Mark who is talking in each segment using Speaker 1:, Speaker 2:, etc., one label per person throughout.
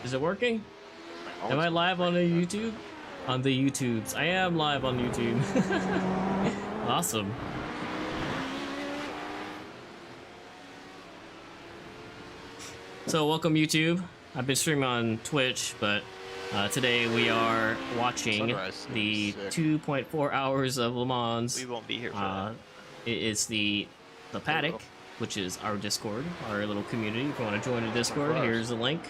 Speaker 1: Is it working? Am I live on the YouTube? On the YouTubes. I am live on YouTube. Awesome. So welcome YouTube. I've been streaming on Twitch, but today we are watching the 2.4 hours of Le Mans.
Speaker 2: We won't be here for that.
Speaker 1: It is the Paddock, which is our Discord, our little community. If you want to join the Discord, here's the link.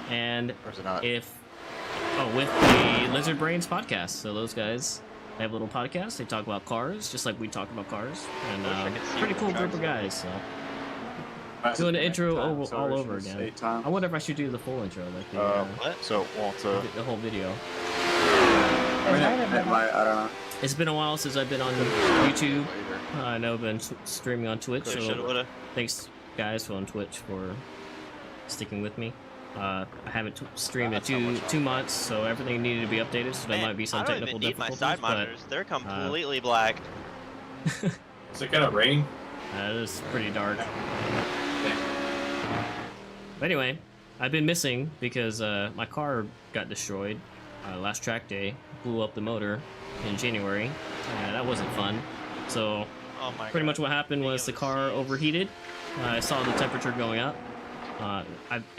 Speaker 1: And with the Lizard Brains podcast. So those guys, they have a little podcast. They talk about cars, just like we talk about cars. And pretty cool group of guys. So doing the intro all over again. I wonder if I should do the full intro, like the,
Speaker 3: so
Speaker 1: the whole video.
Speaker 3: I don't know.
Speaker 1: It's been a while since I've been on YouTube. I know I've been streaming on Twitch. So thanks guys on Twitch for sticking with me. I haven't streamed in two months, so everything needed to be updated. So there might be some technical difficulties.
Speaker 2: My side monitors, they're completely black.
Speaker 4: Is it gonna rain?
Speaker 1: It is pretty dark. But anyway, I've been missing because my car got destroyed last track day. Blew up the motor in January. That wasn't fun. So pretty much what happened was the car overheated. I saw the temperature going up.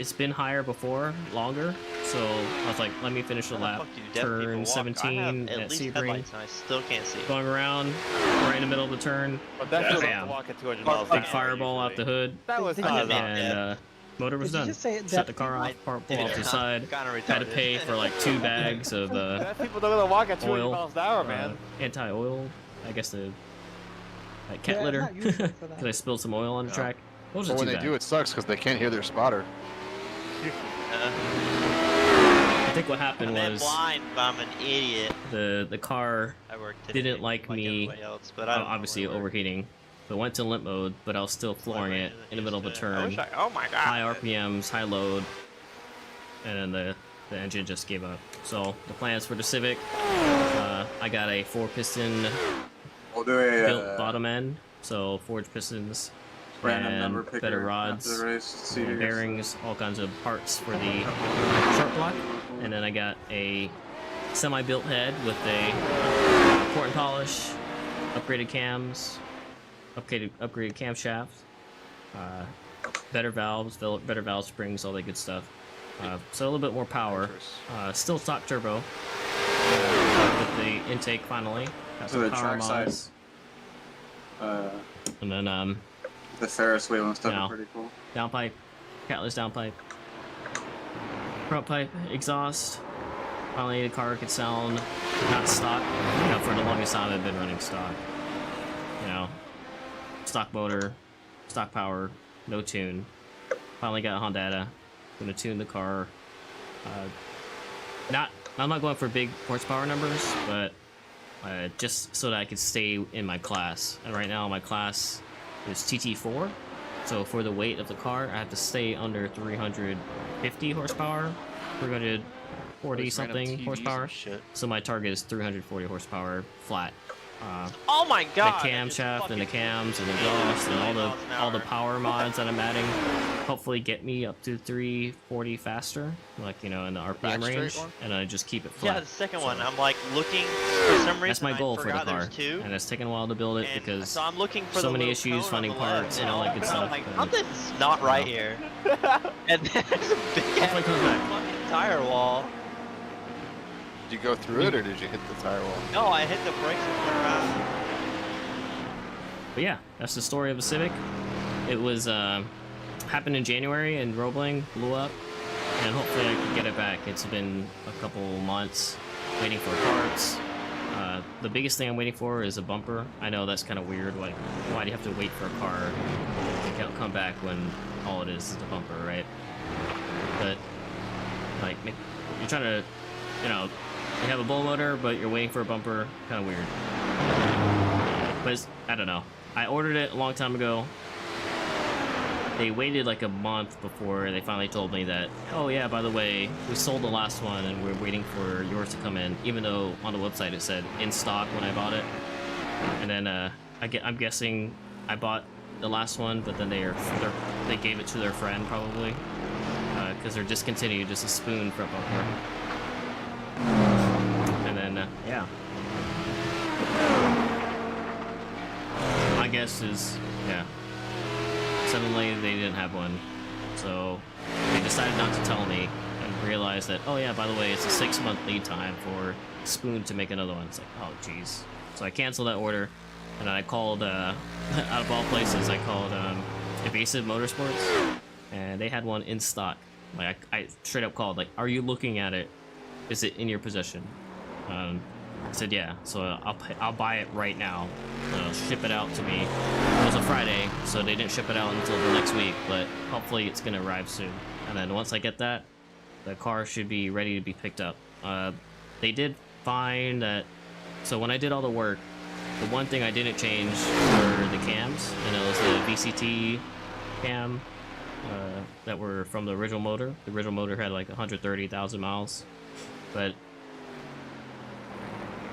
Speaker 1: It's been higher before, longer, so I was like, let me finish the lap. Turn 17 at Sebring.
Speaker 2: I still can't see.
Speaker 1: Going around, right in the middle of the turn.
Speaker 5: But that's bam. Walk at 200 miles
Speaker 1: big fireball out the hood.
Speaker 5: That was
Speaker 1: and motor was done. Set the car off, pull off the side. Had to pay for like 2 bags of
Speaker 5: people don't gonna walk at 200
Speaker 1: oil,
Speaker 5: miles an hour, man.
Speaker 1: Anti-oil, I guess the cat litter, because I spilled some oil on the track.
Speaker 3: But when they do, it sucks because they can't hear their spotter.
Speaker 1: I think what happened was
Speaker 2: blind, but I'm an idiot.
Speaker 1: The car didn't like me,
Speaker 2: but
Speaker 1: obviously overheating, but went to limp mode, but I was still flooring it in the middle of a turn.
Speaker 2: Oh my god!
Speaker 1: High RPMs, high load, and then the engine just gave up. So the plans for the Civic, I got a 4-piston built bottom end, so forged pistons. And better rods, bearings, all kinds of parts for the short block. And then I got a semi-built head with a port and polish, upgraded cams, upgraded camshaft, better valves, better valve springs, all that good stuff. So a little bit more power. Still stock turbo with the intake finally. Got some power mods. And then
Speaker 3: the Ferris wheel and stuff are pretty cool.
Speaker 1: Downpipe, catless downpipe, front pipe, exhaust. Finally, the car could sound not stock. You know, for the longest time, I've been running stock. You know, stock motor, stock power, no tune. Finally got Honda. Gonna tune the car. I'm not going for big horsepower numbers, but just so that I could stay in my class. And right now, my class is TT4, so for the weight of the car, I have to stay under 350 horsepower, 340 something horsepower. So my target is 340 horsepower flat.
Speaker 2: Oh my god!
Speaker 1: The camshaft and the cams and the exhaust and all the power mods that I'm adding, hopefully get me up to 340 faster, like in the RPM range, and I just keep it flat.
Speaker 2: Yeah, the second one, I'm like looking for some reason.
Speaker 1: That's my goal for the car, and it's taken a while to build it because
Speaker 2: so I'm looking for
Speaker 1: so many issues finding parts and all that good stuff.
Speaker 2: Like, something's not right here. And then there's a big ass fucking tire wall.
Speaker 3: Did you go through it or did you hit the tire wall?
Speaker 2: No, I hit the brakes and went around.
Speaker 1: But yeah, that's the story of the Civic. It was happened in January and Roebling blew up, and hopefully I can get it back. It's been a couple months waiting for parts. The biggest thing I'm waiting for is a bumper. I know that's kind of weird. Like, why do you have to wait for a car to come back when all it is the bumper, right? But like, you're trying to, you have a bull motor, but you're waiting for a bumper. Kind of weird. But I don't know. I ordered it a long time ago. They waited like a month before they finally told me that, oh yeah, by the way, we sold the last one and we're waiting for yours to come in, even though on the website it said in stock when I bought it. And then I'm guessing I bought the last one, but then they gave it to their friend probably, because they're discontinued, just a spoon front bumper. And then, yeah. My guess is, yeah. Suddenly they didn't have one, so they decided not to tell me and realized that, oh yeah, by the way, it's a 6-month lead time for Spoon to make another one. It's like, oh jeez. So I canceled that order, and I called, out of all places, I called Evasive Motorsports, and they had one in stock. Like, I straight up called, like, are you looking at it? Is it in your possession? I said yeah, so I'll buy it right now. Ship it out to me. It was a Friday, so they didn't ship it out until the next week, but hopefully it's gonna arrive soon. And then once I get that, the car should be ready to be picked up. They did find that, so when I did all the work, the one thing I didn't change were the cams, and it was the VCT cam that were from the original motor. The original motor had like 130,000 miles, but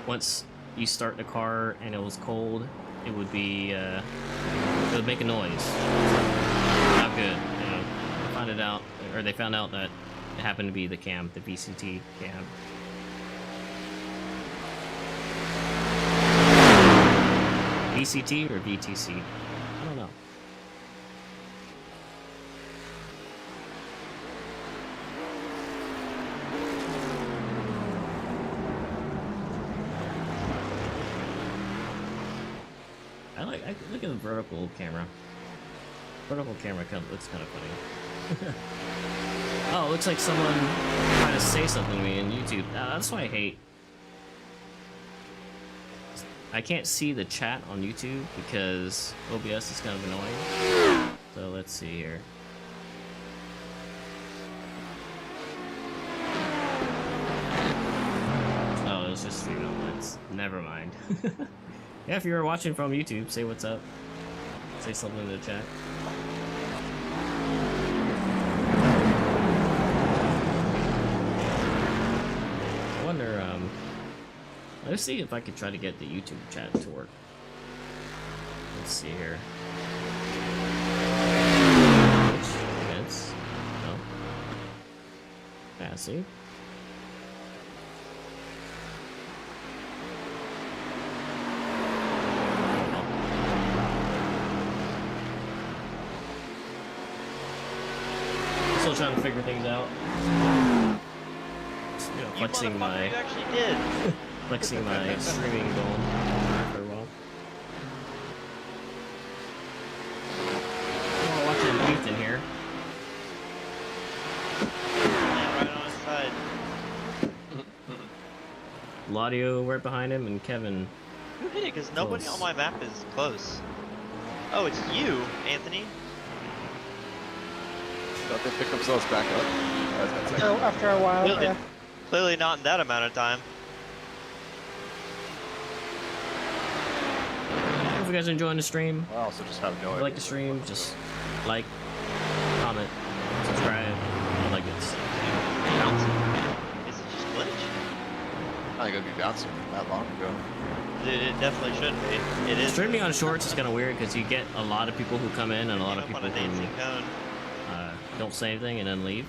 Speaker 1: once you start the car and it was cold, it would be, it would make a noise. Not good, you know. They found out that it happened to be the cam, the VCT cam. VCT or VTC? I don't know. I look at the vertical camera. Vertical camera looks kind of funny. Oh, it looks like someone trying to say something to me in YouTube. That's what I hate. I can't see the chat on YouTube because OBS is kind of annoying. So let's see here. Oh, it was just streaming once. Never mind. Yeah, if you're watching from YouTube, say what's up. Say something in the chat. I wonder, let's see if I could try to get the YouTube chat to work. Let's see here. Which events? No. Yeah, see? Still trying to figure things out. You know, flexing my.
Speaker 2: You actually did.
Speaker 1: Flexing my streaming goal for a while. Oh, watching Ethan here.
Speaker 2: Yeah, right on his side.
Speaker 1: Laudio right behind him, and Kevin.
Speaker 2: Who hit it? Because nobody on my map is close. Oh, it's you, Anthony.
Speaker 3: Thought they pick themselves back up.
Speaker 6: After a while,
Speaker 2: Clearly,
Speaker 6: yeah.
Speaker 2: clearly not in that amount of time.
Speaker 1: If you guys are enjoying the stream,
Speaker 3: Wow, so just have no
Speaker 1: if you
Speaker 3: idea.
Speaker 1: like the stream, just like, comment, subscribe, all that good stuff.
Speaker 2: Is it just glitch?
Speaker 3: I think it'd be bouncing from that long ago.
Speaker 2: Dude, it definitely should be. It is.
Speaker 1: Streaming on shorts is kind of weird because you get a lot of people who come in and a lot of people
Speaker 2: on a dancing
Speaker 1: who
Speaker 2: cone.
Speaker 1: don't say anything and then leave.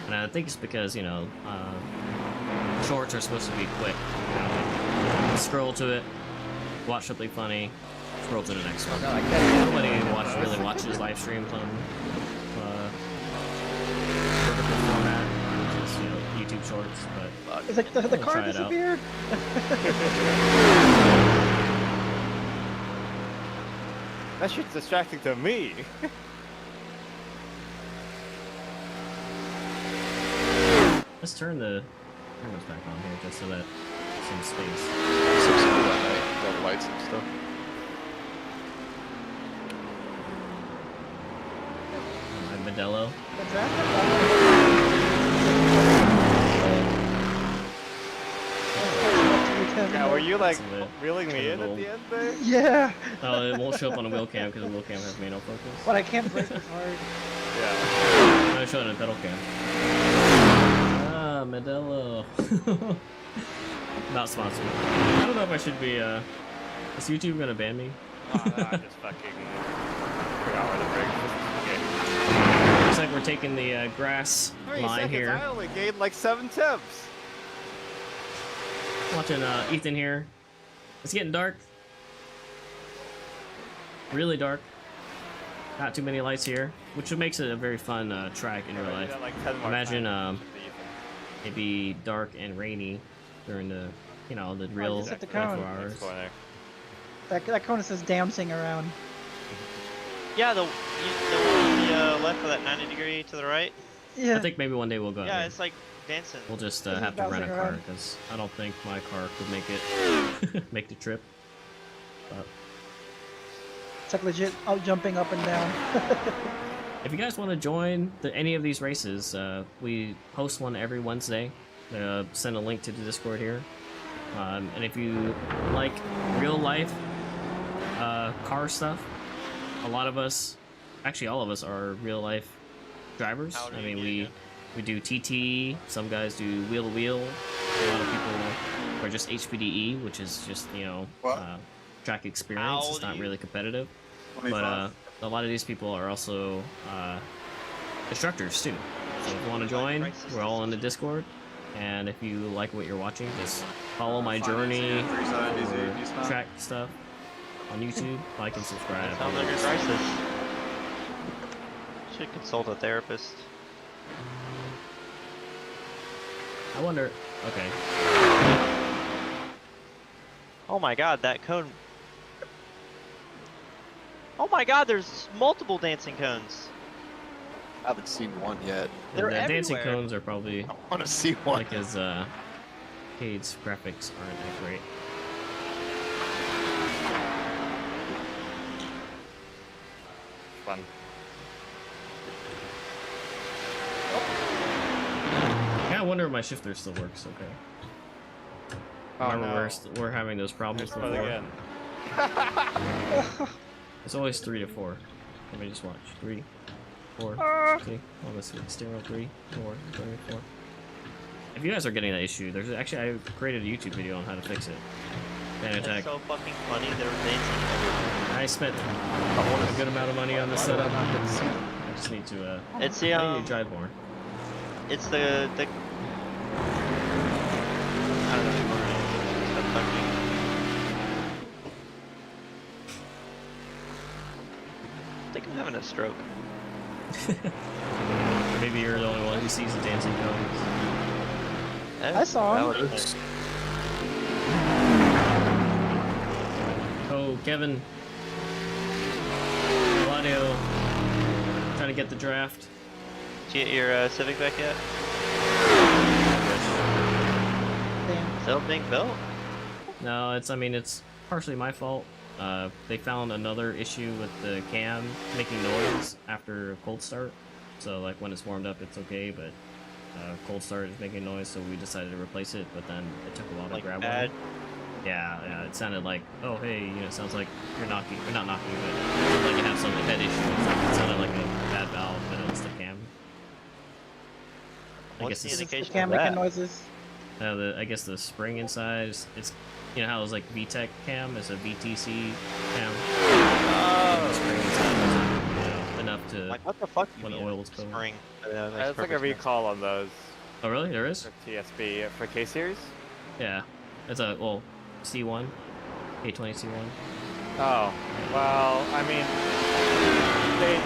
Speaker 1: And I think it's because, you know, shorts are supposed to be quick. You know, scroll to it, watch something funny, scroll to the next one. Nobody really watches live streams on vertical format, which is, you know, YouTube shorts, but
Speaker 6: It's like the car
Speaker 1: try it out.
Speaker 6: disappeared.
Speaker 5: That shit's distracting to me.
Speaker 1: Let's turn the cameras back on here just so that some space.
Speaker 3: So cool that night, all the lights and stuff.
Speaker 1: My Modelo.
Speaker 6: What's that?
Speaker 5: Yeah, were you like
Speaker 1: That's a bit-
Speaker 5: reeling me in at the end there?
Speaker 6: Yeah,
Speaker 1: Oh, it won't show up on a wheel cam because the wheel cam has manual focus.
Speaker 6: but I can't break as hard.
Speaker 5: Yeah.
Speaker 1: I'm gonna show it in a pedal cam. Ah, Modelo. Not sponsored. I don't know if I should be, is YouTube gonna ban me?
Speaker 5: Oh, no, I just fucking forgot where the break was. Okay.
Speaker 1: Looks like like we're taking the grass
Speaker 5: 3
Speaker 1: line
Speaker 5: seconds,
Speaker 1: here.
Speaker 5: I only gained like 7 temps.
Speaker 1: Watching Ethan here. It's getting dark. Really dark. Not too many lights here, which makes it a very fun track in real life.
Speaker 5: Like 10 more
Speaker 1: Imagine
Speaker 5: times.
Speaker 1: it'd be dark and rainy during the, you know, the real
Speaker 6: just hit the
Speaker 1: 24
Speaker 6: cone.
Speaker 1: hours.
Speaker 5: Next corner.
Speaker 6: That cone says dancing around.
Speaker 2: Yeah, the one on the left of that 90-degree to the right.
Speaker 6: Yeah.
Speaker 1: I think maybe one day we'll go out
Speaker 2: Yeah,
Speaker 1: there.
Speaker 2: it's like dancing.
Speaker 1: We'll just
Speaker 6: This is
Speaker 1: have to rent a
Speaker 6: bouncing
Speaker 1: car
Speaker 6: around.
Speaker 1: because I don't think my car could make it make the trip. But
Speaker 6: It's like legit jumping up and down.
Speaker 1: if you guys want to join any of these races, we host one every Wednesday. Send a link to the Discord here. And if you like real life car stuff, a lot of us, actually all of us, are real life drivers.
Speaker 2: How do
Speaker 1: I
Speaker 2: you
Speaker 1: mean,
Speaker 2: get
Speaker 1: we
Speaker 2: it?
Speaker 1: we do TT. Some guys do wheel to wheel. A lot of people are just HPDE, which is just, you know,
Speaker 3: What?
Speaker 1: track experience.
Speaker 2: How
Speaker 1: It's
Speaker 2: do
Speaker 1: not
Speaker 2: you-
Speaker 1: really competitive.
Speaker 3: 25.
Speaker 1: But a lot of these people are also instructors too. So if you want to join, we're all in the Discord. And if you like what you're watching, just follow my journey or track stuff on YouTube. Like and subscribe.
Speaker 2: Sounds like a crisis. Should consult a therapist.
Speaker 1: I wonder. Okay.
Speaker 2: Oh my god, that cone. Oh my god, there's multiple dancing cones.
Speaker 3: I haven't seen one yet.
Speaker 2: They're
Speaker 1: the dancing
Speaker 2: everywhere.
Speaker 1: cones are probably
Speaker 3: I want to see one.
Speaker 1: like as Cade's graphics aren't that great.
Speaker 5: Fun.
Speaker 1: Yeah, I wonder if my shifter still works. Okay.
Speaker 5: Oh,
Speaker 1: Remember
Speaker 5: no.
Speaker 1: we're having those problems
Speaker 5: Next one
Speaker 1: before.
Speaker 5: again.
Speaker 1: It's always 3 to 4. Let me just watch. 3, 4. See? Oh, let's see. Steering wheel 3, 4, 3, 4. If you guys are getting that issue, there's actually I created a YouTube video on how to fix it. Fanatec.
Speaker 2: That's so fucking funny. They're dancing.
Speaker 1: I spent a good amount of money on this setup. I just need to
Speaker 2: It's the
Speaker 1: I need to drive more.
Speaker 2: it's the. I don't know. Stop talking. I think I'm having a stroke.
Speaker 1: Maybe you're the only one who sees the dancing cones.
Speaker 6: I saw him.
Speaker 1: Oh, Kevin. Claudio. Trying to get the draft.
Speaker 2: Did you get your Civic back yet?
Speaker 6: Damn.
Speaker 2: Still being built?
Speaker 1: No, it's partially my fault. They found another issue with the cam making noise after a cold start. So like when it's warmed up, it's okay, but cold start is making noise, so we decided to replace it. But then it took a while to
Speaker 2: Like
Speaker 1: grab
Speaker 2: bad?
Speaker 1: one. Yeah, it sounded like, oh hey, you know, it sounds like you're not knocking, but it sounded like you have some head issue. It sounded like a bad valve, but it was the cam. I
Speaker 2: What's
Speaker 1: guess
Speaker 2: the
Speaker 1: it's,
Speaker 2: indication
Speaker 6: Can't
Speaker 2: of
Speaker 6: make
Speaker 2: that?
Speaker 6: noises.
Speaker 1: I guess the spring inside it's you know how it's like VTEC cam is a VTC cam. The
Speaker 2: Oh!
Speaker 1: spring inside was, you know, enough to.
Speaker 2: Like, what the fuck? you
Speaker 1: when the
Speaker 2: mean
Speaker 1: oil was cold.
Speaker 2: spring? That makes
Speaker 5: There's like a
Speaker 2: perfect sense.
Speaker 5: recall on those
Speaker 1: Oh really? There is?
Speaker 5: for TSB for K series.
Speaker 1: Yeah, it's a C1, A20 C1.
Speaker 5: Oh, well, I mean, they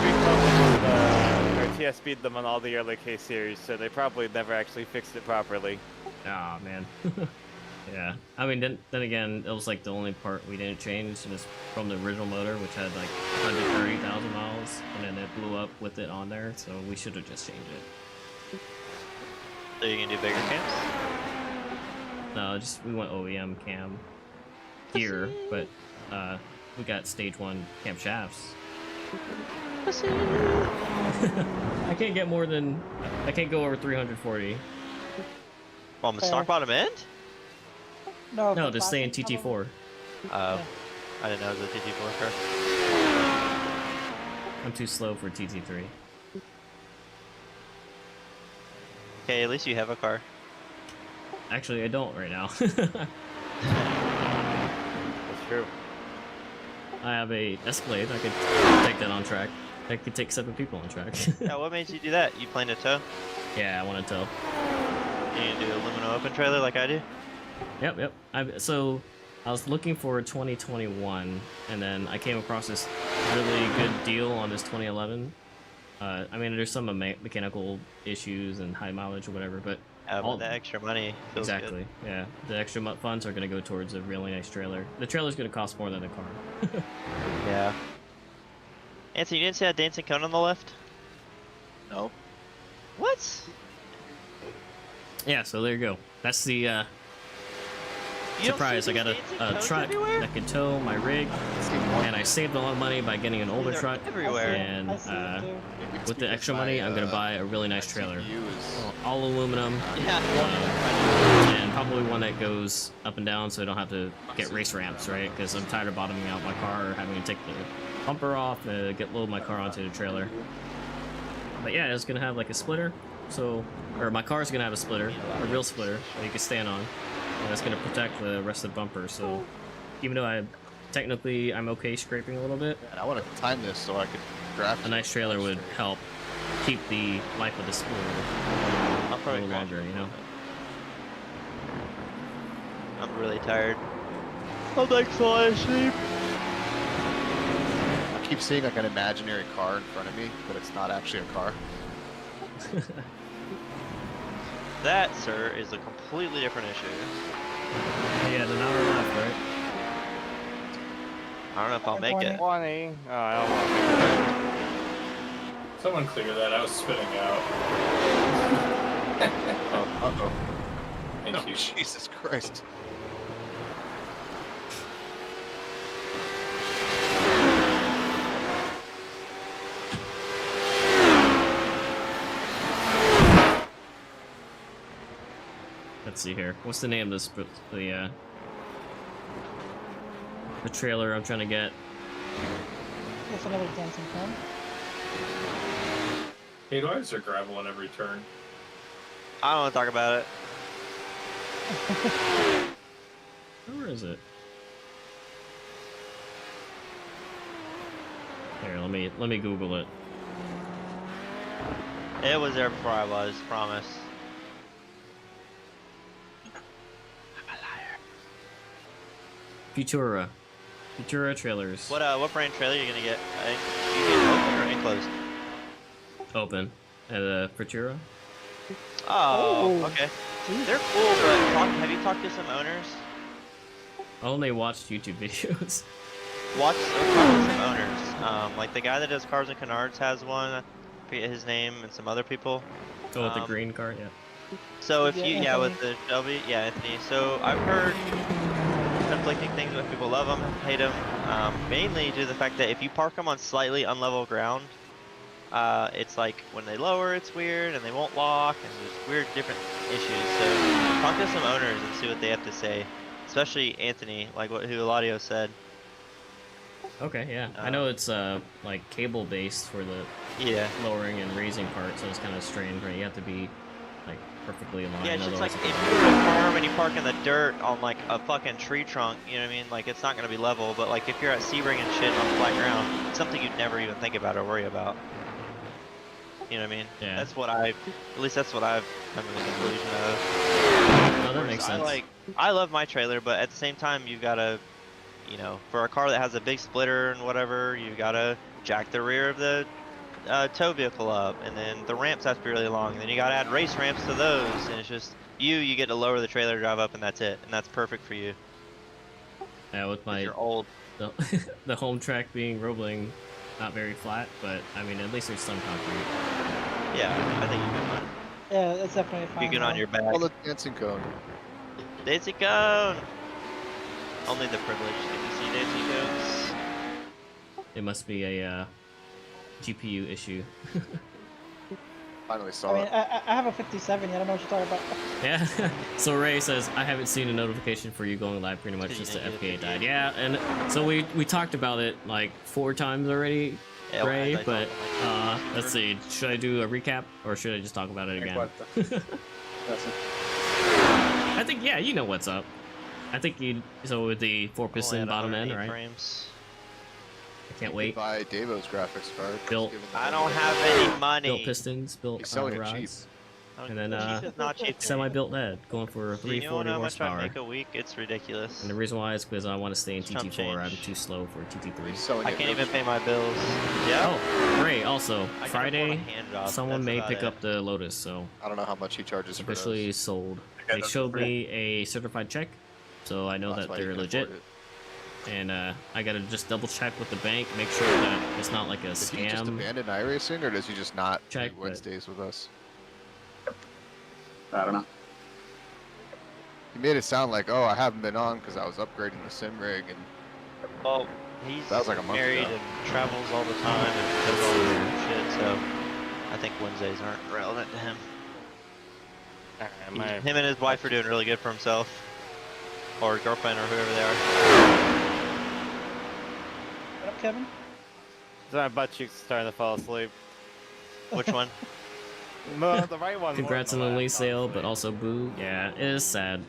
Speaker 5: recalled them or TSB'd them on all the early K series, so they probably never actually fixed it properly.
Speaker 1: Ah man. Yeah, I mean then again, it was like the only part we didn't change, and it's from the original motor, which had like 130,000 miles, and then it blew up with it on there, so we should have just changed it.
Speaker 2: So you can do bigger camps?
Speaker 1: No, just we went OEM cam here, but we got stage 1 cam shafts. I can't get more than I can't go over 340.
Speaker 2: On the stock bottom end?
Speaker 6: No,
Speaker 1: No,
Speaker 6: the
Speaker 1: just stay in
Speaker 6: plastic
Speaker 1: TT4.
Speaker 2: I didn't know it was a TT4 car.
Speaker 1: I'm too slow for TT3.
Speaker 2: Okay, at least you have a car.
Speaker 1: Actually, I don't right now.
Speaker 5: That's true.
Speaker 1: I have a Escalade. I could take that on track. that could take 7 people on track.
Speaker 2: Yeah, what made you do that? You planned a tow?
Speaker 1: Yeah, I want to tow.
Speaker 2: You need to do aluminum open trailer like I do?
Speaker 1: Yep. So I was looking for a 2021, and then I came across this really good deal on this 2011. I mean, there's some mechanical issues and high mileage or whatever, but
Speaker 2: But the extra money feels
Speaker 1: exactly.
Speaker 2: good.
Speaker 1: Yeah, the extra funds are going to go towards a really nice trailer. The trailer's going to cost more than the car.
Speaker 2: Yeah. Anthony, you didn't see that dancing cone on the left?
Speaker 3: No.
Speaker 2: What?
Speaker 1: Yeah, so there you go. That's the
Speaker 2: You don't
Speaker 1: surprise.
Speaker 2: see
Speaker 1: I got
Speaker 2: these
Speaker 1: a
Speaker 2: dancing cones
Speaker 1: truck
Speaker 2: everywhere?
Speaker 1: that can tow my rig, and I saved a lot of money by getting an older
Speaker 2: They're
Speaker 1: truck.
Speaker 2: everywhere.
Speaker 1: And
Speaker 6: I see it too.
Speaker 1: with the extra money, I'm gonna buy a really nice trailer,
Speaker 3: Is...
Speaker 1: all aluminum,
Speaker 2: Yeah.
Speaker 1: and probably one that goes up and down, so I don't have to get race ramps, right? Because I'm tired of bottoming out my car or having to take the bumper off and load my car onto the trailer. But yeah, it's gonna have like a splitter, or my car's gonna have a splitter, a real splitter that you can stand on, and that's gonna protect the rest of the bumper. So even though I'm okay scraping a little bit,
Speaker 3: And I want to time this so I could draft
Speaker 1: a nice trailer would help keep the life of the splitter
Speaker 2: I'll
Speaker 1: a
Speaker 2: probably
Speaker 1: little
Speaker 2: crash
Speaker 1: longer,
Speaker 2: it.
Speaker 1: you know?
Speaker 2: I'm really tired. I'm like falling asleep.
Speaker 3: I keep seeing like an imaginary car in front of me, but it's not actually a car.
Speaker 2: That, sir, is a completely different issue.
Speaker 1: Yeah, an hour left, right?
Speaker 2: I don't know if I'll make it.
Speaker 5: 20. Oh, I don't want to make it.
Speaker 4: Someone clear that. I was spitting out.
Speaker 3: Uh-oh.
Speaker 4: Thank
Speaker 3: Oh,
Speaker 4: you.
Speaker 3: Jesus Christ.
Speaker 1: Let's see here. What's the name of this? The trailer I'm trying to get.
Speaker 6: That's another dancing cone.
Speaker 4: Hey, why is there gravel on every turn?
Speaker 2: I don't want to talk about it.
Speaker 1: Where is it? Here, let me Google it.
Speaker 2: It was there before I was, promise.
Speaker 1: Futura trailers.
Speaker 2: What brand trailer are you gonna get? You get open or enclosed?
Speaker 1: Open. At Futura?
Speaker 2: Oh,
Speaker 6: Oh.
Speaker 2: okay. They're cool, but have you talked to some owners?
Speaker 1: I only watched YouTube videos.
Speaker 2: Talk to some owners. Like the guy that does Cars and Canards has one. I forget his name, and some other people.
Speaker 1: Oh, with the green car, yeah.
Speaker 2: So if you,
Speaker 6: Yeah,
Speaker 2: with the Shelby, yeah, Anthony. So I've heard conflicting things when people love them, hate them. Mainly due to the fact that if you park them on slightly unlevel ground, it's like when they lower, it's weird, and they won't lock, and there's weird different issues. So talk to some owners and see what they have to say. Especially Anthony, like who Eladio said.
Speaker 1: Okay, yeah. I know it's like cable based for the lowering and raising part, so it's kind of strange, right? You have to be like perfectly aligned.
Speaker 2: Yeah, it's just
Speaker 1: otherwise
Speaker 2: like if you're in a farm and you park in the dirt on like a fucking tree trunk, you know what I mean? Like it's not gonna be level, but like if you're at Sebring and shit on flat ground, it's something you'd never even think about or worry about. You know what I mean?
Speaker 1: Yeah.
Speaker 2: That's what at least that's what I've come to the conclusion of.
Speaker 1: Oh, that makes sense.
Speaker 2: I love my trailer, but at the same time, you gotta, you know, for a car that has a big splitter and whatever, you gotta jack the rear of the tow vehicle up, and then the ramps have to be really long, and then you gotta add race ramps to those, and it's just you get to lower the trailer, drive up, and that's it, and that's perfect for you.
Speaker 1: Yeah, with my
Speaker 2: You're old.
Speaker 1: the home track being Roebling, not very flat, but I mean at least there's some concrete.
Speaker 2: Yeah, I think you can run.
Speaker 6: Yeah, it's definitely fine.
Speaker 2: You get on your back.
Speaker 3: All the dancing cone.
Speaker 2: Daisy cone. Only the privileged get to see daisy cones.
Speaker 1: It must be a GPU issue.
Speaker 3: Finally saw
Speaker 6: I mean,
Speaker 3: it.
Speaker 6: I have a 57. I don't know what you're talking about.
Speaker 1: Yeah. So Ray says, I haven't seen a notification for you going live pretty much since the FK died. Yeah, and so we talked about it like 4 times already,
Speaker 2: Yeah,
Speaker 1: Ray,
Speaker 2: I
Speaker 1: but
Speaker 2: told him,
Speaker 1: let's see. Should I do a recap or should I just talk about it again? I think, yeah, you know what's up. I think so with the 4-piston bottom end, right?
Speaker 2: Frames.
Speaker 1: I can't
Speaker 3: You
Speaker 1: wait.
Speaker 3: could buy Davo's graphics card.
Speaker 1: Built-
Speaker 3: Just give him
Speaker 2: I
Speaker 3: the
Speaker 2: don't
Speaker 3: money.
Speaker 2: have any money.
Speaker 1: Built pistons, built
Speaker 3: He's selling it cheap.
Speaker 1: rods,
Speaker 2: I don't-
Speaker 1: and then,
Speaker 2: cheap is not cheap to me.
Speaker 1: semi-built head, going for
Speaker 2: Do you know
Speaker 1: 340
Speaker 2: how much I
Speaker 1: horsepower.
Speaker 2: make a week? It's ridiculous.
Speaker 1: And the reason why is because I want to stay in
Speaker 2: Chump
Speaker 1: TT4. I'm
Speaker 2: change.
Speaker 1: too slow for TT3.
Speaker 3: He's selling
Speaker 2: I
Speaker 3: it
Speaker 2: can't
Speaker 3: real
Speaker 2: even pay
Speaker 3: cheap.
Speaker 2: my bills. Yeah.
Speaker 1: Oh, great. Also,
Speaker 2: I can afford a
Speaker 1: Friday,
Speaker 2: hand job,
Speaker 1: someone
Speaker 2: that's
Speaker 1: may
Speaker 2: about
Speaker 1: pick
Speaker 2: it.
Speaker 1: up the Lotus, so
Speaker 3: I don't know how much he charges for
Speaker 1: officially
Speaker 3: those.
Speaker 1: sold.
Speaker 7: Yeah,
Speaker 1: They
Speaker 7: that's
Speaker 1: showed
Speaker 7: great.
Speaker 1: me a certified check, so I know
Speaker 3: That's
Speaker 1: that
Speaker 3: why you
Speaker 1: they're
Speaker 3: can
Speaker 1: legit.
Speaker 3: afford it.
Speaker 1: And I gotta just double check with the bank, make sure that it's not like a
Speaker 3: Does he just
Speaker 1: scam.
Speaker 3: abandon iRacing, or does he just not
Speaker 1: Check,
Speaker 3: do
Speaker 1: but-
Speaker 3: Wednesdays with us?
Speaker 7: I don't know.
Speaker 3: He made it sound like, oh, I haven't been on because I was upgrading the sim rig, and
Speaker 2: Well, he's
Speaker 3: That was like a month
Speaker 2: married
Speaker 3: ago.
Speaker 2: and travels all the time and does all this weird shit, so I think Wednesdays aren't relevant to him. Him and his wife are doing really good for himself. Or girlfriend or whoever they are.
Speaker 6: What up, Kevin?
Speaker 5: My butt cheeks starting to fall asleep.
Speaker 2: Which one?
Speaker 5: No, the right one. more
Speaker 1: Congrats on
Speaker 5: than
Speaker 1: the
Speaker 5: left,
Speaker 1: lease sale,
Speaker 5: honestly.
Speaker 1: but also boo. Yeah, it is sad.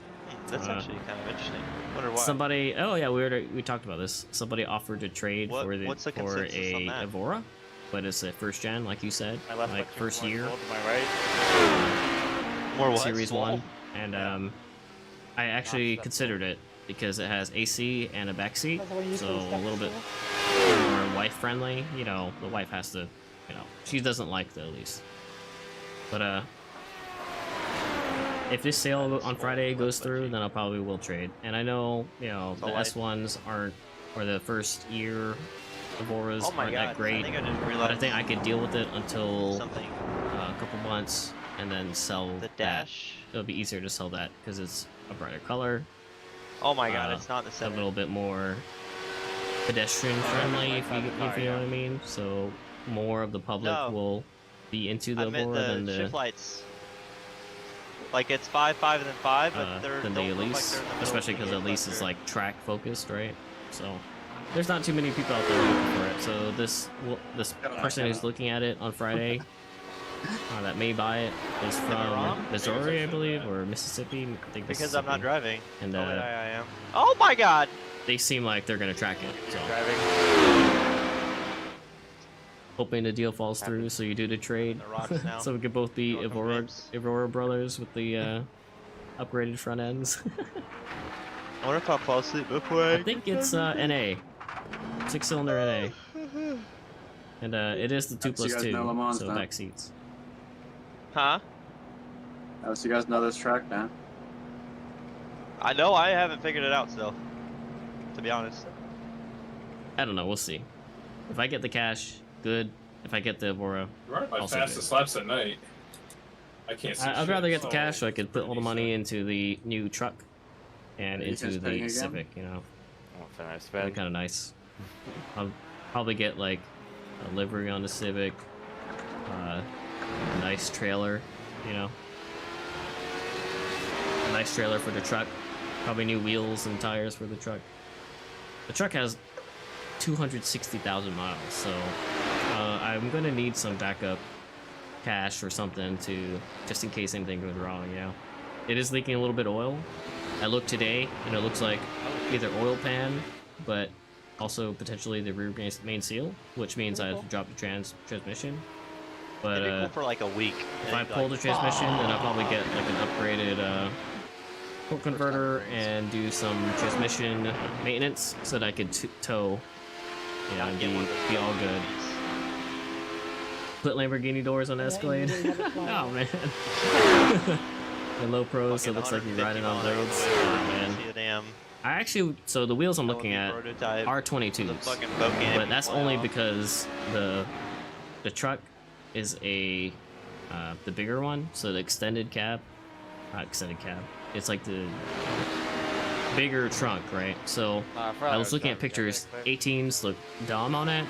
Speaker 2: That's actually kind of interesting. Wonder why.
Speaker 1: Somebody, oh yeah, we talked about this. Somebody offered to trade
Speaker 2: What's the
Speaker 1: for
Speaker 2: consensus
Speaker 1: a
Speaker 2: on that?
Speaker 1: Evora, but it's a first gen, like you said,
Speaker 5: My left
Speaker 1: like
Speaker 5: butt cheek's
Speaker 1: first
Speaker 5: more
Speaker 1: year,
Speaker 5: swole to my right.
Speaker 2: More what?
Speaker 1: Series
Speaker 2: Swole?
Speaker 1: 1, and I actually
Speaker 5: That's
Speaker 1: considered it because it has AC and a back seat,
Speaker 6: That's the one you used
Speaker 1: so
Speaker 6: for the
Speaker 1: a
Speaker 6: step
Speaker 1: little bit
Speaker 6: stool?
Speaker 1: more wife friendly. You know, the wife has to, you know, she doesn't like the lease. But if this sale on Friday goes through, then I probably will trade. And I know, you know,
Speaker 2: It's a
Speaker 1: the
Speaker 2: life.
Speaker 1: S1s aren't, or the first year Evoras
Speaker 2: Oh my
Speaker 1: aren't
Speaker 2: god,
Speaker 1: that great.
Speaker 2: I think I just
Speaker 1: But
Speaker 2: realized
Speaker 1: I think I could deal with it until
Speaker 2: something.
Speaker 1: a couple months and then sell
Speaker 2: The
Speaker 1: that.
Speaker 2: dash.
Speaker 1: It'll be easier to sell that because it's a brighter color,
Speaker 2: Oh my god,
Speaker 1: uh,
Speaker 2: it's not the
Speaker 1: a
Speaker 2: same.
Speaker 1: little bit more pedestrian friendly, if you know
Speaker 5: yeah.
Speaker 1: what I mean. So more of the public
Speaker 2: No.
Speaker 1: will be into
Speaker 2: I
Speaker 1: the
Speaker 2: meant
Speaker 1: Evora than
Speaker 2: the
Speaker 1: the
Speaker 2: shift lights. Like it's 5, 5, and then 5, but they're
Speaker 1: than
Speaker 2: don't
Speaker 1: the
Speaker 2: look like
Speaker 1: Elise,
Speaker 2: they're in the middle
Speaker 1: especially
Speaker 2: of
Speaker 1: because
Speaker 2: the
Speaker 1: Elise is
Speaker 2: cluster.
Speaker 1: like track focused, right? So there's not too many people out there looking for it. So this person who's looking at it on Friday that may buy it is
Speaker 2: I
Speaker 1: from
Speaker 2: wrong?
Speaker 1: Missouri, I believe, or Mississippi. I think
Speaker 2: Because I'm not
Speaker 1: Mississippi.
Speaker 2: driving.
Speaker 1: And
Speaker 2: Oh, yeah, I am. Oh my god!
Speaker 1: they seem like they're gonna track it. So
Speaker 5: Driving.
Speaker 1: hoping the deal falls through, so you do the trade,
Speaker 2: The rocks now.
Speaker 1: so we could both be
Speaker 2: Welcome, James.
Speaker 1: Evora brothers with the upgraded front ends.
Speaker 2: I wonder if I'll fall asleep before
Speaker 1: I think it's NA, 6-cylinder NA, and it is the 2
Speaker 7: So you
Speaker 1: plus
Speaker 7: guys
Speaker 1: 2,
Speaker 7: know Le Mans
Speaker 1: so
Speaker 7: now?
Speaker 1: back seats.
Speaker 2: Huh?
Speaker 7: Oh, so you guys know this track now?
Speaker 2: I know I haven't figured it out still. To be honest.
Speaker 1: I don't know, we'll see. If I get the cash, good. If I get the Evora,
Speaker 4: You run my
Speaker 1: Also
Speaker 4: fastest laps at night. I can't see
Speaker 1: I'd
Speaker 4: shit,
Speaker 1: rather get the
Speaker 4: so
Speaker 1: cash so I could put all the
Speaker 4: pretty
Speaker 1: money
Speaker 4: decent.
Speaker 1: into the new truck and
Speaker 7: Are you
Speaker 1: into
Speaker 7: guys paying
Speaker 1: the
Speaker 7: again?
Speaker 1: Civic, you know.
Speaker 5: Oh, it's a nice
Speaker 1: That'd be
Speaker 5: spin.
Speaker 1: kind of nice. I'll probably get like a livery on the Civic, a nice trailer, you know. A nice trailer for the truck. Probably new wheels and tires for the truck. The truck has 260,000 miles, so I'm gonna need some backup cash or something to just in case anything goes wrong. You know, it is leaking a little bit of oil. I looked today, and it looks like either oil pan, but also potentially the rear main seal, which means I have to drop the transmission. But
Speaker 2: It'd be cool for like a week.
Speaker 1: if I pull the transmission, then I'll probably get like an upgraded torque converter and do some transmission maintenance so that I could tow, you know, and be all good. Put Lamborghini doors on the Escalade. Oh man. The low pros, so it looks like you're riding on roads. Oh man.
Speaker 2: See a damn.
Speaker 1: I actually, so the wheels I'm looking at
Speaker 2: prototype
Speaker 1: are
Speaker 2: with a
Speaker 1: 22s,
Speaker 2: fucking boat canopy
Speaker 1: but that's
Speaker 2: fly
Speaker 1: only
Speaker 2: off.
Speaker 1: because the truck is the bigger one, so the extended cab, not extended cab. It's like the bigger trunk, right? So I was looking at pictures. 18s look dumb on it,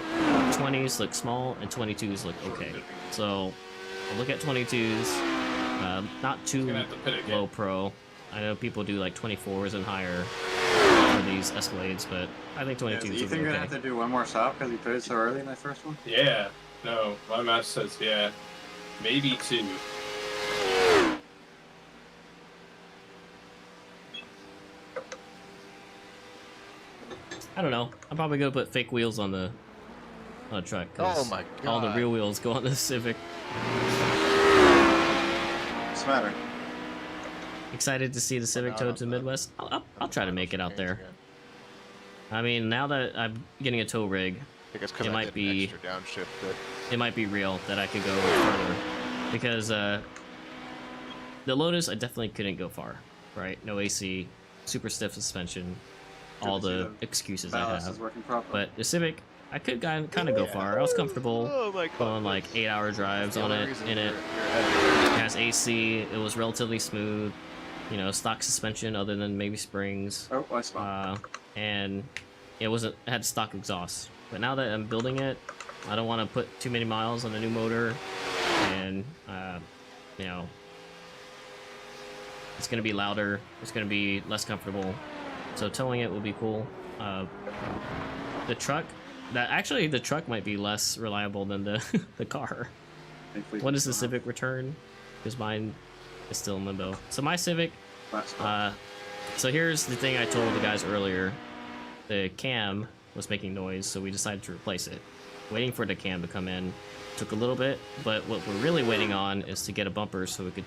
Speaker 1: 20s look small, and 22s look okay. So I'll look at 22s. Not too
Speaker 4: Gonna have to pit again.
Speaker 1: low pro. I know people do like 24s and higher for these Escalades, but I think 22s
Speaker 7: Do you
Speaker 1: would
Speaker 7: think
Speaker 1: be
Speaker 7: you're gonna
Speaker 1: okay.
Speaker 7: have to do one more stop because you put it so early in that first one?
Speaker 4: Yeah. No, my map says yeah. Maybe 2.
Speaker 1: I don't know. I'm probably gonna put fake wheels on the on a truck. 'Cause
Speaker 3: Oh my
Speaker 1: all the
Speaker 3: God.
Speaker 1: real wheels go on the Civic.
Speaker 7: What's the matter?
Speaker 1: Excited to see the Civic towed to the Midwest. I'll try to make it out there. I mean, now that I'm getting a tow rig,
Speaker 3: I guess because
Speaker 1: It
Speaker 3: I
Speaker 1: might
Speaker 3: did
Speaker 1: be-
Speaker 3: an extra downshift, but
Speaker 1: it might be real that I could go further. Because the Lotus, I definitely couldn't go far, right? No AC, super stiff suspension, all
Speaker 7: Good to see
Speaker 1: the
Speaker 7: the
Speaker 1: excuses I
Speaker 7: Balance
Speaker 1: have.
Speaker 7: is working properly.
Speaker 1: But the Civic, I could kind of go far. I was comfortable
Speaker 2: Oh my god.
Speaker 1: going like 8-hour drives
Speaker 3: the
Speaker 1: on
Speaker 3: only
Speaker 1: it.
Speaker 3: reason
Speaker 1: In it,
Speaker 3: you're ahead
Speaker 1: it has AC. It was relatively smooth. You know, stock suspension other than maybe springs.
Speaker 7: Oh, I spot.
Speaker 1: And it had stock exhaust. But now that I'm building it, I don't want to put too many miles on a new motor, and you know, it's gonna be louder. It's gonna be less comfortable. So towing it will be cool. The truck, the truck might be less reliable than the the car.
Speaker 7: Thankfully,
Speaker 1: When does the
Speaker 7: we still
Speaker 1: Civic return? Because mine is still in limbo. So my Civic.
Speaker 7: have last spot.
Speaker 1: So here's the thing I told the guys earlier. The cam was making noise, so we decided to replace it. Waiting for the cam to come in took a little bit, but what we're really waiting on is to get a bumper so we could,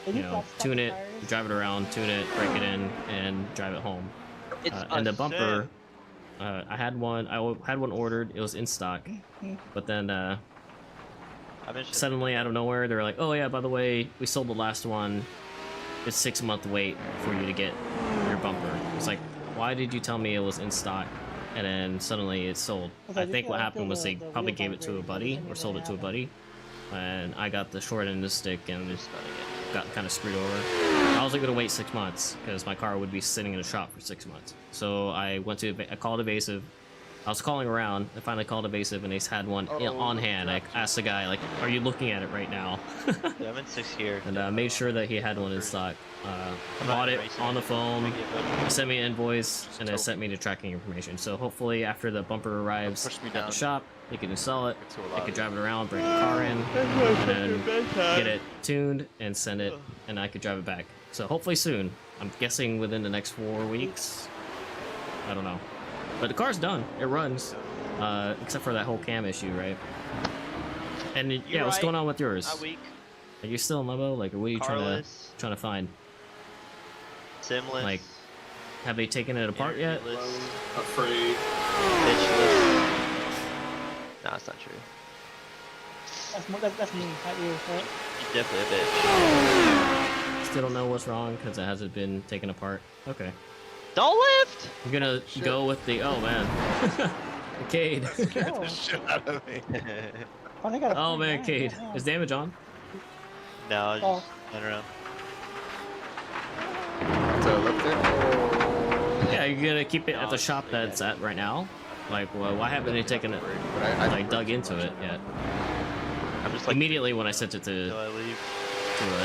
Speaker 1: you know, tune it, drive it around, tune it, break it in, and drive it home.
Speaker 2: It's
Speaker 1: And
Speaker 2: a
Speaker 1: the bumper,
Speaker 2: sim.
Speaker 1: I had one ordered. It was in stock, but then
Speaker 2: I'm interested.
Speaker 1: suddenly out of nowhere, they're like, "Oh yeah, by the way, we sold the last one. It's 6-month wait for you to get your bumper." It's like, why did you tell me it was in stock? And then suddenly it's sold. I think what happened was they probably gave it to a buddy or sold it to a buddy, and I got the short end of the stick and
Speaker 2: Just not again.
Speaker 1: got kind of screwed over. I wasn't gonna wait 6 months because my car would be sitting in a shop for 6 months. So I called Evasive. I was calling around. I finally called Evasive, and they had one on hand. I asked the guy, like, "Are you looking at it right now?"
Speaker 2: Yeah, I'm in 6th gear.
Speaker 1: And made sure that he had one in stock. Bought it on the phone, sent me an invoice, and then sent me the tracking information. So hopefully after the bumper arrives
Speaker 3: Push me
Speaker 1: at
Speaker 3: down.
Speaker 1: the shop, they can install it.
Speaker 3: It's too
Speaker 1: I
Speaker 3: loud.
Speaker 1: could drive it around, bring the car in, and then get it tuned and send it, and I could drive it back. So hopefully soon. I'm guessing within the next 4 weeks. I don't know. But the car's done. It runs. Except for that whole cam issue, right? And yeah, what's
Speaker 2: right.
Speaker 1: going on with yours?
Speaker 2: Not weak.
Speaker 1: Are you still in limbo? Like, what are you
Speaker 2: Carless.
Speaker 1: trying to find?
Speaker 2: Simless.
Speaker 1: Like, have they taken it apart yet?
Speaker 2: interviewless,
Speaker 4: Afraid.
Speaker 2: Bitchless. No, it's not true.
Speaker 6: That's me, not you, right?
Speaker 2: You're definitely a bitch.
Speaker 1: Still don't know what's wrong because it hasn't been taken apart. Okay.
Speaker 2: Don't lift!
Speaker 1: I'm gonna go with the. Oh man. Cade.
Speaker 3: Scared the shit out of me.
Speaker 6: Finally got a
Speaker 1: Oh man,
Speaker 6: 49,
Speaker 1: Cade.
Speaker 6: yeah.
Speaker 1: Is damage on?
Speaker 2: No, just
Speaker 6: Oh.
Speaker 2: run around.
Speaker 3: So lift it.
Speaker 1: Yeah, you're gonna keep it
Speaker 2: No,
Speaker 1: at the
Speaker 2: it's
Speaker 1: shop
Speaker 2: like
Speaker 1: that's at right now? Like, well, why haven't they taken it,
Speaker 3: But I
Speaker 1: like, dug into it yet?
Speaker 2: I'm just like,
Speaker 1: Immediately when I sent it to
Speaker 2: till I leave.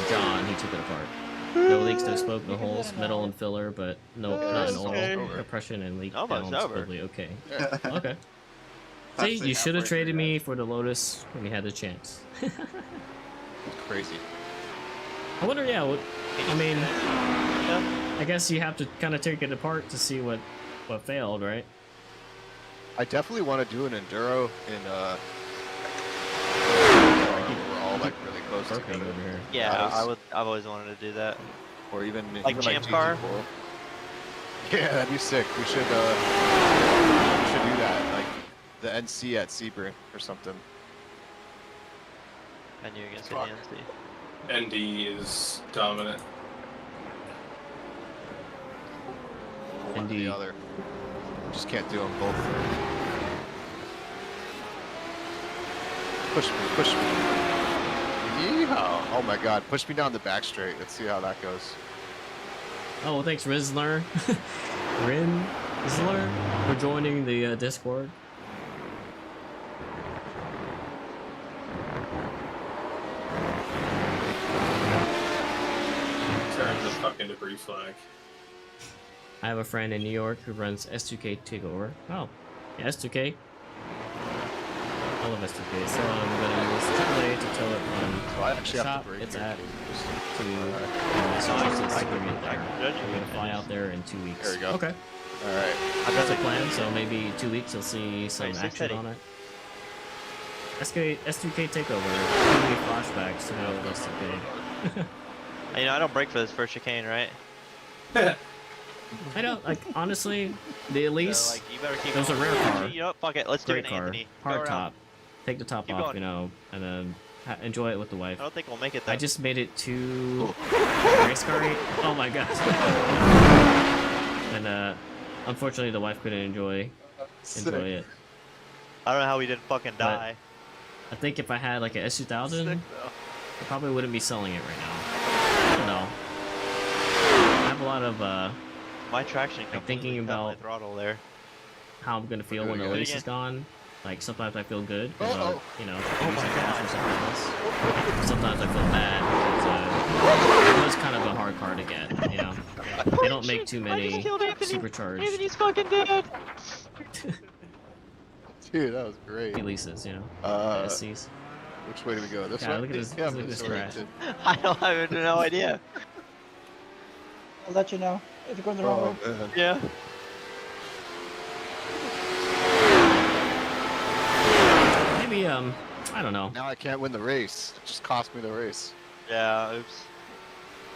Speaker 1: John, he took it apart. No leaks, no smoke, no holes, metal and filler, but no, not an
Speaker 2: okay.
Speaker 1: oil. Compression and leak
Speaker 2: Almost
Speaker 1: down
Speaker 2: over.
Speaker 1: supposedly okay.
Speaker 3: Yeah.
Speaker 1: Okay. See, you should have traded me for the Lotus when you had the chance.
Speaker 3: It's crazy.
Speaker 1: I wonder, yeah, what, I mean,
Speaker 2: Yeah.
Speaker 1: I guess you have to kind of take it apart to see what failed, right?
Speaker 3: I definitely want to do an enduro in we're all like really close
Speaker 1: Burping
Speaker 3: together.
Speaker 1: over here.
Speaker 2: Yeah,
Speaker 3: Nice.
Speaker 2: I've always wanted to do that.
Speaker 3: Or even
Speaker 2: Like
Speaker 3: even
Speaker 2: Champ Car?
Speaker 3: GT4. Yeah, that'd be sick. We should do that, like the NC at Sebring or something.
Speaker 2: I knew you were gonna say
Speaker 3: Fuck.
Speaker 2: the NC.
Speaker 4: ND is dominant.
Speaker 3: One or
Speaker 1: Indeed.
Speaker 3: the other. Just can't do them both. Push me, push me. Yeehaw. Oh my god, push me down the back straight. Let's see how that goes.
Speaker 1: Oh, well, thanks, Rizler. Rizler for joining the Discord.
Speaker 4: Turn the fucking debris flag.
Speaker 1: I have a friend in New York who runs S2K Takeover. Oh, yeah, S2K. I love S2K, so I'm gonna use AAA to tow it from
Speaker 3: So I actually
Speaker 1: the
Speaker 3: have
Speaker 1: shop
Speaker 3: to break
Speaker 1: it's
Speaker 3: here,
Speaker 1: at
Speaker 3: too.
Speaker 1: to
Speaker 3: Alright.
Speaker 1: Massachusetts
Speaker 2: I
Speaker 1: to
Speaker 2: can-
Speaker 1: get
Speaker 2: I
Speaker 1: there.
Speaker 2: can judge you.
Speaker 1: I'm gonna fly out there in 2 weeks.
Speaker 3: There we go.
Speaker 1: Okay,
Speaker 3: Alright.
Speaker 1: that's a plan. So maybe 2 weeks you'll see some
Speaker 2: Wait,
Speaker 1: action
Speaker 2: 6:30.
Speaker 1: on it. S2K takeover. Too many flashbacks to how S2K.
Speaker 2: You know, I don't break for this first chicane, right?
Speaker 1: I don't like honestly. The Elise,
Speaker 2: So, like, you better keep
Speaker 1: it was a
Speaker 2: going.
Speaker 1: rare car.
Speaker 2: You know what? Fuck it. Let's do
Speaker 1: great
Speaker 2: it,
Speaker 1: car,
Speaker 2: Anthony. Go
Speaker 1: hard
Speaker 2: around.
Speaker 1: top. Take the top
Speaker 2: Keep
Speaker 1: off,
Speaker 2: going.
Speaker 1: you know, and then enjoy it with the wife.
Speaker 2: I don't think we'll make it though.
Speaker 1: I just made it to race car 8. Oh my god. And unfortunately the wife couldn't enjoy it.
Speaker 2: I don't know how we didn't fucking
Speaker 1: But-
Speaker 2: die.
Speaker 1: I think if I had like a S2000,
Speaker 2: Sick, though.
Speaker 1: I probably wouldn't be selling it right now. I don't know. I have a lot of
Speaker 2: My traction
Speaker 1: like,
Speaker 2: completely
Speaker 1: thinking
Speaker 2: cut my
Speaker 1: about-
Speaker 2: throttle there.
Speaker 1: how I'm gonna feel when the
Speaker 3: Do it
Speaker 1: race
Speaker 2: again.
Speaker 1: is gone. Like sometimes I feel good, 'cause,
Speaker 3: Uh-oh.
Speaker 1: you know,
Speaker 2: Oh my God.
Speaker 1: or something else. Sometimes I feel bad because it was kind of a hard car to get. You know, they don't make too many supercharged
Speaker 2: Anthony's fucking dead.
Speaker 3: Dude, that was great.
Speaker 1: releases. You know, SCs.
Speaker 3: Which way do we go? This
Speaker 1: Yeah,
Speaker 3: way?
Speaker 1: look at this-
Speaker 3: Yeah,
Speaker 1: look at this crash.
Speaker 3: disoriented.
Speaker 2: I don't have no idea.
Speaker 6: I'll let you know if you're going the wrong way.
Speaker 3: Oh, man.
Speaker 2: Yeah.
Speaker 1: Maybe I don't know.
Speaker 3: Now I can't win the race. It just cost me the race.
Speaker 2: Yeah. Oops.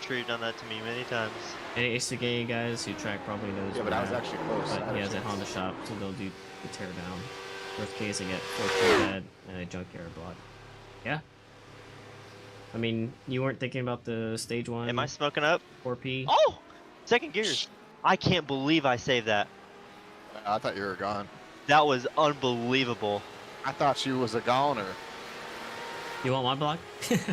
Speaker 2: Sure, you've done that to me many times.
Speaker 1: Any Ace guys who track probably knows.
Speaker 3: Yeah, but
Speaker 1: where
Speaker 3: I was
Speaker 1: I'm at,
Speaker 3: actually close. I
Speaker 1: But
Speaker 3: had
Speaker 1: he
Speaker 3: a
Speaker 1: has a
Speaker 3: chance.
Speaker 1: Honda shop, so they'll do the tear down. Worst case, I get 4K head and a junkyard block. Yeah. I mean, you weren't thinking about the stage 1
Speaker 2: Am I smoking up?
Speaker 1: 4P?
Speaker 2: Oh! Second gears. I can't believe I saved that.
Speaker 3: I thought you were gone.
Speaker 2: That was unbelievable.
Speaker 3: I thought you was a goner.
Speaker 1: You want my block? That's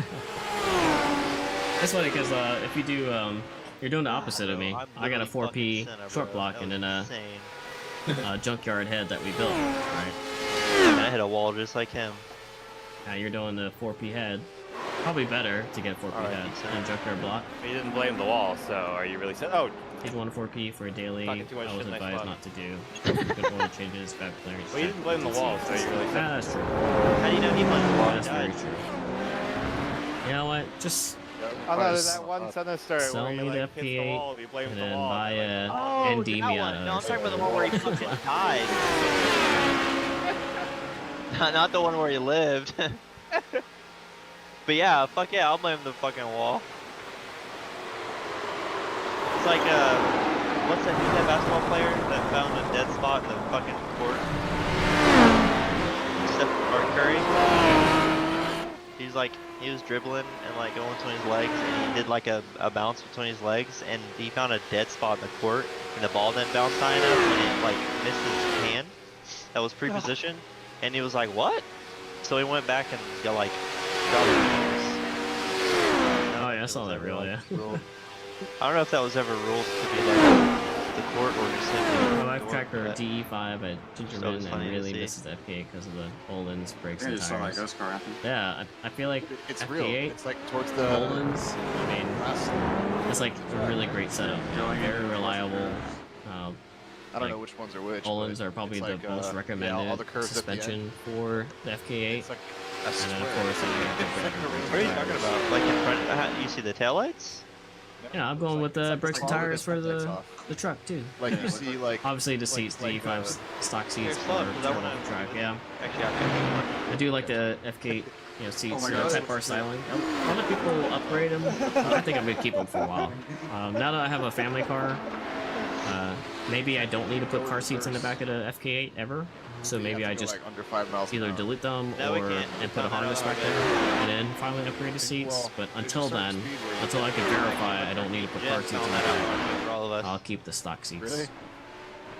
Speaker 1: funny because if you do, you're doing the opposite of me.
Speaker 2: I'm
Speaker 1: I got a
Speaker 2: literally
Speaker 1: 4P
Speaker 2: fucking center,
Speaker 1: short
Speaker 2: bro.
Speaker 1: block
Speaker 2: That
Speaker 1: and
Speaker 2: was
Speaker 1: then a
Speaker 2: insane.
Speaker 1: junkyard head that we built. Right?
Speaker 2: And I hit a wall just like him.
Speaker 1: Now you're doing the 4P head. Probably better to get 4P
Speaker 5: Alright,
Speaker 1: head
Speaker 2: decent.
Speaker 1: and junkyard block.
Speaker 5: But you didn't blame the wall, so are you really sad? Oh,
Speaker 1: Did 1 4P for a daily.
Speaker 5: Talking too much
Speaker 1: I was
Speaker 5: shit, nice
Speaker 1: advised
Speaker 5: spot.
Speaker 1: not to do. Good oil changes, bad clearance.
Speaker 5: well, you didn't blame the wall, so you really
Speaker 1: Yeah,
Speaker 5: sad.
Speaker 1: that's true.
Speaker 2: How do you know he blamed the wall?
Speaker 1: That's
Speaker 2: He
Speaker 1: very
Speaker 2: died.
Speaker 1: true. You know what? Just
Speaker 5: Oh no, there's that one sinister
Speaker 1: Sell
Speaker 5: where you
Speaker 1: me the
Speaker 5: like hit the
Speaker 1: FP8
Speaker 5: wall, you blame
Speaker 1: and
Speaker 5: the
Speaker 1: then
Speaker 5: wall.
Speaker 1: buy
Speaker 5: and
Speaker 1: a
Speaker 5: like,
Speaker 2: Oh,
Speaker 1: ND
Speaker 2: that
Speaker 1: Miata
Speaker 2: one. No,
Speaker 1: or
Speaker 2: I'm talking about the
Speaker 1: something.
Speaker 2: one where he fucking died. Not the one where he lived. But yeah, fuck yeah, I'll blame the fucking wall. It's like, who's that basketball player that found a dead spot in the fucking court? Steph Curry. He's like, he was dribbling and like going between his legs, and he did like a bounce between his legs, and he found a dead spot in the court, and the ball didn't bounce high enough, and it like missed his hand that was pre-positioned, and he was like, what? So he went back and got like,
Speaker 1: Oh yeah, I saw that reel, yeah.
Speaker 2: I don't know if that was ever ruled to be like the court or just him.
Speaker 1: My wife tracked her DE5 at
Speaker 2: So
Speaker 1: Gingerman
Speaker 2: it's
Speaker 1: and
Speaker 2: funny to
Speaker 1: really
Speaker 2: see.
Speaker 1: misses FK because of the Olins, brakes,
Speaker 7: I
Speaker 1: and
Speaker 7: just saw that
Speaker 1: tires.
Speaker 7: ghost car happen.
Speaker 1: Yeah, I feel like
Speaker 3: It's real.
Speaker 1: FK8,
Speaker 3: It's like towards the
Speaker 1: Olins, I mean,
Speaker 3: last.
Speaker 1: it's like a really great setup. Very reliable.
Speaker 3: I don't
Speaker 1: like,
Speaker 3: know which ones are which.
Speaker 1: Olins
Speaker 3: but
Speaker 1: are probably
Speaker 3: it's
Speaker 1: the
Speaker 3: like,
Speaker 1: most
Speaker 3: yeah,
Speaker 1: recommended
Speaker 3: all the curves at the end.
Speaker 1: suspension for the FK8.
Speaker 3: It's like a
Speaker 1: And then of
Speaker 3: square.
Speaker 1: course,
Speaker 2: What are you talking about? Like in front, you see the taillights?
Speaker 1: yeah, I'm going with the brakes and
Speaker 3: all
Speaker 1: tires for
Speaker 3: takes
Speaker 1: the
Speaker 3: off.
Speaker 1: truck too.
Speaker 3: Like you see, like
Speaker 1: Obviously, the seats, the
Speaker 3: like,
Speaker 1: E5 stock seats
Speaker 2: Here's
Speaker 1: for
Speaker 2: slow, 'cause I
Speaker 1: turbo
Speaker 2: wanna-
Speaker 1: track. Yeah,
Speaker 2: Actually, I
Speaker 1: I do like the FK8, seats,
Speaker 7: my God.
Speaker 1: Type R styling. A lot of people upgrade them. I think I'm gonna keep them for a while. Now that I have a family car, maybe I don't need to put car seats in the back of the FK8 ever. So
Speaker 3: you have
Speaker 1: maybe
Speaker 3: to
Speaker 1: I
Speaker 3: go,
Speaker 1: just
Speaker 3: like, under 5 miles an
Speaker 1: either
Speaker 3: hour.
Speaker 1: delete them
Speaker 2: No, we
Speaker 1: or
Speaker 2: can't.
Speaker 1: and put a
Speaker 2: No, no,
Speaker 1: harness
Speaker 2: no,
Speaker 1: back
Speaker 2: no.
Speaker 1: there, and then finally upgrade the seats.
Speaker 3: Well,
Speaker 1: But
Speaker 3: there's a
Speaker 1: until
Speaker 3: certain
Speaker 1: then,
Speaker 3: speed where you
Speaker 1: until I can verify I don't need to put car
Speaker 2: Jen
Speaker 1: seats
Speaker 2: found
Speaker 1: in the
Speaker 2: that
Speaker 1: back,
Speaker 2: out for all of us.
Speaker 1: I'll keep the stock seats.
Speaker 3: Really?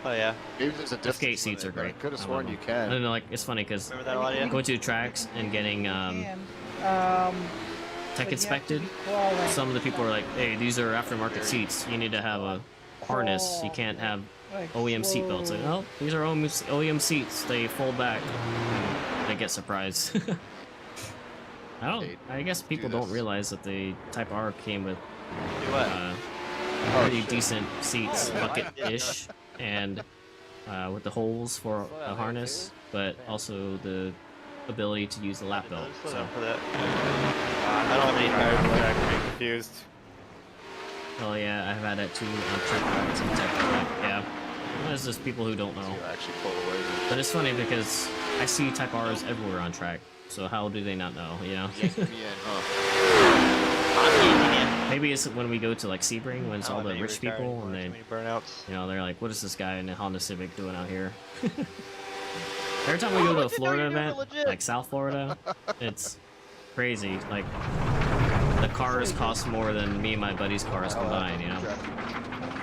Speaker 2: Oh yeah.
Speaker 3: Maybe there's a distance
Speaker 1: FK8 seats
Speaker 3: limit,
Speaker 1: are
Speaker 3: but I
Speaker 1: great.
Speaker 3: could have
Speaker 1: I
Speaker 3: sworn
Speaker 1: love
Speaker 3: you
Speaker 1: them. I
Speaker 3: can.
Speaker 1: don't know, like it's funny because
Speaker 2: Remember that audio?
Speaker 1: going to tracks and getting
Speaker 6: Man.
Speaker 1: tech
Speaker 6: But you have to
Speaker 1: inspected.
Speaker 6: be crawling.
Speaker 1: Some of the people are like, "Hey, these are aftermarket seats. You need to have a harness. You can't have
Speaker 6: Like,
Speaker 1: OEM seat belts." Like,
Speaker 6: slow.
Speaker 1: oh, these are OEM seats. They fold back. They get surprised. I guess people don't
Speaker 3: this.
Speaker 1: realize that the Type R came with
Speaker 2: Do what?
Speaker 1: pretty decent seats, bucket-ish, and with the holes for a harness, but also the ability to use the lap belt.
Speaker 2: Slow
Speaker 1: So,
Speaker 2: down for that. I don't have any tires
Speaker 5: I'm
Speaker 2: left.
Speaker 5: actually confused.
Speaker 1: oh yeah, I've had that too on track rides and tech. Yeah, there's just people who don't know.
Speaker 3: You actually pull away.
Speaker 1: But it's funny because I see Type R's everywhere on track. So how do they not know? You know.
Speaker 3: Yank me in, huh?
Speaker 1: Maybe it's when we go to like Sebring when it's all the rich people and they,
Speaker 2: burnouts.
Speaker 1: you know, they're like, what is this guy in a Honda Civic doing out here? Every time we go to a Florida event, like South Florida, it's crazy. Like the cars cost more than me and my buddy's cars combined. You know.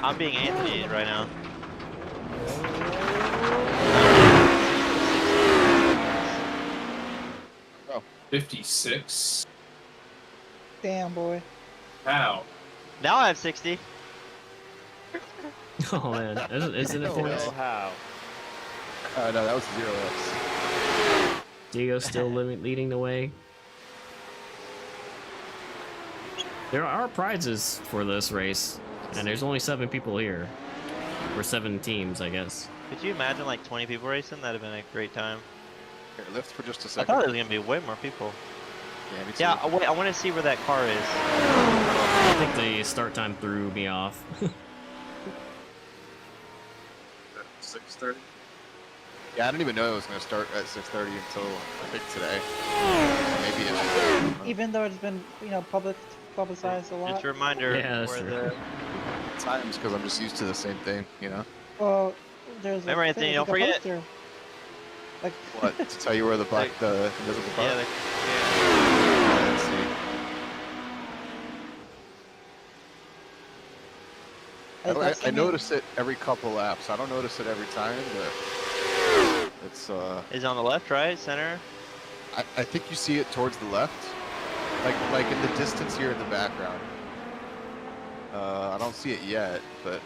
Speaker 2: I'm being Anthony right now.
Speaker 4: 56.
Speaker 6: Damn, boy.
Speaker 4: How?
Speaker 2: Now I have 60.
Speaker 1: Oh man, isn't it
Speaker 5: Oh,
Speaker 1: points?
Speaker 5: how?
Speaker 3: No, that was 0x.
Speaker 1: Diego's still leading the way. There are prizes for this race, and there's only 7 people here. Or 7 teams, I guess.
Speaker 2: Could you imagine like 20 people racing? That'd have been a great time.
Speaker 3: Here, lift for just a
Speaker 2: I
Speaker 3: second.
Speaker 2: thought there was gonna be way more people.
Speaker 3: Yeah, me too.
Speaker 2: Yeah, wait, I want to see where that car is.
Speaker 1: I think the start time threw me off.
Speaker 4: 6:30.
Speaker 3: Yeah, I didn't even know it was going to start at 6:30 until I think today. Maybe it's
Speaker 6: Even though it's been, you know, publicized a lot.
Speaker 2: Just a reminder
Speaker 1: Yeah, that's
Speaker 2: where
Speaker 1: true.
Speaker 2: the
Speaker 3: times because I'm just used to the same thing, you know?
Speaker 6: Well, there's
Speaker 2: Remember,
Speaker 6: a
Speaker 2: Anthony,
Speaker 6: thing,
Speaker 2: don't
Speaker 6: like a
Speaker 2: forget.
Speaker 6: poster. Like,
Speaker 3: What? To tell you where the black, the invisible car?
Speaker 2: yeah,
Speaker 3: Let's see.
Speaker 6: I've
Speaker 3: I
Speaker 6: seen it.
Speaker 3: notice it every couple laps. I don't notice it every time, but it's
Speaker 2: is on the left, right, center.
Speaker 3: I think you see it towards the left, like in the distance here in the background. I don't see it yet, but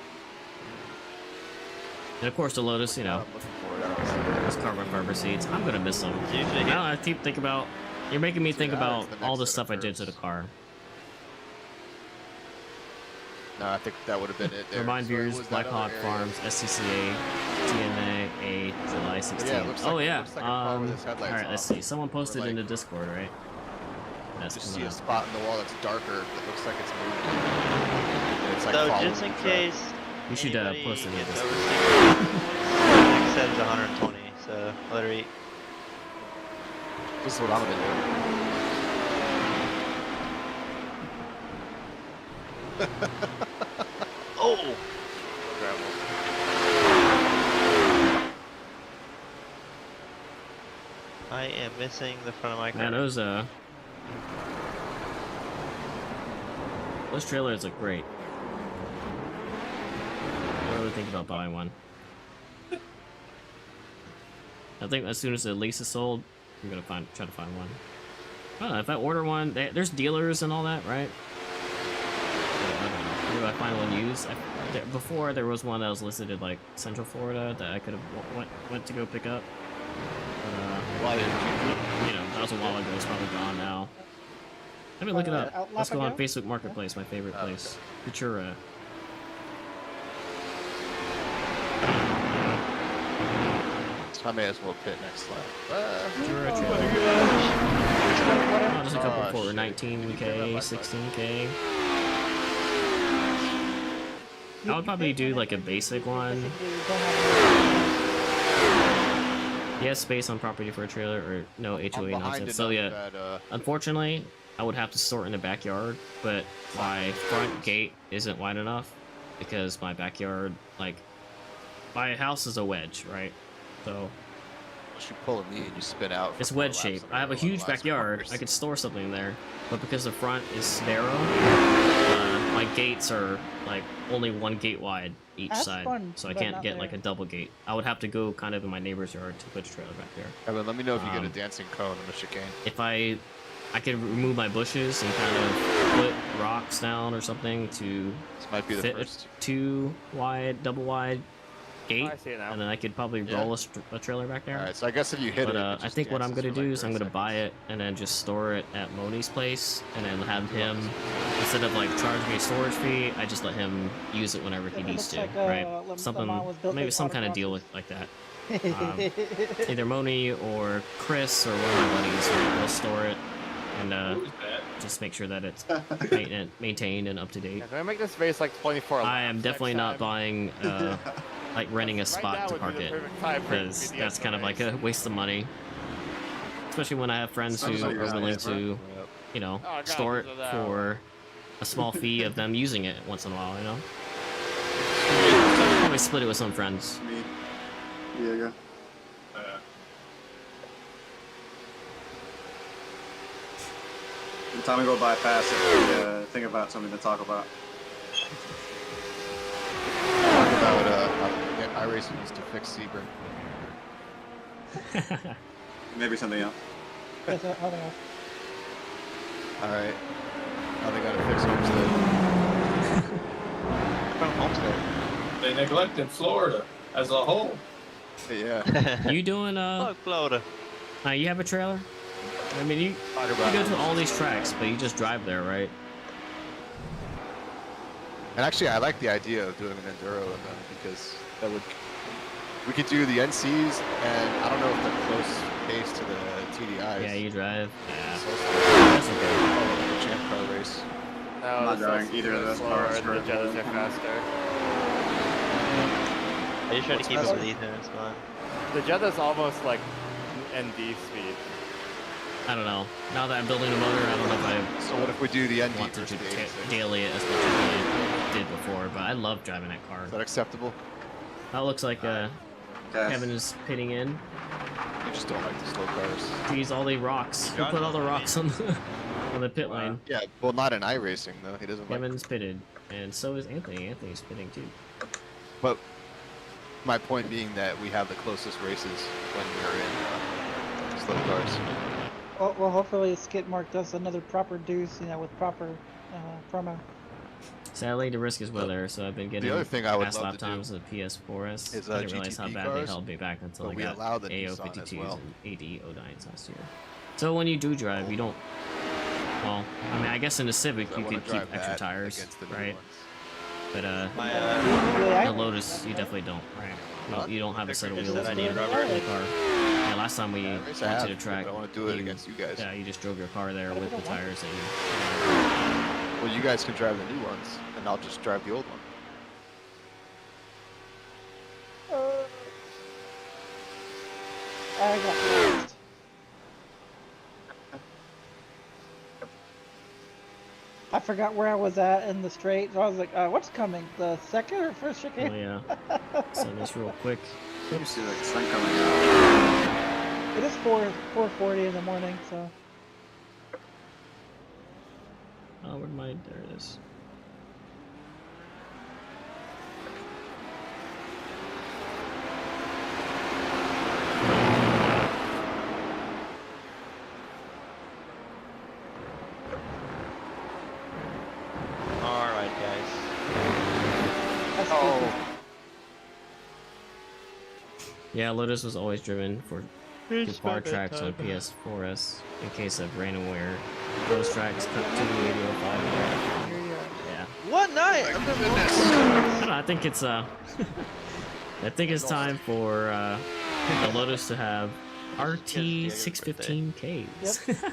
Speaker 1: And of course the Lotus, you know,
Speaker 3: I'm looking for it. I don't see it.
Speaker 1: those carbon fiber seats. I'm gonna miss them.
Speaker 2: It's usually
Speaker 1: Now I keep thinking about. You're making me think
Speaker 3: that
Speaker 1: about
Speaker 3: is the
Speaker 1: all
Speaker 3: next
Speaker 1: the
Speaker 3: set of
Speaker 1: stuff I did to the
Speaker 3: curves.
Speaker 1: car.
Speaker 3: No, I think that would have been it there.
Speaker 1: Remind
Speaker 3: So it
Speaker 1: viewers,
Speaker 3: was that
Speaker 1: Black
Speaker 3: other
Speaker 1: Hawk
Speaker 3: area.
Speaker 1: Farms, SCCA, TNA, July 16th.
Speaker 3: Yeah, it looks
Speaker 1: Oh
Speaker 3: like- it
Speaker 1: yeah.
Speaker 3: looks like a car with its headlights
Speaker 1: All right, let's
Speaker 3: off.
Speaker 1: see. Someone posted
Speaker 3: like-
Speaker 1: in the Discord, right? That's
Speaker 3: Just see
Speaker 1: coming
Speaker 3: a
Speaker 1: up.
Speaker 3: spot in the wall that's darker that looks like it's moving. And it's like
Speaker 2: So
Speaker 3: following
Speaker 2: just in
Speaker 3: the track.
Speaker 2: case
Speaker 1: You should
Speaker 2: anybody
Speaker 1: post it in the
Speaker 2: gets
Speaker 1: Discord.
Speaker 2: over 60, next set is 120. So let her eat.
Speaker 3: This is what I'm gonna do.
Speaker 2: Oh.
Speaker 3: Gravel.
Speaker 2: I am missing the front of my car.
Speaker 1: Man, those trailers look great. I really think about buying one. I think as soon as the lease is sold, I'm gonna try to find one. I don't know, if I order one, there's dealers and all that, right? I don't know. Maybe I find one used. Before there was one that was listed in like Central Florida that I could have went to go pick up. But,
Speaker 3: Why didn't
Speaker 1: you know, that was a while ago. It's probably gone now. Let me look it up.
Speaker 6: Out
Speaker 1: Let's go on
Speaker 6: ago?
Speaker 1: Facebook Marketplace, my favorite place. Futura.
Speaker 3: I may as well pit next lap.
Speaker 1: Futura
Speaker 6: Oh
Speaker 1: trailer.
Speaker 6: my gosh.
Speaker 1: Oh, there's a couple
Speaker 3: Oh,
Speaker 1: for
Speaker 3: shit.
Speaker 1: 19K, 16K. I would probably do like a basic one.
Speaker 6: Basically, you don't have
Speaker 1: He has space on property for a trailer, or no
Speaker 3: I'm
Speaker 1: HOA
Speaker 3: behind
Speaker 1: nonsense. So
Speaker 3: enough
Speaker 1: yeah,
Speaker 3: that,
Speaker 1: unfortunately, I would have to store it in the backyard, but my front gate isn't wide enough because my backyard, like, my house is a wedge, right? So
Speaker 3: unless you pull a knee and you spin out. for
Speaker 1: it's
Speaker 3: 4
Speaker 1: wedge
Speaker 3: laps
Speaker 1: shaped.
Speaker 3: on
Speaker 1: I have a
Speaker 3: one of the
Speaker 1: huge
Speaker 3: last
Speaker 1: backyard.
Speaker 3: corners.
Speaker 1: I could store something in there, but because the front is narrow, my gates are like only one gate wide each
Speaker 6: That's
Speaker 1: side,
Speaker 6: fun,
Speaker 1: so I
Speaker 6: but
Speaker 1: can't
Speaker 6: not
Speaker 1: get like
Speaker 6: there.
Speaker 1: a double gate. I would have to go kind of in my neighbor's yard to put a trailer back there.
Speaker 3: Evan, let me know if you get a
Speaker 1: Um,
Speaker 3: dancing cone in the chicane.
Speaker 1: If I could remove my bushes and kind of put rocks down or something to
Speaker 3: This might be the
Speaker 1: fit
Speaker 3: first.
Speaker 1: a 2 wide, double wide gate,
Speaker 5: Oh, I see it now.
Speaker 1: and then I could probably
Speaker 3: Yeah.
Speaker 1: roll a trailer back there.
Speaker 3: Alright, so I guess if you hit
Speaker 1: But
Speaker 3: it,
Speaker 1: I think what I'm gonna do is I'm gonna buy it and then just store it at Moni's place, and then have him, instead of like charging me a storage fee, I just let him use it whenever he
Speaker 6: It
Speaker 1: needs
Speaker 6: looks
Speaker 1: to,
Speaker 6: like,
Speaker 1: right?
Speaker 6: Le
Speaker 1: Something,
Speaker 6: Mans was built
Speaker 1: maybe
Speaker 6: like
Speaker 1: some kind of deal
Speaker 6: autocross.
Speaker 1: like that. Either Moni or Chris or one of my buddies will store it and
Speaker 4: What was that?
Speaker 1: just make sure that it's maintained and up to date.
Speaker 5: Yeah, can I make this race like 24 laps
Speaker 1: I am definitely
Speaker 5: next
Speaker 1: not
Speaker 5: time?
Speaker 1: buying like renting a
Speaker 5: Right
Speaker 1: spot
Speaker 5: now
Speaker 1: to
Speaker 5: would be
Speaker 1: park
Speaker 5: the
Speaker 1: it,
Speaker 5: perfect time for it to
Speaker 1: because
Speaker 5: be the
Speaker 1: that's
Speaker 5: end
Speaker 1: kind
Speaker 5: of
Speaker 1: of
Speaker 5: the
Speaker 1: like a
Speaker 5: race.
Speaker 1: waste of money. especially when I have friends who
Speaker 7: Sounds like
Speaker 1: are
Speaker 7: you're
Speaker 1: willing
Speaker 7: nice, bro.
Speaker 1: to, you know,
Speaker 5: Oh, God,
Speaker 1: store it
Speaker 5: this is that
Speaker 1: for a small fee of them using it once in a while, you know? Always split it with some friends.
Speaker 7: Me. Diego. And time to go by fast if we think about something to talk about.
Speaker 3: Talk about how iRacing used to fix Sebring.
Speaker 7: Maybe something else.
Speaker 6: That's how they are.
Speaker 3: All right. How they gotta fix Homestead.
Speaker 2: From Homestead.
Speaker 4: They neglected Florida as a whole.
Speaker 3: Yeah.
Speaker 1: You doing,
Speaker 2: Fuck Florida.
Speaker 1: you have a trailer? I mean, you go to all these tracks, but you just drive there, right?
Speaker 3: And actually, I like the idea of doing an enduro in them because that would we could do the NCs, and I don't know if they're close pace to the TDIs.
Speaker 1: Yeah, you drive. Yeah.
Speaker 3: So
Speaker 1: That's okay.
Speaker 3: the champ car race.
Speaker 5: No,
Speaker 7: I'm not
Speaker 5: the
Speaker 7: driving
Speaker 5: Celsius
Speaker 7: either of
Speaker 5: is
Speaker 7: those
Speaker 5: slower
Speaker 7: cars
Speaker 5: and the
Speaker 7: for-
Speaker 5: Jettas are faster.
Speaker 2: I just try to keep
Speaker 3: What's
Speaker 2: up
Speaker 3: that?
Speaker 2: with Ethan. It's fun.
Speaker 5: The Jetta's almost like ND speed.
Speaker 1: I don't know. Now that I'm building a motor, I don't know if I
Speaker 3: So what if we do the ND
Speaker 1: want to
Speaker 3: versus the 86?
Speaker 1: daily it as much as I did before, but I love driving that car.
Speaker 3: Is that acceptable?
Speaker 1: That looks like
Speaker 7: Okay.
Speaker 1: Kevin is pitting in.
Speaker 3: You just don't like the slow cars.
Speaker 1: Geez, all the rocks. Who put all the rocks on the pit lane?
Speaker 3: Yeah, well, not in iRacing though. He doesn't like.
Speaker 1: Kevin's pitted, and so is Anthony. Anthony's pitting too.
Speaker 3: But my point being that we have the closest races when we're in slow cars.
Speaker 6: Well, hopefully Skidmark does another proper deuce, you know, with proper promo.
Speaker 1: Sadly, the risk is weather, so I've been getting
Speaker 3: other thing I would
Speaker 1: fast
Speaker 3: love
Speaker 1: lap
Speaker 3: to do
Speaker 1: times of PS4s.
Speaker 3: is,
Speaker 1: I didn't realize how
Speaker 3: GTP
Speaker 1: bad they
Speaker 3: cars,
Speaker 1: held me back until
Speaker 3: but
Speaker 1: I
Speaker 3: we
Speaker 1: got
Speaker 3: allow the Nissan as
Speaker 1: AO52s
Speaker 3: well.
Speaker 1: and AD09s last year. So when you do drive, you don't. Well, I mean, I guess in the Civic
Speaker 3: So I
Speaker 1: you
Speaker 3: wanna
Speaker 1: could keep
Speaker 3: drive
Speaker 1: extra
Speaker 3: that
Speaker 1: tires,
Speaker 3: against the new
Speaker 1: right?
Speaker 3: ones.
Speaker 1: But
Speaker 2: My
Speaker 1: the Lotus, you definitely don't. Right? You don't have a set of
Speaker 2: Victor
Speaker 1: wheels
Speaker 2: just said I
Speaker 1: in
Speaker 2: need
Speaker 1: the
Speaker 2: rubber.
Speaker 1: car. Yeah, last time we
Speaker 3: Yeah,
Speaker 1: went
Speaker 3: race I
Speaker 1: to
Speaker 3: have,
Speaker 1: the track,
Speaker 3: but I want to do it
Speaker 1: you-
Speaker 3: against you guys.
Speaker 1: Yeah, you just drove your car there with the tires that you.
Speaker 3: Well, you guys can drive the new ones, and I'll just drive the old one.
Speaker 6: I got lost. I forgot where I was at in the straight, so I was like, what's coming? The second or first
Speaker 1: Oh
Speaker 6: chicane?
Speaker 1: yeah. So this real quick.
Speaker 7: You see like sun coming out.
Speaker 6: It is 4:40 in the morning, so.
Speaker 1: Oh, where'd my? There it is.
Speaker 2: Alright, guys.
Speaker 6: That's
Speaker 1: Yeah, Lotus was always driven for good bar tracks on PS4s in case of random wear. Those tracks cut to 8005.
Speaker 6: Here you are.
Speaker 1: Yeah.
Speaker 2: What night?
Speaker 1: I don't know, I think it's I think it's time for the Lotus to have RT 615Ks.
Speaker 3: That's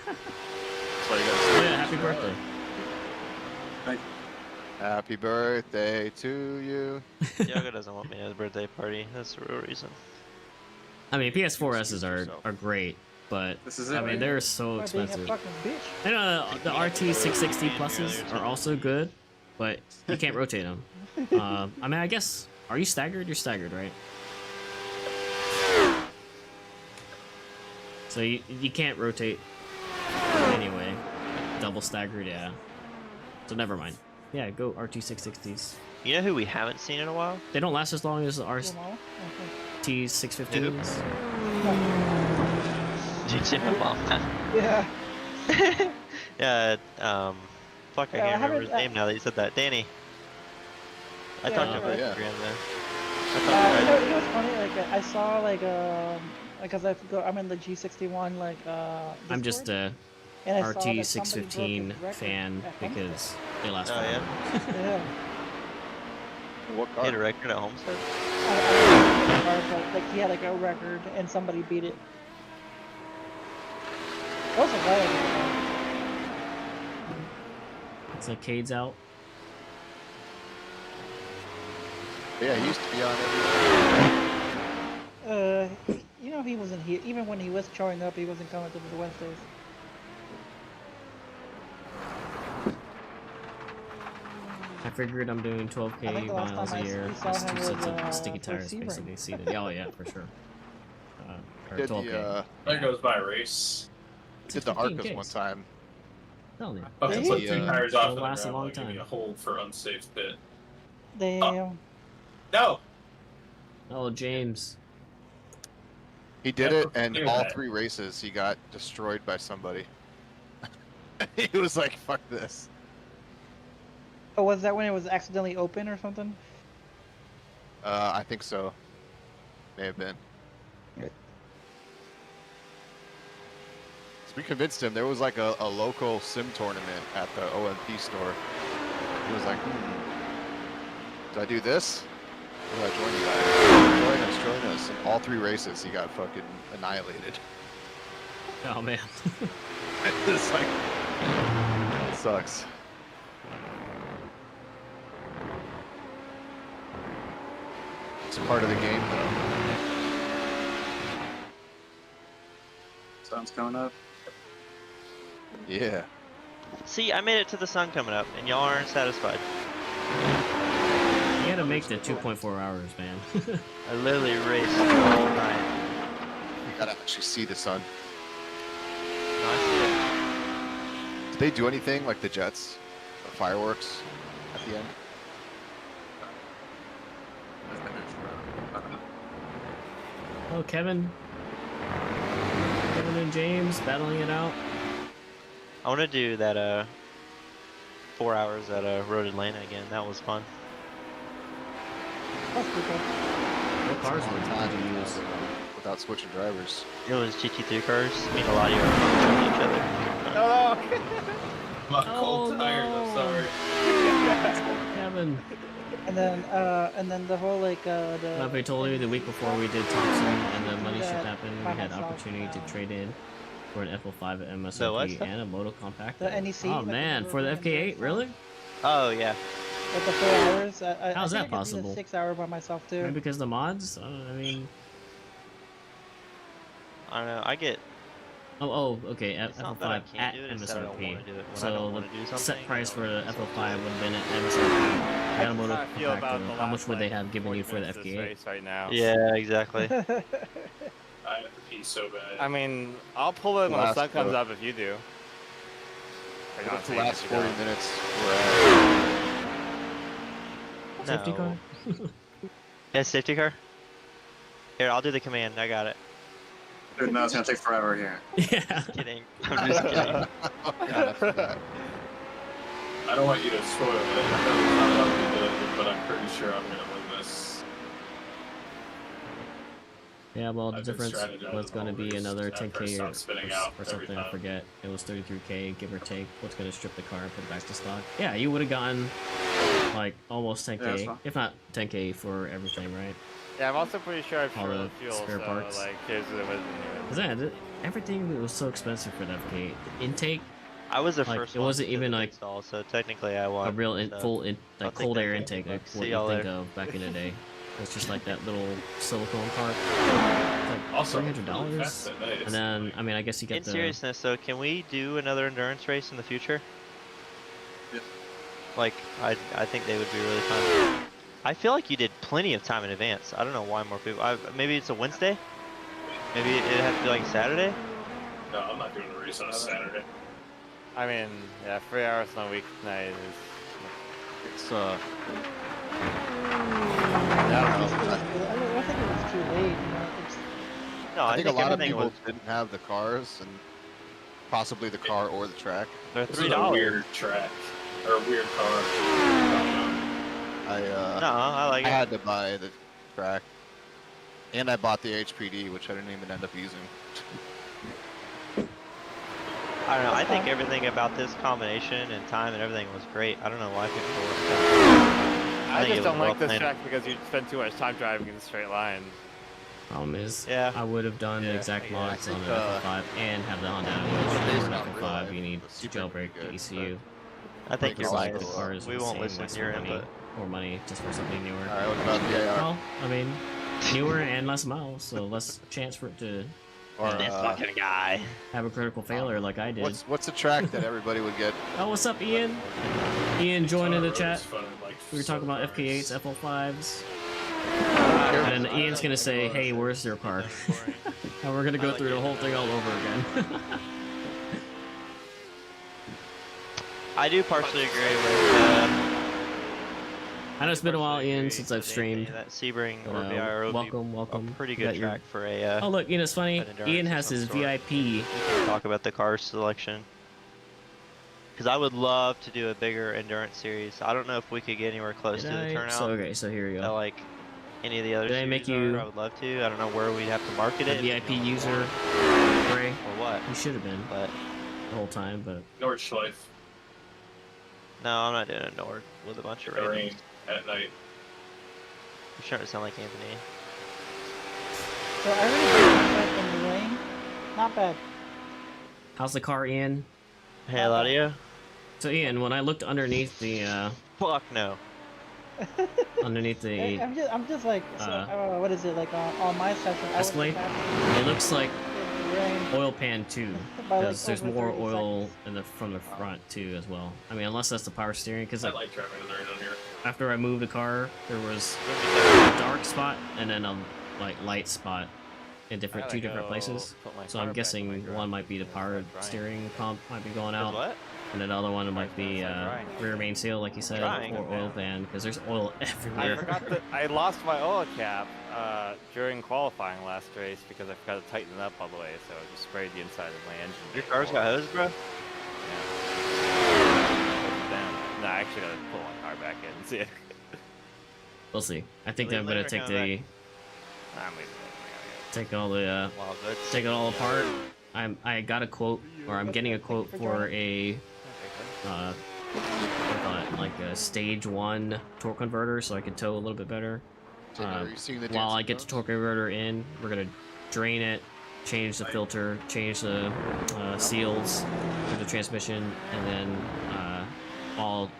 Speaker 3: why you
Speaker 1: Oh
Speaker 3: gotta
Speaker 1: yeah, happy birthday.
Speaker 3: Happy birthday to you.
Speaker 2: Yaga doesn't want me at his birthday party. That's the real reason.
Speaker 1: I mean, PS4s are great, but
Speaker 7: This is it,
Speaker 1: I mean
Speaker 7: right?
Speaker 1: they're so
Speaker 6: By being a
Speaker 1: expensive.
Speaker 6: fucking bitch.
Speaker 1: And the RT 660 pluses are also good, but you can't rotate them. I mean, I guess, are you staggered? You're staggered, right? So you can't rotate anyway. Double staggered, yeah. So never mind. Yeah, go RT 660s.
Speaker 2: You know who we haven't seen in a while?
Speaker 1: They don't last as long as the RT
Speaker 6: Jamal?
Speaker 1: 615s.
Speaker 2: DJ Obama.
Speaker 6: Yeah.
Speaker 2: Yeah, fuck, I
Speaker 6: Yeah, I
Speaker 2: can't remember
Speaker 6: haven't-
Speaker 2: his name now that you said that. Danny. I
Speaker 6: Yeah,
Speaker 2: talked to him
Speaker 3: okay,
Speaker 2: on
Speaker 3: yeah.
Speaker 2: Instagram then.
Speaker 6: You know what's funny? Like I saw because I'm in the G61
Speaker 1: I'm just
Speaker 6: Discord,
Speaker 1: a
Speaker 6: and I saw
Speaker 1: RT
Speaker 6: that somebody
Speaker 1: 615
Speaker 6: broke his record
Speaker 1: fan
Speaker 6: at Homestead.
Speaker 1: because they last
Speaker 2: Oh,
Speaker 1: forever.
Speaker 6: Yeah.
Speaker 3: What
Speaker 2: He had a
Speaker 3: car?
Speaker 2: record at Homestead.
Speaker 6: I don't know the car, but like he had like a record and somebody beat it. That was a while ago.
Speaker 1: It's like Cade's out.
Speaker 3: Yeah, he used to be on every.
Speaker 6: you know he wasn't here. Even when he was showing up, he wasn't coming to the Wednesdays.
Speaker 1: I figured I'm doing
Speaker 6: I think
Speaker 1: 12k
Speaker 6: the last
Speaker 1: miles
Speaker 6: time
Speaker 1: a year.
Speaker 6: we saw
Speaker 1: That's
Speaker 6: him
Speaker 1: 2
Speaker 6: was
Speaker 1: sets of sticky
Speaker 6: for
Speaker 1: tires,
Speaker 6: Sebring.
Speaker 1: basically seated. Yeah, oh yeah, for sure. Or
Speaker 3: Did
Speaker 1: 12k.
Speaker 3: the
Speaker 4: That goes by race.
Speaker 3: did the
Speaker 1: 15
Speaker 3: Arcus one
Speaker 1: Ks.
Speaker 3: time.
Speaker 1: Hell yeah.
Speaker 4: Fucking
Speaker 6: Did
Speaker 4: put
Speaker 6: he?
Speaker 4: two
Speaker 3: Yeah.
Speaker 4: tires
Speaker 1: It'll
Speaker 4: off in the
Speaker 1: last a
Speaker 4: ground
Speaker 1: long
Speaker 4: and give me
Speaker 1: time.
Speaker 4: a hold for unsafe fit.
Speaker 6: Damn.
Speaker 4: No!
Speaker 1: Oh, James.
Speaker 3: He did it, and
Speaker 4: Hear
Speaker 3: all
Speaker 4: that.
Speaker 3: 3 races he got destroyed by somebody. He was like, "Fuck this."
Speaker 6: Oh, was that when it was accidentally open or something?
Speaker 3: I think so. May have been.
Speaker 6: Good.
Speaker 3: So we convinced him. There was like a local sim tournament at the OMP store. He was like, "Do I do this? Or do I join you guys? Join us." And all 3 races, he got fucking annihilated.
Speaker 1: Oh man.
Speaker 3: It's like, it sucks. It's part of the game, though.
Speaker 7: Sun's coming up.
Speaker 3: Yeah.
Speaker 2: See, I made it to the sun coming up, and y'all aren't satisfied.
Speaker 1: You gotta make the 2.4 hours, man.
Speaker 2: I literally raced all night.
Speaker 3: You gotta actually see the sun.
Speaker 2: No, I see it.
Speaker 3: Did they do anything like the jets? The fireworks at the end?
Speaker 1: Oh, Kevin. Kevin and James battling it out.
Speaker 2: I want to do that 4 hours at Road Atlanta again. That was fun.
Speaker 6: That's pretty cool.
Speaker 1: What cars were
Speaker 3: Time
Speaker 1: did you use?
Speaker 3: without switching drivers.
Speaker 2: It was GT3 cars. I mean, a lot of you are from each other.
Speaker 5: Oh,
Speaker 4: My
Speaker 1: Oh,
Speaker 4: cold tires,
Speaker 1: no.
Speaker 4: I'm sorry.
Speaker 1: Kevin.
Speaker 6: And then the whole like the.
Speaker 1: Like I told you, the week before we did Thompson and the money shit
Speaker 6: that
Speaker 1: happened, we had
Speaker 6: Microsoft,
Speaker 1: opportunity to trade in for an F05 at
Speaker 2: The
Speaker 1: MSRP
Speaker 2: what?
Speaker 1: and a Moto Compact.
Speaker 6: The NEC,
Speaker 1: Oh
Speaker 6: like the
Speaker 1: man, for the
Speaker 6: European
Speaker 1: FK8, really?
Speaker 2: Oh, yeah.
Speaker 6: With the 4 hours.
Speaker 1: How's
Speaker 6: I
Speaker 1: that
Speaker 6: think I could do
Speaker 1: possible?
Speaker 6: the 6 hour by myself too.
Speaker 1: Maybe because the mods? I mean,
Speaker 2: I don't know. I get.
Speaker 1: oh, okay,
Speaker 2: It's not that I
Speaker 1: F05
Speaker 2: can't
Speaker 1: at
Speaker 2: do it, it's that I don't
Speaker 1: MSRP.
Speaker 2: want to do it. When I
Speaker 1: So
Speaker 2: don't want to do
Speaker 1: the
Speaker 2: something,
Speaker 1: set price
Speaker 2: I
Speaker 1: for
Speaker 2: don't
Speaker 1: the
Speaker 2: do
Speaker 1: F05
Speaker 2: something.
Speaker 1: would have been at MSRP.
Speaker 5: I
Speaker 1: Got a
Speaker 5: just
Speaker 1: Moto
Speaker 5: how I feel about
Speaker 1: Compact.
Speaker 5: the
Speaker 1: How much
Speaker 5: last,
Speaker 1: would they
Speaker 5: like,
Speaker 1: have given
Speaker 5: 40
Speaker 1: you for the
Speaker 5: minutes of this
Speaker 1: FK8?
Speaker 5: race right now.
Speaker 2: Yeah, exactly.
Speaker 4: I have to pee so bad.
Speaker 5: I mean, I'll pull it when the
Speaker 3: Last
Speaker 5: sun comes
Speaker 3: vote.
Speaker 5: up if you do. Or not,
Speaker 3: What's the
Speaker 5: so you
Speaker 3: last
Speaker 5: can
Speaker 3: 40
Speaker 5: go.
Speaker 3: minutes we're at?
Speaker 1: Safety
Speaker 2: No.
Speaker 1: car?
Speaker 2: Yeah, safety car? Here, I'll do the command. I got it.
Speaker 7: Dude, no, it's gonna take forever here.
Speaker 1: Yeah.
Speaker 2: Kidding. I'm just kidding.
Speaker 3: God, I forgot.
Speaker 4: I don't want you to spoil it. I know it's not about me doing it, but I'm pretty sure I'm gonna win this.
Speaker 1: Yeah, well, the
Speaker 4: I've been
Speaker 1: difference
Speaker 4: strategizing
Speaker 1: was going to
Speaker 4: all
Speaker 1: be
Speaker 4: race
Speaker 1: another
Speaker 4: after
Speaker 1: 10k
Speaker 4: it
Speaker 1: or
Speaker 4: stopped spinning out every
Speaker 1: something, I
Speaker 4: time.
Speaker 1: forget. It was 33k, give or take. What's going to strip the car and put it back to stock? Yeah, you would have gotten, like, almost
Speaker 7: Yeah, that's
Speaker 1: 10k,
Speaker 7: fine.
Speaker 1: if not 10k for everything, right?
Speaker 5: Yeah, I'm also pretty sure I've
Speaker 1: All
Speaker 5: short
Speaker 1: the
Speaker 5: of fuel,
Speaker 1: spare
Speaker 5: so
Speaker 1: parts.
Speaker 5: like, here's what it was anyway.
Speaker 1: Because everything was so expensive for the FK8. The intake,
Speaker 2: I was the
Speaker 1: Like,
Speaker 2: first
Speaker 1: it
Speaker 2: one
Speaker 1: wasn't
Speaker 2: to
Speaker 1: even,
Speaker 2: the
Speaker 1: like,
Speaker 2: install, so technically I won.
Speaker 1: a real
Speaker 2: so
Speaker 1: full,
Speaker 2: I'll
Speaker 1: like,
Speaker 2: take
Speaker 1: cold
Speaker 2: that
Speaker 1: air
Speaker 2: thing.
Speaker 1: intake, like
Speaker 2: See
Speaker 1: what you
Speaker 2: y'all
Speaker 1: think
Speaker 2: later.
Speaker 1: of back in the day. It's just like that little silicone part. It's like
Speaker 4: Also,
Speaker 1: $300.
Speaker 4: really fast at night,
Speaker 1: And then, I mean, I guess you get
Speaker 2: In
Speaker 1: the...
Speaker 2: seriousness, though, can we do another endurance race in the future?
Speaker 7: Yeah.
Speaker 2: Like, I think they would be really fun. I feel like you did plenty of time in advance. I don't know why more people. Maybe it's a Wednesday. Maybe it has to be like Saturday.
Speaker 4: No, I'm not doing a race on a Saturday.
Speaker 5: I mean, yeah, 3 hours on a weeknight is.
Speaker 3: It's, I don't know.
Speaker 6: I think it was too late. You know? It's,
Speaker 2: No,
Speaker 3: I think a lot of
Speaker 2: everything
Speaker 3: people
Speaker 2: was.
Speaker 3: didn't have the cars, and possibly the car or the track.
Speaker 2: They're
Speaker 4: This is a
Speaker 2: $3.
Speaker 4: weird track. Or a weird car.
Speaker 2: No, I like
Speaker 3: I
Speaker 2: it.
Speaker 3: had to buy the track, and I bought the HPD, which I didn't even end up using.
Speaker 2: I don't know. I think everything about this combination and time and everything was great. I don't know why people were.
Speaker 5: I
Speaker 2: think it
Speaker 5: just
Speaker 2: was
Speaker 5: don't like
Speaker 2: well
Speaker 5: this
Speaker 2: planned.
Speaker 5: track because you spend too much time driving in a straight line.
Speaker 1: Problem is,
Speaker 2: Yeah.
Speaker 1: I would have done the
Speaker 2: Yeah,
Speaker 1: exact
Speaker 2: I
Speaker 1: mods
Speaker 3: think,
Speaker 1: on the F5 and have the Honda
Speaker 3: Based
Speaker 1: on
Speaker 3: on
Speaker 1: F5.
Speaker 3: real
Speaker 1: You need
Speaker 3: life,
Speaker 1: to
Speaker 3: the Sebring
Speaker 1: jailbreak
Speaker 3: would be
Speaker 1: the
Speaker 3: good,
Speaker 1: ECU.
Speaker 2: I think
Speaker 3: Like,
Speaker 2: you're
Speaker 3: it's
Speaker 2: right.
Speaker 3: like the
Speaker 1: cars
Speaker 2: We
Speaker 1: with the
Speaker 2: won't
Speaker 1: same
Speaker 2: listen
Speaker 1: waste
Speaker 2: to your
Speaker 1: of money,
Speaker 2: input.
Speaker 1: or money just for something newer.
Speaker 3: All right, what about the AR?
Speaker 1: Well, I mean, newer and less miles, so less chance for it to
Speaker 3: Or
Speaker 2: This fucking guy.
Speaker 1: have a critical failure like I did.
Speaker 3: what's a track that everybody would get?
Speaker 1: Oh, what's up, Ian? Ian joined in the
Speaker 4: Road
Speaker 1: chat.
Speaker 4: is fun, like,
Speaker 1: We were talking about
Speaker 4: so
Speaker 1: FK8s,
Speaker 4: nice.
Speaker 1: FL5s. And then Ian's gonna say, hey, where's your car? And we're gonna go through the whole thing all over again.
Speaker 2: I do partially agree with
Speaker 1: I know it's been a while,
Speaker 2: partially
Speaker 1: Ian,
Speaker 2: agree
Speaker 1: since
Speaker 2: with
Speaker 1: I've streamed.
Speaker 2: Anthony that Sebring
Speaker 1: But,
Speaker 2: or VIR would
Speaker 1: welcome,
Speaker 2: be
Speaker 1: welcome.
Speaker 2: a pretty
Speaker 1: You got
Speaker 2: good
Speaker 1: your-
Speaker 2: track for a.
Speaker 1: Oh, look, you know, it's funny.
Speaker 2: an endurance
Speaker 1: Ian
Speaker 2: of
Speaker 1: has
Speaker 2: some
Speaker 1: his
Speaker 2: sort.
Speaker 1: VIP.
Speaker 2: We can talk about the car selection. Because I would love to do a bigger endurance series. I don't know if we could get anywhere close
Speaker 1: Did
Speaker 2: to the
Speaker 1: I?
Speaker 2: turnout.
Speaker 1: So, okay, so here we
Speaker 2: that,
Speaker 1: go.
Speaker 2: like any of the other
Speaker 1: Did I
Speaker 2: series
Speaker 1: make you
Speaker 2: are. I would love to. I don't know where we'd have to market
Speaker 1: A
Speaker 2: it. if
Speaker 1: VIP
Speaker 2: we only
Speaker 1: user,
Speaker 2: want
Speaker 1: Ray.
Speaker 2: or what.
Speaker 1: You should have been
Speaker 2: But
Speaker 1: the whole time, but
Speaker 4: Nordschleife,
Speaker 2: no, I'm not doing a Nord with a bunch of
Speaker 4: the rain
Speaker 2: randoms.
Speaker 4: at night.
Speaker 2: You're starting to sound like Anthony.
Speaker 6: So I really did that in the rain. Not bad.
Speaker 1: how's the car, Ian?
Speaker 2: Hey, Eladio.
Speaker 1: So, Ian, when I looked underneath the,
Speaker 2: Fuck no.
Speaker 1: underneath the,
Speaker 6: I'm just like, so, what is it like on my session?
Speaker 1: Escalade? It looks like
Speaker 6: in the rain.
Speaker 1: oil pan 2,
Speaker 6: By, like,
Speaker 1: because there's
Speaker 6: over
Speaker 1: more
Speaker 6: 30
Speaker 1: oil
Speaker 6: seconds.
Speaker 1: in the from the front too as well. I mean, unless that's the power steering, because
Speaker 4: I like driving in the rain on here.
Speaker 1: after I moved the car, there was a dark spot and then a light spot in different two different places. So I'm guessing one might be the power steering pump might be going
Speaker 2: There's
Speaker 1: out,
Speaker 2: what?
Speaker 1: and then the other one might be rear main seal, like you said,
Speaker 2: Trying.
Speaker 1: or oil pan, because there's oil
Speaker 5: I
Speaker 1: everywhere.
Speaker 5: forgot that I lost my oil cap during qualifying last race because I forgot to tighten it up all the way, so I just sprayed the inside of my engine.
Speaker 2: Your car's got hose, bro?
Speaker 5: Damn. No, I actually gotta pull my car back in and see it.
Speaker 1: We'll see. I think
Speaker 2: Leave
Speaker 1: I'm gonna
Speaker 2: later,
Speaker 1: take
Speaker 2: come
Speaker 1: the
Speaker 2: back.
Speaker 5: I'm leaving it.
Speaker 1: take all the
Speaker 2: Wow, that's
Speaker 1: take it all apart. I got a quote, or I'm getting a quote for a what do you call it, like a stage 1 torque converter, so I can tow a little bit better.
Speaker 3: So are you seeing the
Speaker 1: While I
Speaker 3: dancing
Speaker 1: get the
Speaker 3: ghosts?
Speaker 1: torque converter in, we're gonna drain it, change the filter, change the seals for the transmission, and then all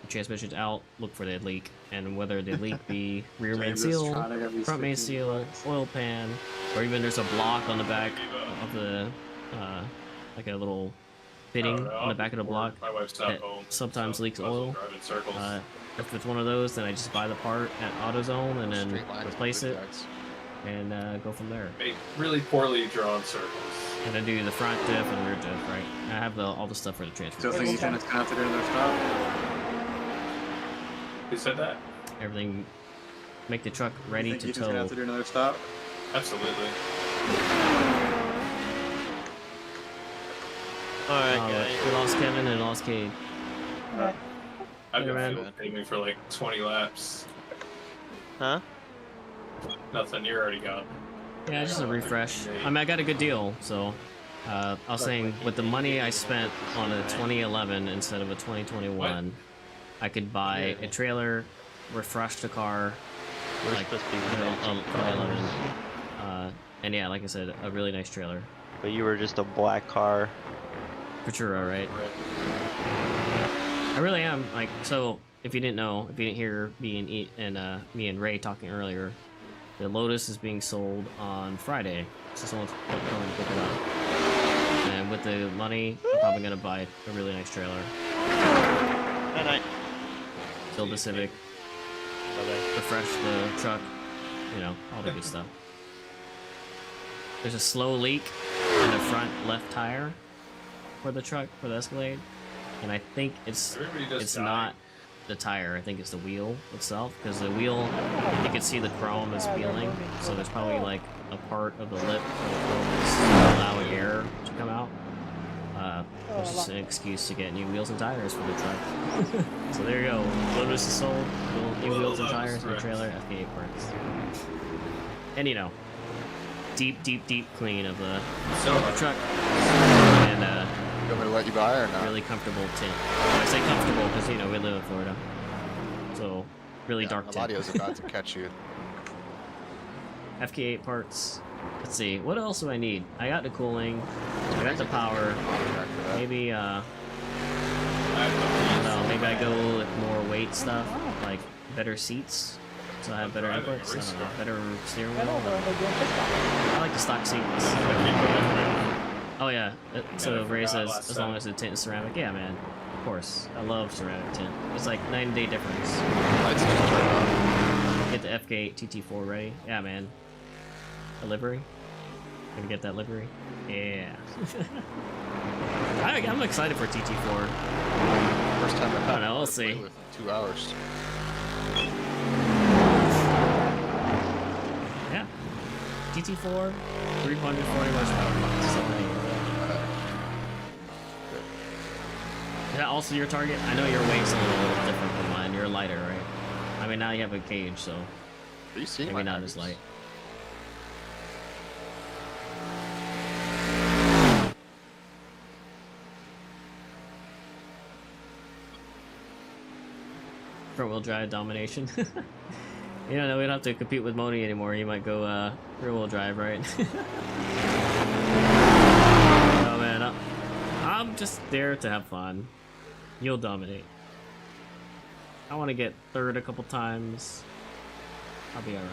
Speaker 1: the transmissions out, look for the leak, and whether the leak be rear main
Speaker 7: James is
Speaker 1: seal,
Speaker 7: trying to get me
Speaker 1: front main
Speaker 7: speaking
Speaker 1: seal,
Speaker 7: words.
Speaker 1: oil pan, or even there's a block on the back of the like a little fitting on the back of the block
Speaker 4: My wife's not
Speaker 1: that
Speaker 4: home.
Speaker 1: sometimes
Speaker 4: so
Speaker 1: leaks
Speaker 4: might as well
Speaker 1: oil.
Speaker 4: drive in circles.
Speaker 1: If it's one of those, then I just buy the part at AutoZone and then
Speaker 3: Straight lines,
Speaker 1: replace it
Speaker 3: zigzags.
Speaker 1: and go from there.
Speaker 4: Make really poorly drawn circles.
Speaker 1: And then do the front diff and rear diff, right? I have all the stuff for the transfer.
Speaker 7: Still think Ethan's gonna have to do another stop?
Speaker 4: Who said that?
Speaker 1: Everything, make the truck
Speaker 7: You
Speaker 1: ready
Speaker 7: think
Speaker 1: to
Speaker 7: Ethan's gonna
Speaker 1: tow.
Speaker 7: have to do another stop?
Speaker 4: Absolutely.
Speaker 2: Alright,
Speaker 1: We
Speaker 2: guys.
Speaker 1: lost Kevin and lost Cade.
Speaker 6: Alright.
Speaker 4: I've
Speaker 1: Hey,
Speaker 4: got
Speaker 1: man.
Speaker 4: fuel paying for like 20 laps.
Speaker 2: Huh?
Speaker 4: Nothing, you're already gone.
Speaker 1: Yeah, just a refresh. I mean, I got a good deal, so I was saying with the money I spent on a 2011 instead of a 2021, I could buy a trailer, refresh the car,
Speaker 2: We're
Speaker 1: like
Speaker 2: supposed to be
Speaker 1: 2011, and yeah, like I said, a really nice trailer.
Speaker 2: But you were just a black car.
Speaker 1: Futura, right? I really am. Like, so if you didn't know, if you didn't hear me and Ray talking earlier, the Lotus is being sold on Friday, so someone's coming to pick it up. And with the money, I'm probably gonna buy a really nice trailer,
Speaker 2: Night night.
Speaker 1: build the Civic,
Speaker 2: Bye-bye.
Speaker 1: refresh the truck, you know, all the good stuff. There's a slow leak in the front left tire for the truck, for the Escalade, and I think it's
Speaker 4: Everybody just
Speaker 1: it's
Speaker 4: died.
Speaker 1: not the tire. I think it's the wheel itself, because the wheel, you can see the chrome is peeling, so there's probably like a part of the lip where the chrome is allowing air to come out, which is an excuse to get new wheels and tires for the truck. So there you go. Lotus is sold. New wheels and tires, new trailer, FK8 parts, and you know, deep clean of the truck, and
Speaker 3: You want me to let you buy or not?
Speaker 1: really comfortable tint. I say comfortable because, you know, we live in Florida. So, really dark tint.
Speaker 3: Eladio's about to catch you.
Speaker 1: FK8 parts. Let's see, what else do I need? I got the cooling, I got the power. Maybe, I don't know, maybe I go with more weight stuff, like better seats. So I have better inputs, I don't know, better steering
Speaker 6: I know
Speaker 1: wheel.
Speaker 6: they're doing pit stops.
Speaker 1: I like the stock seats. Oh yeah, so Ray says as long as the tint is ceramic. Yeah, man, of course. I love ceramic tint. It's like 9-day difference.
Speaker 3: Lights just turn on.
Speaker 1: Get the FK8 TT4 ready. Yeah, man. A livery. Gonna get that livery. Yeah. I'm excited for TT4.
Speaker 3: First time
Speaker 1: I don't know, we'll see.
Speaker 3: With 2 hours.
Speaker 1: Yeah. TT4, 340 horsepower. Is that also your target? I know your weight's a little different than mine. You're lighter, right? I mean, now you have a cage, so
Speaker 3: Are you seeing
Speaker 1: maybe
Speaker 3: my
Speaker 1: not as light. Front wheel drive domination. You know, we don't have to compete with Moni anymore. You might go rear wheel drive, right? Oh man, I'm just there to have fun. You'll dominate. I want to get third a couple times. I'll be alright.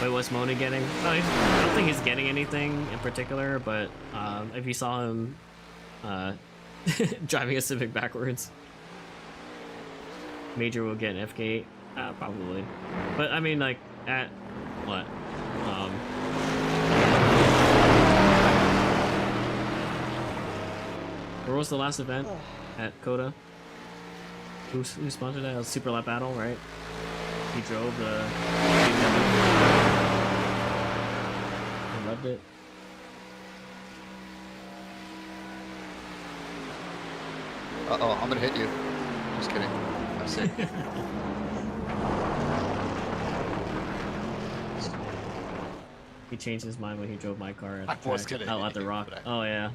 Speaker 1: Wait, what's Moni getting? Oh, I don't think he's getting anything in particular, but if you saw him driving a Civic backwards, Major will get an FK8, probably. But I mean, like, at what? Where was the last event? At Coda? Who sponsored that? It was Super Lap Battle, right? He drove the. I loved it.
Speaker 3: Uh-oh, I'm gonna hit you. Just kidding. I'm sick.
Speaker 1: He changed his mind when he drove my car at
Speaker 3: I
Speaker 1: the
Speaker 3: was
Speaker 1: track.
Speaker 3: gonna
Speaker 1: Out
Speaker 3: hit
Speaker 1: at the
Speaker 3: you,
Speaker 1: rock.
Speaker 3: but
Speaker 1: Oh yeah.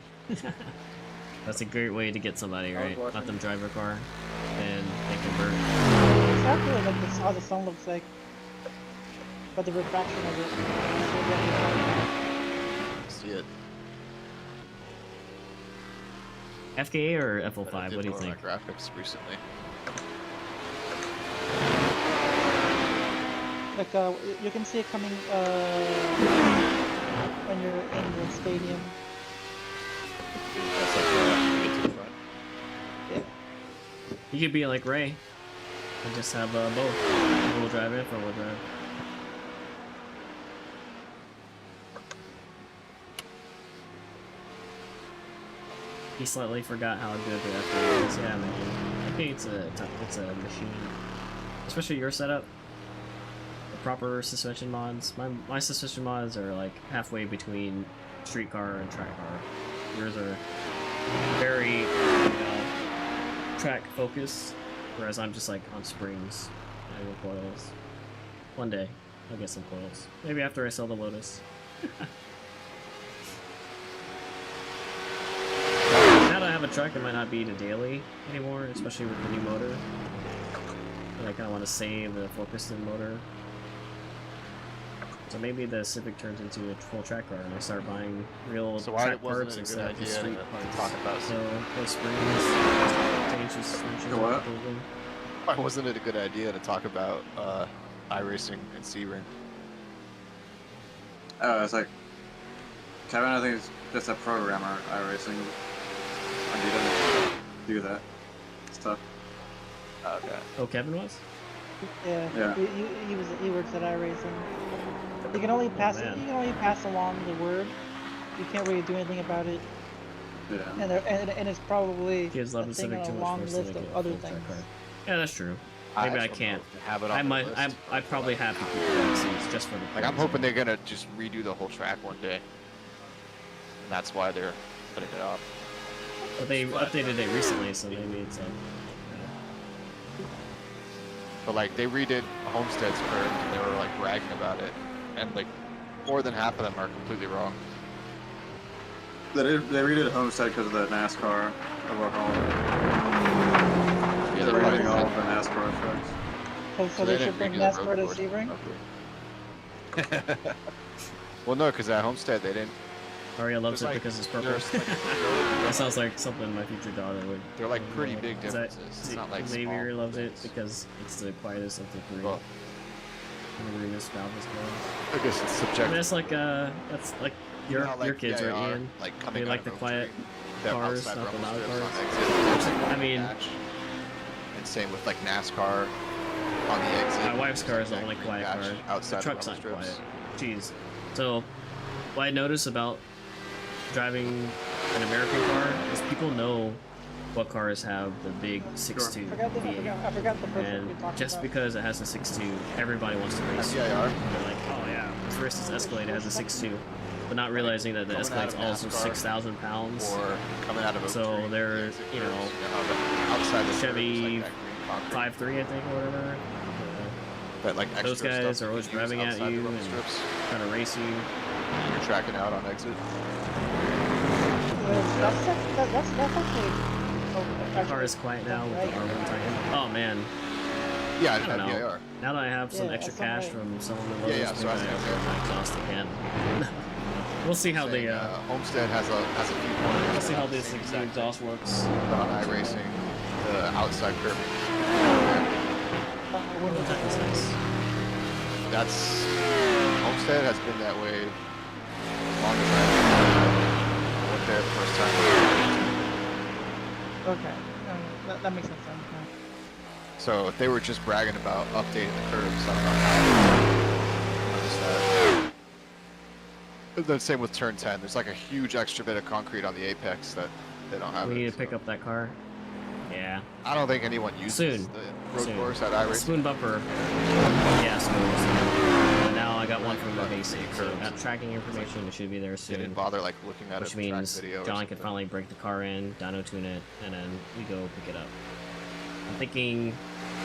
Speaker 1: That's a great way to get somebody, right? Let them drive your car, and they convert.
Speaker 6: Exactly like how the sun looks like. But the refraction of it.
Speaker 3: See it.
Speaker 1: FKA or
Speaker 3: I
Speaker 1: FL5?
Speaker 3: did
Speaker 1: What do you
Speaker 3: lower
Speaker 1: think?
Speaker 3: my graphics recently.
Speaker 6: Like you can see it coming when you're in the stadium.
Speaker 3: That's like get to the front.
Speaker 6: Yeah.
Speaker 1: You could be like Ray, and just have both. Four-wheel drive and four-wheel drive. He slightly forgot how good the FK is. Yeah, man. FK it's a machine, especially your setup. The proper suspension mods. My suspension mods are like halfway between street car and track car. Yours are very track focused, whereas I'm just like on springs and with coils. One day I'll get some coils. Maybe after I sell the Lotus. Now that I have a truck, it might not be the daily anymore, especially with the new motor. And I kind of want to save the 4-piston motor. So maybe the Civic turns into a full track car and I start buying real
Speaker 3: So why
Speaker 1: track
Speaker 3: wasn't
Speaker 1: parts
Speaker 3: it a good
Speaker 1: instead of
Speaker 3: idea
Speaker 1: the street
Speaker 3: to
Speaker 1: parts.
Speaker 3: talk about
Speaker 1: So those springs, change the suspension.
Speaker 7: What?
Speaker 1: completely.
Speaker 3: Why wasn't it a good idea to talk about iRacing and C-Ring?
Speaker 7: Oh, it's like Kevin. I think is just a programmer iRacing, and he doesn't do that stuff.
Speaker 3: Okay.
Speaker 1: Oh, Kevin was?
Speaker 6: Yeah.
Speaker 7: Yeah.
Speaker 6: He works at iracing. You can only pass
Speaker 1: man.
Speaker 6: You can only pass along the word. You can't really do anything about it.
Speaker 7: Yeah.
Speaker 6: And it's probably
Speaker 1: Kids love
Speaker 6: a
Speaker 1: the
Speaker 6: thing
Speaker 1: Civic
Speaker 6: on
Speaker 1: too
Speaker 6: a
Speaker 1: much
Speaker 6: long
Speaker 1: for
Speaker 6: list
Speaker 1: Civic
Speaker 6: of
Speaker 1: to get a
Speaker 6: other
Speaker 1: full track
Speaker 6: things.
Speaker 1: car. Yeah, that's true. Maybe I
Speaker 3: just
Speaker 1: can't.
Speaker 3: don't know if they have it on
Speaker 1: I
Speaker 3: the
Speaker 1: might.
Speaker 3: list,
Speaker 1: I probably have to keep the seats just for the.
Speaker 3: Like, I'm
Speaker 1: pros.
Speaker 3: hoping they're gonna just redo the whole track one day. And that's why they're putting it up.
Speaker 1: But they updated it recently, so maybe it's like.
Speaker 3: But like, they redid Homestead's curve and they were like bragging about it. And like, more than half of them are completely wrong.
Speaker 7: They redid Homestead because of the NASCAR overhaul.
Speaker 3: Yeah,
Speaker 7: They're
Speaker 3: they're
Speaker 7: redoing all
Speaker 3: probably
Speaker 7: of the NASCAR tracks.
Speaker 6: So
Speaker 3: they
Speaker 6: they should
Speaker 3: didn't
Speaker 6: bring
Speaker 3: redo the
Speaker 6: NASCAR
Speaker 3: road
Speaker 6: to
Speaker 3: course
Speaker 6: Sebring.
Speaker 3: Well, no, because at Homestead they didn't
Speaker 1: Aria loves
Speaker 3: There's
Speaker 1: it
Speaker 3: like-
Speaker 1: because it's purple.
Speaker 3: there's like-
Speaker 1: That sounds like something my future daughter would.
Speaker 3: They're like
Speaker 1: would
Speaker 3: pretty
Speaker 1: like.
Speaker 3: big
Speaker 1: Is that-
Speaker 3: differences. It's not like
Speaker 1: Xavier
Speaker 3: small
Speaker 1: loves it
Speaker 3: things.
Speaker 1: because it's the quietest of the three.
Speaker 3: Well,
Speaker 1: The rudest valve as well.
Speaker 3: I guess it's
Speaker 1: I mean,
Speaker 3: subjective.
Speaker 1: that's like
Speaker 3: You
Speaker 1: your
Speaker 3: know how, like,
Speaker 1: your kids, right,
Speaker 3: VIR,
Speaker 1: Ian?
Speaker 3: Like
Speaker 1: They
Speaker 3: coming
Speaker 1: like
Speaker 3: out
Speaker 1: the
Speaker 3: of
Speaker 1: quiet
Speaker 3: Oak Tree,
Speaker 1: cars,
Speaker 3: outside
Speaker 1: not the
Speaker 3: rumble
Speaker 1: loud
Speaker 3: strips on
Speaker 1: cars.
Speaker 3: exit, there's
Speaker 1: I
Speaker 3: like
Speaker 1: mean-
Speaker 3: a patch. And same with like NASCAR on the exit.
Speaker 1: My wife's car is the
Speaker 3: There's,
Speaker 1: only
Speaker 3: like,
Speaker 1: quiet
Speaker 3: patch
Speaker 1: car.
Speaker 3: outside
Speaker 1: The
Speaker 3: of
Speaker 1: truck's
Speaker 3: rumble
Speaker 1: not
Speaker 3: strips.
Speaker 1: quiet. Jeez. So, what I notice about driving an American car is people know what cars have the big 6.2 V8.
Speaker 6: I forgot the person
Speaker 1: And
Speaker 6: we talked
Speaker 1: just
Speaker 6: about.
Speaker 1: because it has a 6.2, everybody wants to race.
Speaker 3: VIR.
Speaker 1: They're like, oh yeah, let's race this Escalade, it has a 6.2. But not realizing that the
Speaker 3: Coming out
Speaker 1: Escalade's
Speaker 3: of
Speaker 1: also
Speaker 3: NASCAR
Speaker 1: 6,000 pounds.
Speaker 3: Or coming out of Oak
Speaker 1: So
Speaker 3: Tree,
Speaker 1: they're,
Speaker 3: the exit
Speaker 1: you know,
Speaker 3: curves, how the outside the
Speaker 1: Chevy
Speaker 3: curves, like that green concrete,
Speaker 1: 5.3, I think, or whatever.
Speaker 3: that like extra
Speaker 1: those guys
Speaker 3: stuff
Speaker 1: are always
Speaker 3: you can use
Speaker 1: revving at
Speaker 3: outside the
Speaker 1: you
Speaker 3: rumble
Speaker 1: and-
Speaker 3: strips.
Speaker 1: Trying to race you.
Speaker 3: You're tracking out on exit.
Speaker 6: That's actually.
Speaker 1: The car is quiet now with the R1 Titan. Oh man,
Speaker 3: Yeah,
Speaker 1: I
Speaker 3: at
Speaker 1: don't know.
Speaker 3: VIR.
Speaker 1: now that I have some
Speaker 6: Yeah,
Speaker 1: extra
Speaker 6: that's
Speaker 1: cash
Speaker 6: alright.
Speaker 1: from someone that
Speaker 3: Yeah,
Speaker 1: loves
Speaker 3: yeah, so I was
Speaker 1: maybe I
Speaker 3: gonna
Speaker 1: upgrade my exhaust again. We'll see how
Speaker 3: Saying,
Speaker 1: the
Speaker 3: Homestead has a few corners.
Speaker 1: we'll see how
Speaker 3: that
Speaker 1: this
Speaker 3: same
Speaker 1: new
Speaker 3: exact
Speaker 1: exhaust works.
Speaker 3: thing, but on iRacing, the outside curving.
Speaker 1: Window Titan's nice.
Speaker 3: That's Homestead has been that way as long as I went there the first time.
Speaker 6: Okay, that makes sense. Then.
Speaker 3: So if they were just bragging about updating the curves, I don't know how. Notice that. The same with turn 10. There's like a huge extra bit of concrete on the apex that they don't have.
Speaker 1: We need
Speaker 3: it,
Speaker 1: to pick
Speaker 3: so.
Speaker 1: up that car. Yeah.
Speaker 3: I don't think anyone uses
Speaker 1: Soon.
Speaker 3: the road
Speaker 1: Soon.
Speaker 3: course at iRacing.
Speaker 1: Spoon bumper. Yeah, spoon. And now I got one from the basic. So got tracking information. It should be there
Speaker 3: They didn't
Speaker 1: soon.
Speaker 3: bother like looking at
Speaker 1: Which
Speaker 3: a track
Speaker 1: means
Speaker 3: video. or
Speaker 1: John can
Speaker 3: something.
Speaker 1: finally break the car in, dyno tune it, and then we go pick it up. I'm thinking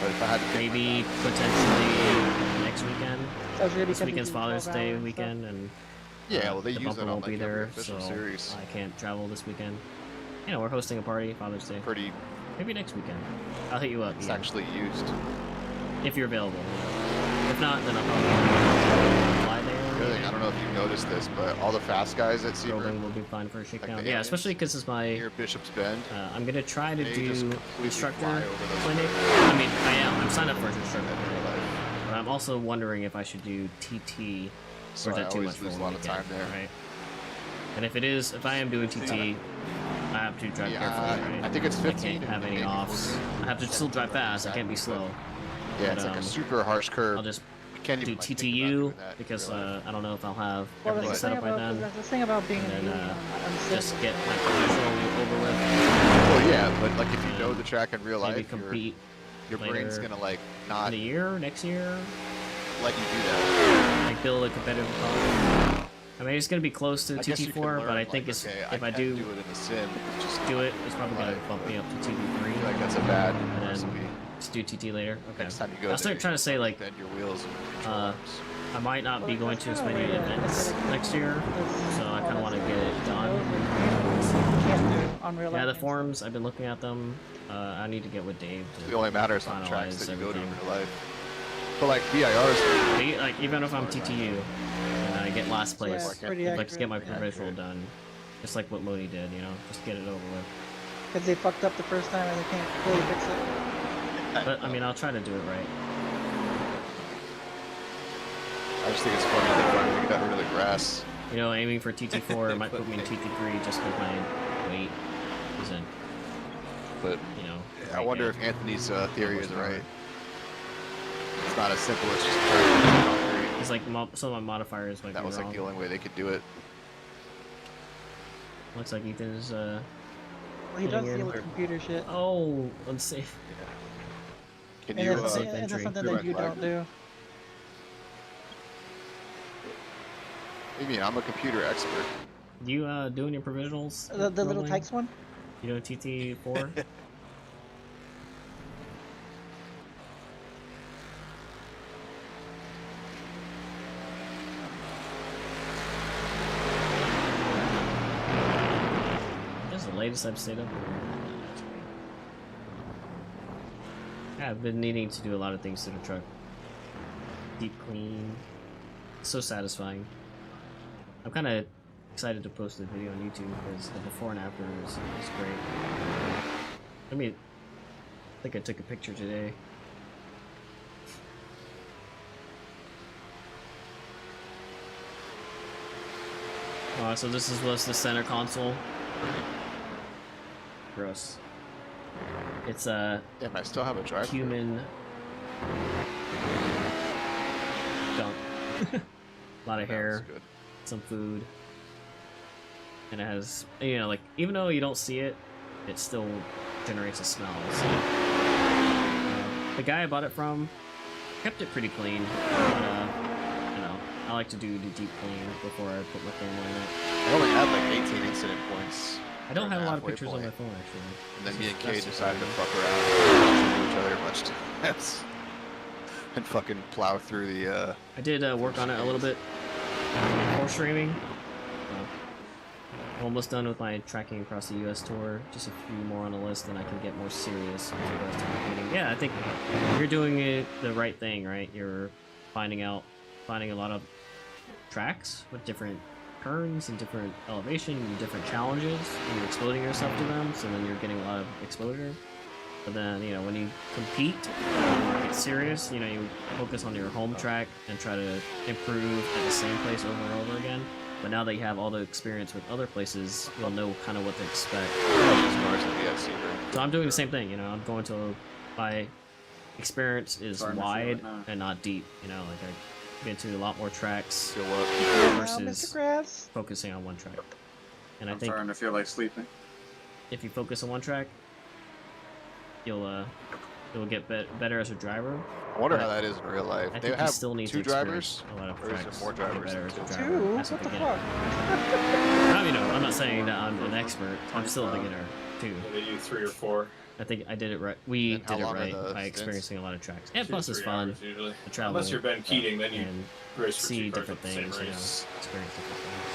Speaker 3: But if I had to pick
Speaker 1: maybe
Speaker 3: my
Speaker 1: potentially next weekend.
Speaker 6: That's really
Speaker 1: This
Speaker 6: because
Speaker 1: weekend's
Speaker 6: you do
Speaker 1: Father's
Speaker 6: 12
Speaker 1: Day
Speaker 6: hours and
Speaker 1: weekend, and
Speaker 3: yeah, well they
Speaker 1: the
Speaker 3: use
Speaker 1: bumper
Speaker 3: it on
Speaker 1: won't
Speaker 3: like
Speaker 1: be
Speaker 3: every
Speaker 1: there,
Speaker 3: official
Speaker 1: so
Speaker 3: series.
Speaker 1: I can't travel this weekend. You know, we're hosting a party Father's Day.
Speaker 3: Pretty,
Speaker 1: Maybe next weekend. I'll hit you up.
Speaker 3: it's
Speaker 1: Ian,
Speaker 3: actually used.
Speaker 1: if you're available. If not, then I'll probably fly there.
Speaker 3: The other thing, I don't know if you noticed this, but all the fast guys at
Speaker 1: Probably
Speaker 3: Sebring
Speaker 1: will be fine for a
Speaker 3: Like
Speaker 1: shakedown.
Speaker 3: the
Speaker 1: Yeah,
Speaker 3: aliens
Speaker 1: especially because it's my.
Speaker 3: near Bishop's Bend,
Speaker 1: I'm gonna try to
Speaker 3: they just
Speaker 1: do
Speaker 3: completely
Speaker 1: instructor
Speaker 3: fly over those
Speaker 1: clinic.
Speaker 3: curves.
Speaker 1: I mean, I am. I'm signed up for an instructor
Speaker 3: in real
Speaker 1: clinic,
Speaker 3: life.
Speaker 1: but I'm also wondering if I should do TT.
Speaker 3: So
Speaker 1: or is
Speaker 3: I
Speaker 1: that too
Speaker 3: always
Speaker 1: much for
Speaker 3: lose a
Speaker 1: one
Speaker 3: lot of
Speaker 1: weekend,
Speaker 3: time there.
Speaker 1: right? And if it is, if I am doing TT, I have to drive carefully, right?
Speaker 3: I think it's 15.
Speaker 1: I can't have
Speaker 3: and
Speaker 1: any
Speaker 3: maybe
Speaker 1: offs.
Speaker 3: 14.
Speaker 1: I have to still drive fast. I can't be
Speaker 3: Exactly,
Speaker 1: slow.
Speaker 3: Yeah,
Speaker 1: But,
Speaker 3: it's like a
Speaker 1: um,
Speaker 3: super harsh curve.
Speaker 1: I'll just
Speaker 3: You can't
Speaker 1: do
Speaker 3: even, like, think about
Speaker 1: TTU
Speaker 3: doing that in
Speaker 1: because
Speaker 3: real life.
Speaker 1: I don't know if I'll have
Speaker 6: Well,
Speaker 1: everything
Speaker 6: that's
Speaker 1: set
Speaker 6: the
Speaker 1: up
Speaker 6: thing
Speaker 1: by
Speaker 6: about
Speaker 1: then.
Speaker 6: that's the thing about being
Speaker 1: And
Speaker 6: in
Speaker 1: then
Speaker 6: on
Speaker 1: just get my professional over with.
Speaker 3: Well, yeah, but like if you
Speaker 1: and
Speaker 3: know the track in real
Speaker 1: Maybe
Speaker 3: life,
Speaker 1: compete
Speaker 3: your brain's
Speaker 1: later
Speaker 3: gonna like
Speaker 1: in
Speaker 3: not
Speaker 1: a year, next year,
Speaker 3: let you do that.
Speaker 1: like build a competitive car. I mean, it's gonna be close to
Speaker 3: I guess you can
Speaker 1: TT4, but
Speaker 3: learn,
Speaker 1: I think
Speaker 3: like,
Speaker 1: it's
Speaker 3: okay,
Speaker 1: if I
Speaker 3: can't
Speaker 1: do
Speaker 3: do it in the sim, just
Speaker 1: do it, it's probably gonna
Speaker 3: Right.
Speaker 1: bump me up to
Speaker 3: I
Speaker 1: TT3.
Speaker 3: feel like that's a bad
Speaker 1: then
Speaker 3: recipe.
Speaker 1: Just do TT later. Okay.
Speaker 3: Next time you go
Speaker 1: I was
Speaker 3: there,
Speaker 1: trying to say like
Speaker 3: bend your wheels and your control
Speaker 1: uh,
Speaker 3: arms.
Speaker 1: I might not be
Speaker 6: Well,
Speaker 1: going
Speaker 6: that's
Speaker 1: to as
Speaker 6: kinda
Speaker 1: many
Speaker 6: like a-
Speaker 1: events
Speaker 6: it's like-
Speaker 1: next year, so I kind of want to get it done.
Speaker 6: You can't do on real
Speaker 1: Yeah,
Speaker 6: life
Speaker 1: the
Speaker 6: games.
Speaker 1: forums, I've been looking at them. I need to get with Dave to
Speaker 3: It only matters on tracks
Speaker 1: finalize
Speaker 3: that you go to in
Speaker 1: everything.
Speaker 3: real life. But like VIRs,
Speaker 1: Like even if I'm TTU and I get last place,
Speaker 6: Yeah, it's pretty
Speaker 1: I'd like to get my
Speaker 6: accurate.
Speaker 1: provisional done, just like what Modi did, you know, just get it over with.
Speaker 6: Because they fucked up the first time and they can't fully fix it.
Speaker 1: But I mean, I'll try to do it right.
Speaker 3: I just think it's funny they finally got rid of the grass.
Speaker 1: You know, aiming for TT4 might put me in TT3 just because my weight isn't,
Speaker 3: But
Speaker 1: you know.
Speaker 3: I
Speaker 1: right
Speaker 3: wonder
Speaker 1: yet.
Speaker 3: if Anthony's theory is
Speaker 1: Horsepower.
Speaker 3: right. It's not as simple as just turning concrete.
Speaker 1: It's like some of my modifiers might
Speaker 3: That
Speaker 1: be
Speaker 3: was
Speaker 1: wrong.
Speaker 3: like the only way they could do it.
Speaker 1: Looks like Ethan's
Speaker 6: Well, he does
Speaker 1: Getting
Speaker 6: deal
Speaker 1: in.
Speaker 6: with computer shit.
Speaker 1: oh, unsafe.
Speaker 3: Can
Speaker 6: And
Speaker 3: you?
Speaker 6: that's,
Speaker 1: safe
Speaker 6: and that's
Speaker 1: entry.
Speaker 6: something
Speaker 3: Do
Speaker 6: that
Speaker 3: my
Speaker 6: you
Speaker 3: flag.
Speaker 6: don't do.
Speaker 3: What do you mean? I'm a computer expert.
Speaker 1: You doing your provisionals?
Speaker 6: The little
Speaker 1: rolling?
Speaker 6: Tykes one?
Speaker 1: You doing TT4? That's the latest I've stayed up. Yeah, I've been needing to do a lot of things to the truck. Deep clean. So satisfying. I'm kind of excited to post the video on YouTube because the before and after is great. I mean, I think I took a picture today. So this was the center console. Gross. It's a
Speaker 3: Damn, I still have a drive.
Speaker 1: human dump. A lot of hair,
Speaker 3: Good.
Speaker 1: some food, and it has, you know, like, even though you don't see it, it still generates a smell. So, the guy I bought it from kept it pretty clean, but, you know, I like to do the deep clean before I put my camera in it.
Speaker 3: I only had like 18 incident points.
Speaker 1: I don't
Speaker 3: during
Speaker 1: have a
Speaker 3: the
Speaker 1: lot of
Speaker 3: halfway
Speaker 1: pictures on
Speaker 3: point.
Speaker 1: my phone, actually.
Speaker 3: And then me and
Speaker 1: That's
Speaker 3: Kay
Speaker 1: just
Speaker 3: decided to
Speaker 1: fine.
Speaker 3: fuck around and each other much times and fucking plow through the.
Speaker 1: I did work on it a little bit before streaming. Almost done with my tracking across the U.S. tour. Just a few more on the list, and I can get more serious with regards to competing. Yeah, I think you're doing it the right thing, right? You're finding a lot of tracks with different turns and different elevation and different challenges, and you're exposing yourself to them. So then you're getting a lot of exposure. But then, you know, when you compete, get serious, you know, you focus on your home track and try to improve at the same place over and over again. But now that you have all the experience with other places, you'll know kind of what to expect. So I'm doing the same thing, you know, I'm going to, my experience is
Speaker 7: Sorry, Mr.
Speaker 1: wide
Speaker 7: No.
Speaker 1: and not deep, you know, like I've been to a lot more tracks
Speaker 3: Feel what?
Speaker 6: Mr.
Speaker 1: versus
Speaker 6: Grass.
Speaker 1: focusing on one track. And I
Speaker 7: I'm
Speaker 1: think
Speaker 7: starting to feel like sleeping.
Speaker 1: if you focus on one track, you'll get better as a driver.
Speaker 3: I wonder
Speaker 1: But
Speaker 3: how that is in real life.
Speaker 1: I
Speaker 3: They
Speaker 1: think you
Speaker 3: have
Speaker 1: still need
Speaker 3: two
Speaker 1: to
Speaker 3: drivers,
Speaker 1: experience a lot of
Speaker 3: or is
Speaker 1: tracks
Speaker 3: there more
Speaker 1: to get
Speaker 3: drivers
Speaker 1: better
Speaker 3: than
Speaker 1: as a
Speaker 3: two?
Speaker 1: driver
Speaker 6: Two?
Speaker 1: as a
Speaker 6: What the
Speaker 1: beginner.
Speaker 6: fuck?
Speaker 1: You know, I'm not saying that I'm an expert. I'm still a
Speaker 7: 25.
Speaker 1: beginner too.
Speaker 4: They do 3 or 4.
Speaker 1: I think I did it right. We
Speaker 3: And how
Speaker 1: did it
Speaker 3: long are
Speaker 1: right
Speaker 3: the
Speaker 1: by
Speaker 3: stints?
Speaker 1: experiencing a lot of tracks. And
Speaker 4: 2
Speaker 1: plus,
Speaker 4: to
Speaker 1: it's
Speaker 4: 3
Speaker 1: fun
Speaker 4: hours usually.
Speaker 1: to travel.
Speaker 4: Unless you're Ben Keating, then you
Speaker 1: and
Speaker 4: race for
Speaker 1: see
Speaker 4: 2 cars
Speaker 1: different
Speaker 4: at the same
Speaker 1: things. You know,
Speaker 4: race.
Speaker 1: experience different things.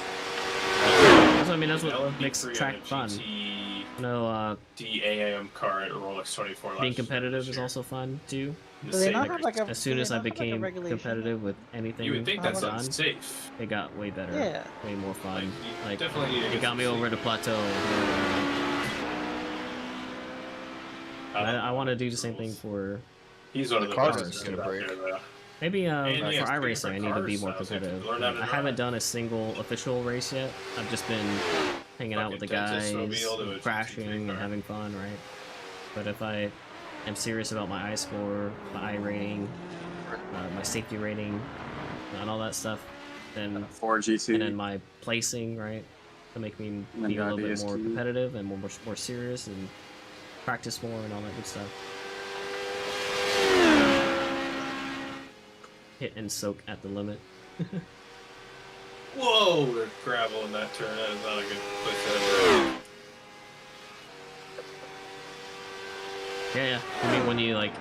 Speaker 1: That's what I mean. That's what
Speaker 4: LMP3
Speaker 1: makes
Speaker 4: on
Speaker 1: track
Speaker 4: a
Speaker 1: fun.
Speaker 4: GT
Speaker 1: You know,
Speaker 4: DAAM car at Rolex 24.
Speaker 1: being competitive is also fun too.
Speaker 6: Do they not have like a?
Speaker 1: As soon
Speaker 6: do
Speaker 1: as
Speaker 6: they
Speaker 1: I
Speaker 6: not have, like, a
Speaker 1: became
Speaker 6: regulation?
Speaker 1: competitive with anything
Speaker 4: You would think
Speaker 1: I've
Speaker 4: that's
Speaker 1: done,
Speaker 4: unsafe.
Speaker 1: it got way better.
Speaker 6: Yeah.
Speaker 1: Way more
Speaker 4: Like,
Speaker 1: fun.
Speaker 4: you
Speaker 1: Like,
Speaker 4: definitely need to
Speaker 1: it
Speaker 4: get
Speaker 1: got
Speaker 4: some
Speaker 1: me over
Speaker 4: sleep.
Speaker 1: the plateau. I want to do the same thing for
Speaker 4: He's one of
Speaker 3: The
Speaker 4: the
Speaker 3: cars
Speaker 4: best
Speaker 1: is
Speaker 3: gonna
Speaker 4: out
Speaker 3: break.
Speaker 4: there, though.
Speaker 1: maybe
Speaker 4: And he
Speaker 1: for
Speaker 4: has 2
Speaker 1: iRacing. I
Speaker 4: different
Speaker 1: need to be
Speaker 4: cars,
Speaker 1: more
Speaker 4: so it's like
Speaker 1: competitive.
Speaker 4: learn how to
Speaker 1: I haven't
Speaker 4: drive.
Speaker 1: done a single official race yet. I've just been hanging out with the
Speaker 4: Fucking
Speaker 1: guys,
Speaker 4: dentist mobile to a
Speaker 1: crashing
Speaker 4: GT3
Speaker 1: and
Speaker 4: car.
Speaker 1: having fun, right? But if I am serious about my I score, my I rating, my safety rating, and all that stuff, then
Speaker 7: 4 GT.
Speaker 1: and then my placing, right, to make me
Speaker 7: And then
Speaker 1: be a little
Speaker 7: got
Speaker 1: bit more
Speaker 7: VSQ.
Speaker 1: competitive and more serious and practice more and all that good stuff. Hit and soak at the limit.
Speaker 4: Whoa, there's gravel in that turn. That is not a good place to have.
Speaker 1: Yeah. I mean, when you like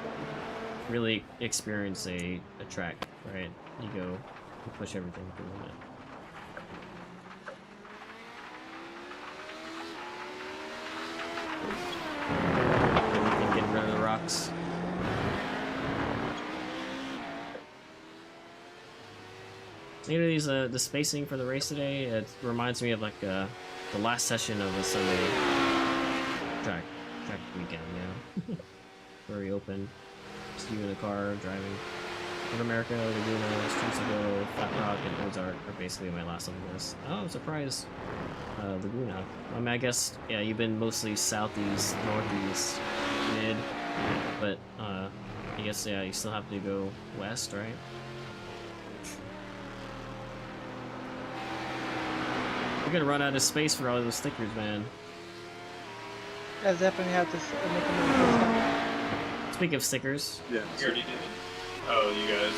Speaker 1: really experience a track, right? You push everything to the limit. And getting rid of the rocks. You know, these the spacing for the race today. It reminds me of like the last session of a Sunday track weekend. You know, very open. Just you in the car driving. North America, Laguna, Streets of Gold, Flat Rock, and Ozark are basically my last on the list. Oh, I'm surprised. Laguna. I mean, I guess yeah, you've been mostly southeast, northeast, mid, but I guess yeah, you still have to go west, right? We're gonna run out of space for all those stickers, man.
Speaker 6: Guys definitely have to make a move this time.
Speaker 1: Speaking of stickers,
Speaker 7: Yeah.
Speaker 4: You already did. Oh, you guys.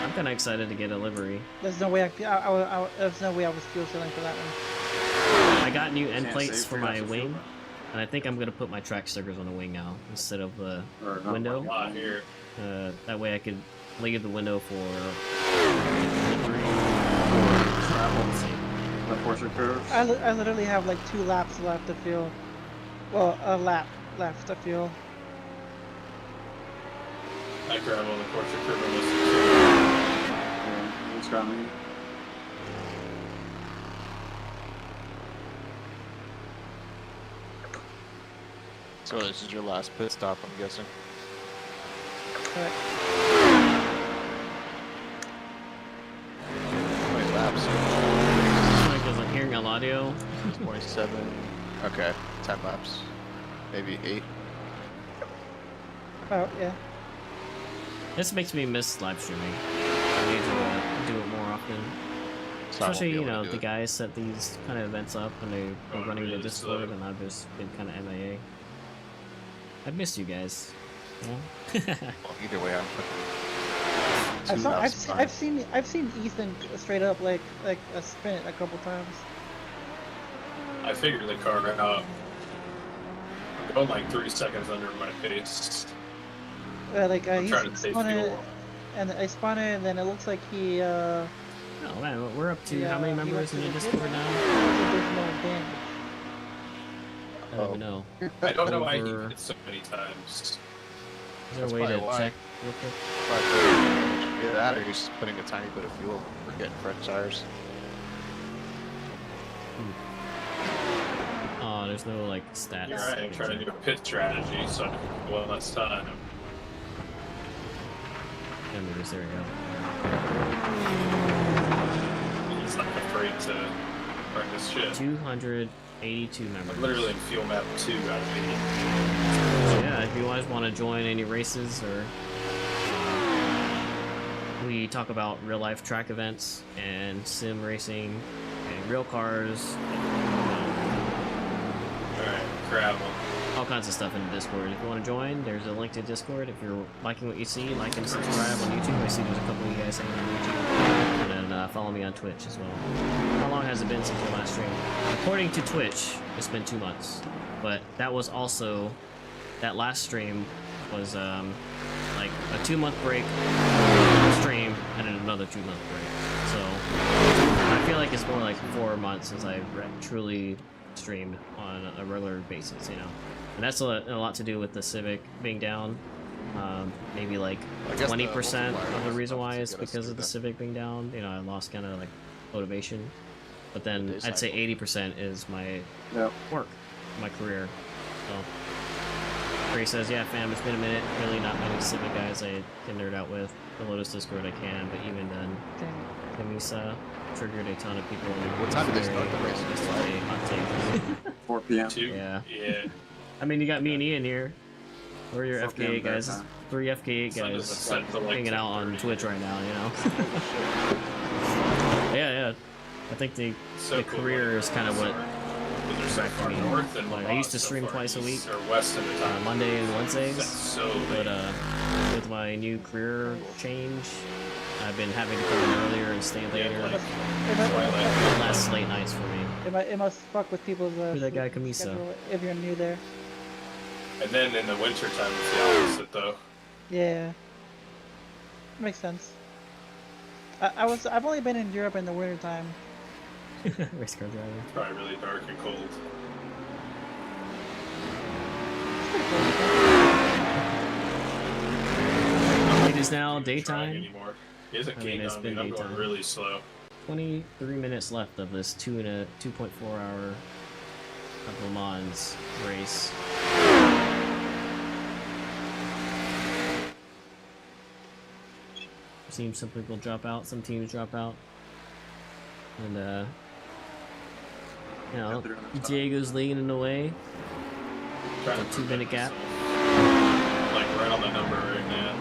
Speaker 1: I'm kind of excited to get a livery.
Speaker 6: There's no way there's no way I was fuel selling for that one.
Speaker 1: I got new end
Speaker 7: Can't
Speaker 1: plates
Speaker 7: save
Speaker 1: for
Speaker 7: for
Speaker 1: my
Speaker 7: that for
Speaker 1: wing,
Speaker 7: fuel.
Speaker 1: and I think I'm gonna put my track stickers on the wing now instead of the
Speaker 7: Or not.
Speaker 1: window.
Speaker 4: Ah, here.
Speaker 1: That way I could leave the window for
Speaker 7: Travel. The portrait curves.
Speaker 6: I literally have like 2 laps left to fuel. Well, a lap left to fuel.
Speaker 4: That gravel in the portrait curve almost.
Speaker 7: Yeah, it's got me.
Speaker 3: So this is your last pit stop, I'm guessing.
Speaker 6: Correct.
Speaker 3: How many laps?
Speaker 1: Because I'm hearing a lot audio.
Speaker 3: 27. Okay, 10 laps. Maybe 8.
Speaker 6: Oh yeah.
Speaker 1: This makes me miss live streaming. I need to do it more often.
Speaker 3: So I won't
Speaker 1: Especially,
Speaker 3: be
Speaker 1: you
Speaker 3: able to
Speaker 1: know,
Speaker 3: do
Speaker 1: the
Speaker 3: it.
Speaker 1: guys set these kind of events up and they
Speaker 4: Oh,
Speaker 1: were running the
Speaker 4: really?
Speaker 1: Discord,
Speaker 4: So-
Speaker 1: and I've just been kind of MIA. I missed you guys. Well,
Speaker 3: Well, either way, I'm fucking
Speaker 6: I
Speaker 3: 2
Speaker 6: saw,
Speaker 3: laps behind.
Speaker 6: I've seen Ethan straight up like a sprint a couple times.
Speaker 4: I figured the car out. I'm going like 3 seconds under my pace.
Speaker 6: Like
Speaker 4: I'm
Speaker 6: he's
Speaker 4: trying to save
Speaker 6: spun it,
Speaker 4: fuel.
Speaker 6: and I spun it, and then it looks like he
Speaker 1: oh man, we're up to how many
Speaker 6: he went
Speaker 1: members
Speaker 6: to
Speaker 1: in the
Speaker 6: the
Speaker 1: Discord
Speaker 6: pit.
Speaker 1: now?
Speaker 6: There's no damage.
Speaker 1: I don't even know.
Speaker 4: I don't know why he
Speaker 1: Over-
Speaker 4: did it so many times.
Speaker 1: Is there
Speaker 3: That's
Speaker 1: a way to
Speaker 3: probably why.
Speaker 1: check real quick?
Speaker 3: But either that or you're just putting a tiny bit of fuel for getting fresh tires.
Speaker 1: Oh, there's no like stats.
Speaker 4: You're right, I'm trying to do a pit strategy so I can go one less time.
Speaker 1: Members, there we go.
Speaker 4: He's not afraid to run this shit.
Speaker 1: 282 members.
Speaker 4: I'm literally in fuel map 2 out of 8.
Speaker 1: So yeah, if you guys want to join any races or we talk about real life track events and sim racing and real cars,
Speaker 4: Alright, gravel.
Speaker 1: all kinds of stuff in the Discord. If you want to join, there's a link to Discord. If you're liking what you see, like and subscribe on YouTube. I see there's a couple of you guys saying on YouTube. And then follow me on Twitch as well. How long has it been since your last stream? According to Twitch, it's been 2 months. But that was also, that last stream was like a 2-month break stream and then another 2-month break. So I feel like it's more like 4 months since I truly streamed on a regular basis, you know. And that's a lot to do with the Civic being down. Maybe like
Speaker 3: I guess the
Speaker 1: 20%
Speaker 3: multiplier
Speaker 1: of the
Speaker 3: was
Speaker 1: reason
Speaker 3: enough
Speaker 1: why
Speaker 3: to
Speaker 1: is
Speaker 3: get us
Speaker 1: because
Speaker 3: through
Speaker 1: of the
Speaker 3: that.
Speaker 1: Civic being down. You know, I lost kind of like motivation. But then
Speaker 3: The day
Speaker 1: I'd say
Speaker 3: cycle.
Speaker 1: 80% is my
Speaker 7: Yep.
Speaker 1: work, my career. So Ray says, yeah, fam, it's been a minute. Really not many Civic guys I can nerd out with. The Lotus Discord I can, but even then,
Speaker 6: Dang.
Speaker 1: Camisa triggered a ton of people.
Speaker 3: What time did they start the race?
Speaker 1: Yesterday, hot take.
Speaker 7: 4 p.m.
Speaker 4: 2?
Speaker 1: Yeah.
Speaker 4: Yeah.
Speaker 1: I mean, you got me and Ian here. We're your
Speaker 7: 4 p.m.
Speaker 1: FK8 guys.
Speaker 7: bedtime.
Speaker 1: 3 FK8
Speaker 4: Sun
Speaker 1: guys
Speaker 4: doesn't set till, like,
Speaker 1: hanging out on
Speaker 4: 10:30.
Speaker 1: Twitch right now, you know? yeah. I think the
Speaker 4: So cool
Speaker 1: career is kind of what
Speaker 4: But they're so far
Speaker 1: me.
Speaker 4: north and
Speaker 1: Like, I used to stream twice a week,
Speaker 4: or west of the time.
Speaker 1: Monday and
Speaker 4: That's
Speaker 1: Wednesdays.
Speaker 4: so
Speaker 1: But
Speaker 4: late.
Speaker 1: with my new career change, I've been having to come in earlier and stay later.
Speaker 4: like,
Speaker 6: It
Speaker 1: Less late nights for me.
Speaker 6: must fuck with people's
Speaker 1: Who's that guy,
Speaker 6: sleep
Speaker 1: Camisa?
Speaker 6: schedule if you're new there.
Speaker 4: And then in the winter time it's the opposite though.
Speaker 6: Yeah. Makes sense. I've only been in Europe in the winter time.
Speaker 1: Race car driver.
Speaker 4: It's probably really dark and cold.
Speaker 1: It is now
Speaker 4: Not even trying
Speaker 1: daytime.
Speaker 4: Anymore. He hasn't
Speaker 1: I mean,
Speaker 4: gained
Speaker 1: it's
Speaker 4: on me.
Speaker 1: been
Speaker 4: I'm going
Speaker 1: daytime.
Speaker 4: really slow.
Speaker 1: 23 minutes left of this 2.4 hour of Le Mans race. Seems some people drop out, some teams drop out. And you know,
Speaker 7: they're on the top.
Speaker 1: Diego's leading the way.
Speaker 4: Trying to
Speaker 1: A
Speaker 4: prove
Speaker 1: 2-minute gap.
Speaker 4: myself. Like right on the number right now.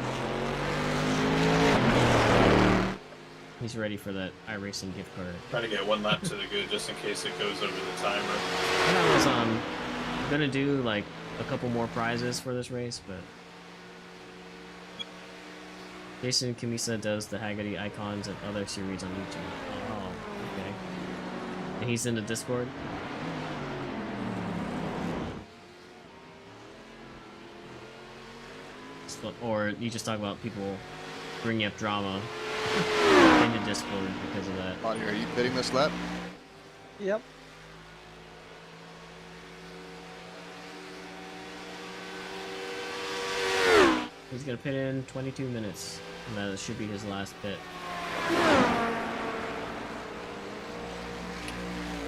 Speaker 1: He's ready for that iRacing gift card.
Speaker 4: Trying to get one lap to the good just in case it goes over the timer.
Speaker 1: And I was gonna do like a couple more prizes for this race, but Jason Camisa does the Haggerty icons and other series on YouTube. Oh, okay. And he's in the Discord. Or you just talk about people bringing up drama in the Discord because of that.
Speaker 3: Bonnie, are you pitting this lap?
Speaker 6: Yep.
Speaker 1: He's gonna pit in 22 minutes, and that should be his last pit.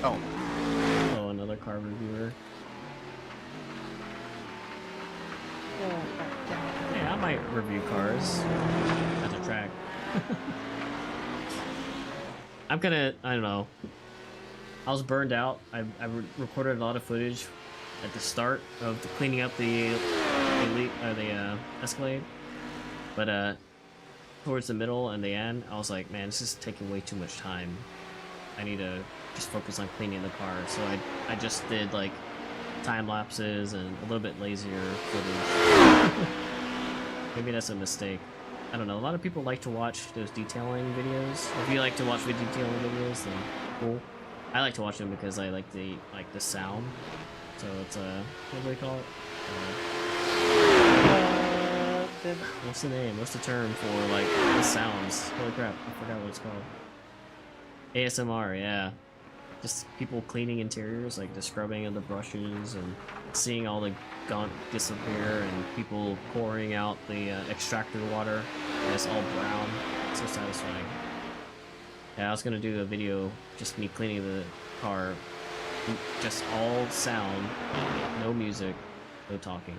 Speaker 3: Oh,
Speaker 1: Oh, another car reviewer.
Speaker 6: Oh, crap, damn it.
Speaker 1: Yeah, I might review cars at the track. I don't know. I was burned out. I recorded a lot of footage at the start of cleaning up the Escalade, but towards the middle and the end, I was like, man, this is taking way too much time. I need to just focus on cleaning the car. So I just did like time lapses and a little bit lazier footage. Maybe that's a mistake. I don't know. A lot of people like to watch those detailing videos. If you like to watch the detailing videos, then cool. I like to watch them because I like the sound. So it's what do they call it? What's the name? What's the term for like the sounds? Holy crap! I forgot what it's called. ASMR, yeah. Just people cleaning interiors, like the scrubbing of the brushes and seeing all the gunk disappear and people pouring out the extractor water and it's all brown. It's so satisfying. Yeah, I was gonna do a video just me cleaning the car, just all sound, no music, no talking.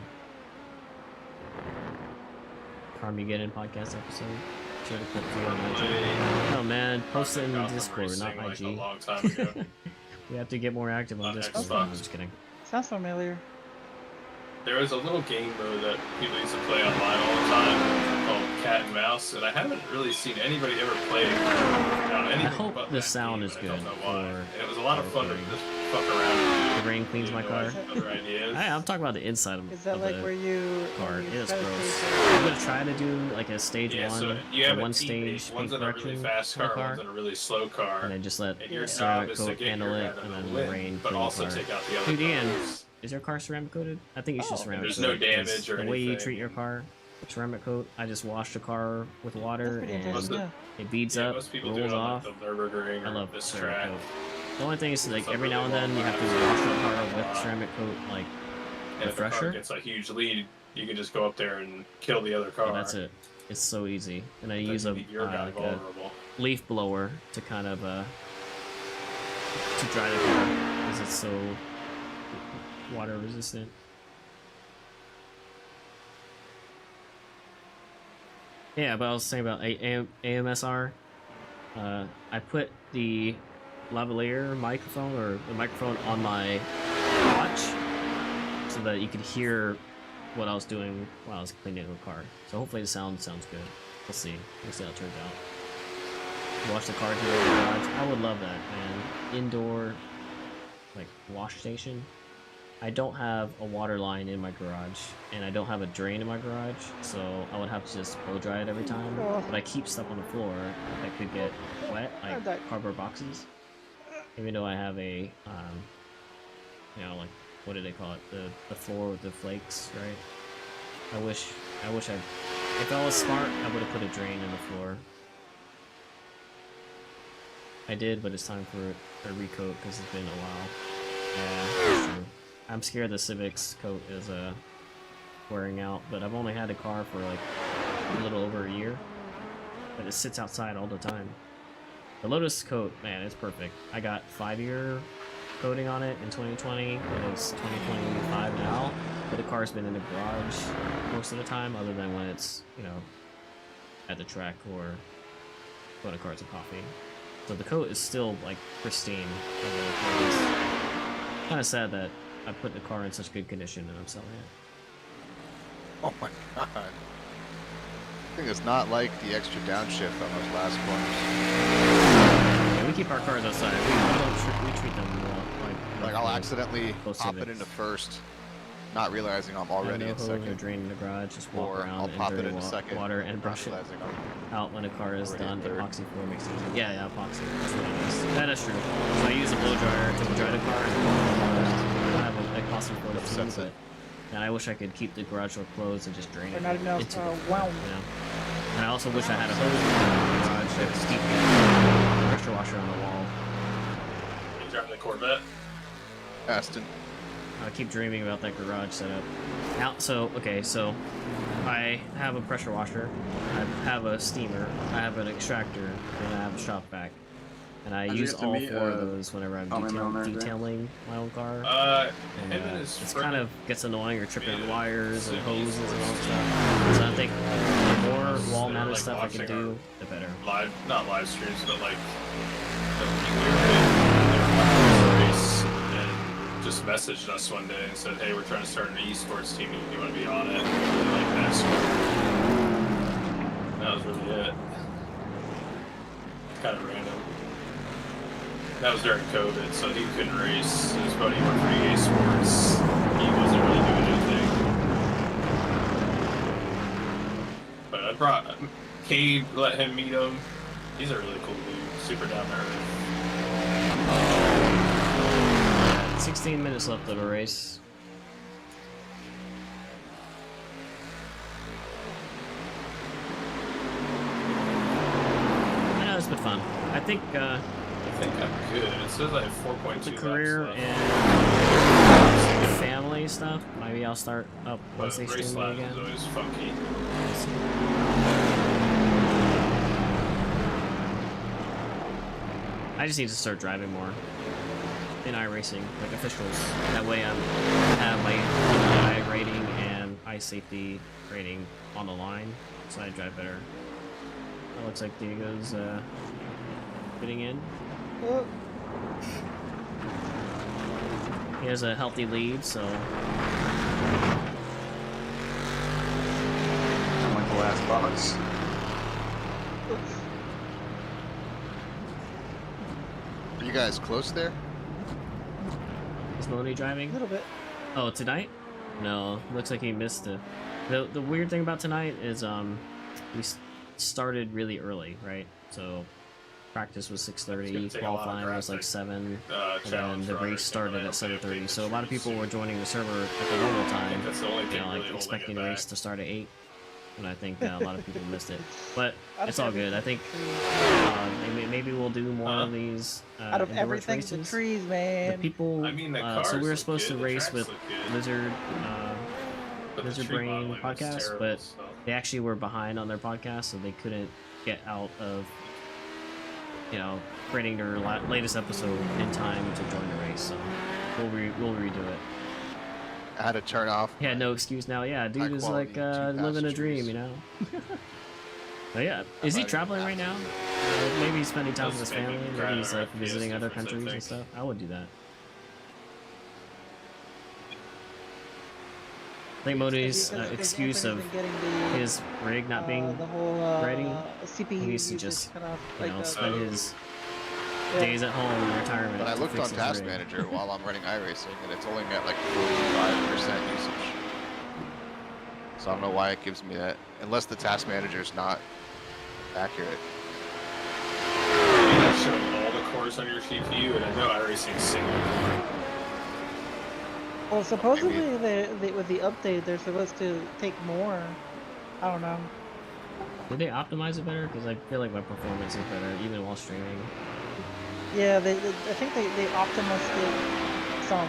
Speaker 1: Carmageddon podcast episode. Should have put you on IG. Oh man, post it in Discord, not
Speaker 4: like
Speaker 1: IG.
Speaker 4: a long time ago.
Speaker 1: We have to get more active on
Speaker 4: On
Speaker 1: Discord.
Speaker 4: Xbox.
Speaker 1: I'm just kidding.
Speaker 6: Sounds familiar.
Speaker 4: There was a little game mode that people used to play online all the time called Cat and Mouse, and I haven't really seen anybody ever play anything
Speaker 1: I hope
Speaker 4: but
Speaker 1: the
Speaker 4: that
Speaker 1: sound
Speaker 4: game,
Speaker 1: is
Speaker 4: and I don't
Speaker 1: good
Speaker 4: know why.
Speaker 1: for
Speaker 4: And it was a lot of fun to
Speaker 1: playing.
Speaker 4: just fuck around.
Speaker 1: The rain cleans my car.
Speaker 4: Other ideas.
Speaker 1: Hey, I'm talking about the inside of,
Speaker 6: Is that
Speaker 1: of
Speaker 6: like
Speaker 1: the
Speaker 6: where you?
Speaker 1: car.
Speaker 6: when you
Speaker 1: It is
Speaker 6: try to
Speaker 1: gross.
Speaker 6: take
Speaker 1: I'm gonna try to do like a stage
Speaker 4: Yeah,
Speaker 1: one,
Speaker 4: so you
Speaker 1: or
Speaker 4: have a
Speaker 1: one
Speaker 4: teammate,
Speaker 1: stage
Speaker 4: one's
Speaker 1: paint
Speaker 4: in a really
Speaker 1: correction
Speaker 4: fast
Speaker 1: for the
Speaker 4: car, one's in a really slow car,
Speaker 1: and then just let
Speaker 4: and your job
Speaker 1: ceramic
Speaker 4: is to
Speaker 1: coat
Speaker 4: get
Speaker 1: handle
Speaker 4: your
Speaker 1: it,
Speaker 4: guy
Speaker 1: and
Speaker 4: to
Speaker 1: then
Speaker 4: win,
Speaker 1: the rain
Speaker 4: but
Speaker 1: clean the
Speaker 4: also
Speaker 1: car.
Speaker 4: take out the other
Speaker 1: Dude, Ian,
Speaker 4: cars.
Speaker 1: is your car ceramic coated? I think you should
Speaker 6: Oh,
Speaker 1: ceramic
Speaker 4: there's
Speaker 1: coat
Speaker 4: no
Speaker 1: it, 'cause
Speaker 4: damage or
Speaker 1: the way you
Speaker 4: anything.
Speaker 1: treat your car, ceramic coat. I just wash the car with
Speaker 6: That's
Speaker 1: water
Speaker 6: pretty
Speaker 1: and
Speaker 6: intense.
Speaker 4: Most
Speaker 6: Yeah.
Speaker 1: it beads
Speaker 4: Yeah,
Speaker 1: up,
Speaker 4: most people do
Speaker 1: rolls
Speaker 4: it on
Speaker 1: off.
Speaker 4: like the Nürburgring
Speaker 1: I
Speaker 4: or
Speaker 1: love
Speaker 4: this
Speaker 1: ceramic
Speaker 4: track.
Speaker 1: coat. The only thing is like
Speaker 4: Some
Speaker 1: every
Speaker 4: really
Speaker 1: now and then
Speaker 4: long
Speaker 1: you have to
Speaker 4: laps.
Speaker 1: wash your car with
Speaker 4: Wow.
Speaker 1: ceramic coat, like
Speaker 4: And if the car
Speaker 1: refresher.
Speaker 4: gets a huge lead, you can just go up there and kill the other car.
Speaker 1: Yeah, that's it. It's so easy, and I
Speaker 4: Then
Speaker 1: use
Speaker 4: you
Speaker 1: a
Speaker 4: leave your guy
Speaker 1: like a
Speaker 4: vulnerable.
Speaker 1: leaf blower to kind of to dry the car because it's so water resistant. Yeah, but I was saying about AMSR. I put the lavalier microphone or the microphone on my watch so that you could hear what I was doing while I was cleaning the car. So hopefully the sound sounds good. We'll see. We'll see how it turns out. Wash the car today in the garage. I would love that, man. Indoor, like, wash station. I don't have a water line in my garage, and I don't have a drain in my garage, so I would have to just blow dry it every time.
Speaker 6: Oh.
Speaker 1: But I keep stuff on the floor that could get wet,
Speaker 6: How'd
Speaker 1: like
Speaker 6: that-
Speaker 1: cardboard boxes. Even though I have a, you know, like, what do they call it? The floor with the flakes, right? I wish if I was smart, I would have put a drain in the floor. I did, but it's time for a recoat because it's been a while. Yeah, that's true. I'm scared the Civic's coat is wearing out, but I've only had the car for like a little over a year. But it sits outside all the time. The Lotus coat, man, it's perfect. I got 5-year coating on it in 2020, and it's 2025 now. But the car's been in the garage most of the time, other than when it's, you know, at the track or when a car's a coffee. So the coat is still like pristine. Kind of sad that I put the car in such good condition and I'm selling it.
Speaker 3: Oh my god. I think it's not like the extra downshift on those last corners.
Speaker 1: Yeah, we keep our cars outside. We treat them well.
Speaker 3: Like I'll accidentally
Speaker 1: Both
Speaker 3: pop it
Speaker 1: Civics.
Speaker 3: into first, not realizing I'm
Speaker 1: I have
Speaker 3: already
Speaker 1: no
Speaker 3: in
Speaker 1: hose or
Speaker 3: second.
Speaker 1: drain in the garage. Just walk
Speaker 3: Or I'll
Speaker 1: around
Speaker 3: pop
Speaker 1: and
Speaker 3: it
Speaker 1: dirty
Speaker 3: into second,
Speaker 1: water and brush it
Speaker 3: realizing I'm
Speaker 1: out when the car is
Speaker 3: already
Speaker 1: done.
Speaker 3: in third.
Speaker 1: Epoxy floor makes it easy. Yeah, epoxy. That's what it is. That is true. So I use a blow dryer to dry the car. And I have an epoxy floor too,
Speaker 3: Upsets
Speaker 1: but
Speaker 3: it.
Speaker 1: and I wish I could keep the garage door closed and just drain
Speaker 6: Or
Speaker 1: it
Speaker 6: not enough.
Speaker 1: into
Speaker 6: Wow.
Speaker 1: you know. And I also wish I had a hose in the garage that was keeping pressure washer on the wall.
Speaker 4: You driving the Corvette?
Speaker 3: Aston.
Speaker 1: I keep dreaming about that garage setup. Now, so I have a pressure washer, I have a steamer, I have an extractor, and I have a shop vac. And I
Speaker 7: How'd you
Speaker 1: use
Speaker 7: get to
Speaker 1: all
Speaker 7: meet,
Speaker 1: 4 of those whenever I'm
Speaker 7: Tommy Milner there?
Speaker 1: detailing my own car.
Speaker 4: Him
Speaker 1: And
Speaker 4: and his
Speaker 1: it's
Speaker 4: friend
Speaker 1: kind of gets annoying. You're tripping on
Speaker 4: made
Speaker 1: wires and
Speaker 4: Sydney
Speaker 1: hoses and all that
Speaker 4: sports
Speaker 1: stuff. So I think the more
Speaker 4: They're,
Speaker 1: wall-mounted
Speaker 4: like,
Speaker 1: stuff I can
Speaker 4: watching
Speaker 1: do, the better.
Speaker 4: not live streams, but like we were watching a race and just messaged us one day and said, "Hey, we're trying to start an esports team. You want to be on it?" And, like NASCAR. That was really it. Kind of random. That was during COVID, so he couldn't race. His buddy worked for EA Sports. He wasn't really doing anything. But I brought Cade, let him meet him. He's a really cool dude, super down to earth.
Speaker 1: 16 minutes left of the race. Yeah, it's been fun. I think
Speaker 4: I think I'm good. It says I have 4.2
Speaker 1: the
Speaker 4: laps
Speaker 1: career
Speaker 4: left.
Speaker 1: and family stuff, maybe I'll start up once they
Speaker 4: Race
Speaker 1: stream it
Speaker 4: lap
Speaker 1: again.
Speaker 4: is always funky.
Speaker 1: I just need to start driving more in iRacing, like officials. That way I have my I rating and eye safety rating on the line, so I drive better. That looks like Diego's fitting in.
Speaker 6: Oh,
Speaker 1: He has a healthy lead, so
Speaker 7: I'm like the last box.
Speaker 3: Are you guys close there?
Speaker 1: is Moni
Speaker 6: a
Speaker 1: driving?
Speaker 6: little bit.
Speaker 1: Oh, tonight? No, looks like he missed it. The weird thing about tonight is we started really early, right? So practice was
Speaker 4: It's gonna
Speaker 1: 6:30,
Speaker 4: take a lot of
Speaker 1: qualifying was like
Speaker 4: graphic,
Speaker 1: 7, and then
Speaker 4: challenge
Speaker 1: the
Speaker 4: runners
Speaker 1: race
Speaker 4: to
Speaker 1: started
Speaker 4: land
Speaker 1: at
Speaker 4: the
Speaker 1: 7:30.
Speaker 4: update
Speaker 1: So a lot of people were
Speaker 4: streams.
Speaker 1: joining the server at the normal
Speaker 4: I
Speaker 1: time,
Speaker 4: think that's the only
Speaker 1: you
Speaker 4: thing
Speaker 1: know,
Speaker 4: really
Speaker 1: like
Speaker 4: holding
Speaker 1: expecting
Speaker 4: it
Speaker 1: the
Speaker 4: back.
Speaker 1: race to start at 8. And I think a lot of people missed it, but
Speaker 6: Out of
Speaker 1: it's all good. I
Speaker 6: everything,
Speaker 1: think maybe we'll do more of these
Speaker 6: out of
Speaker 1: endurance
Speaker 6: everything, the
Speaker 1: races.
Speaker 6: trees,
Speaker 1: The
Speaker 6: man.
Speaker 1: people,
Speaker 4: I mean, the
Speaker 1: so we were
Speaker 4: cars
Speaker 1: supposed to
Speaker 4: look good, the
Speaker 1: race
Speaker 4: tracks
Speaker 1: with
Speaker 4: look good.
Speaker 1: Lizard,
Speaker 4: But the
Speaker 1: Lizard
Speaker 4: tree
Speaker 1: Brain
Speaker 4: modeling was
Speaker 1: podcast,
Speaker 4: terrible,
Speaker 1: but
Speaker 4: so.
Speaker 1: they actually were behind on their podcast, so they couldn't get out of, you know, creating their latest episode in time to join the race. So we'll redo it.
Speaker 3: I had to turn off.
Speaker 1: He had
Speaker 3: my-
Speaker 1: no excuse now. Yeah, dude is like
Speaker 3: high-quality
Speaker 1: living a
Speaker 3: two-passenger
Speaker 1: dream,
Speaker 3: trees.
Speaker 1: you know. But yeah, is he
Speaker 3: not even
Speaker 1: traveling right now? Maybe he's spending time with his
Speaker 4: Maybe
Speaker 1: family. Maybe
Speaker 4: driving
Speaker 1: he's
Speaker 4: or
Speaker 1: like
Speaker 4: FPS
Speaker 1: visiting other
Speaker 4: difference, I
Speaker 1: countries and
Speaker 4: think.
Speaker 1: stuff. I would do that. I think Modi's
Speaker 6: Because
Speaker 1: excuse of
Speaker 6: Anthony's been getting the,
Speaker 1: his rig not being
Speaker 6: the whole
Speaker 1: ready,
Speaker 6: CPU
Speaker 1: he needs to
Speaker 6: usage
Speaker 1: just,
Speaker 6: cut off,
Speaker 1: you
Speaker 6: like
Speaker 1: know,
Speaker 6: the-
Speaker 1: spend his
Speaker 6: yeah.
Speaker 1: days at home in retirement.
Speaker 3: But I
Speaker 1: to
Speaker 3: looked
Speaker 1: fix
Speaker 3: on
Speaker 1: his
Speaker 3: Task
Speaker 1: rig.
Speaker 3: Manager while I'm running iRacing, and it's only at like 45% usage. So I don't know why it gives me that, unless the Task Manager's not accurate.
Speaker 4: Maybe that's showing all the cores on your CPU, and I know iRacing's single core.
Speaker 6: Well, supposedly with the update, they're supposed to take more. I don't know.
Speaker 1: Did they optimize it better? Because I feel like my performance is better even while streaming.
Speaker 6: Yeah, I think they optimized it some.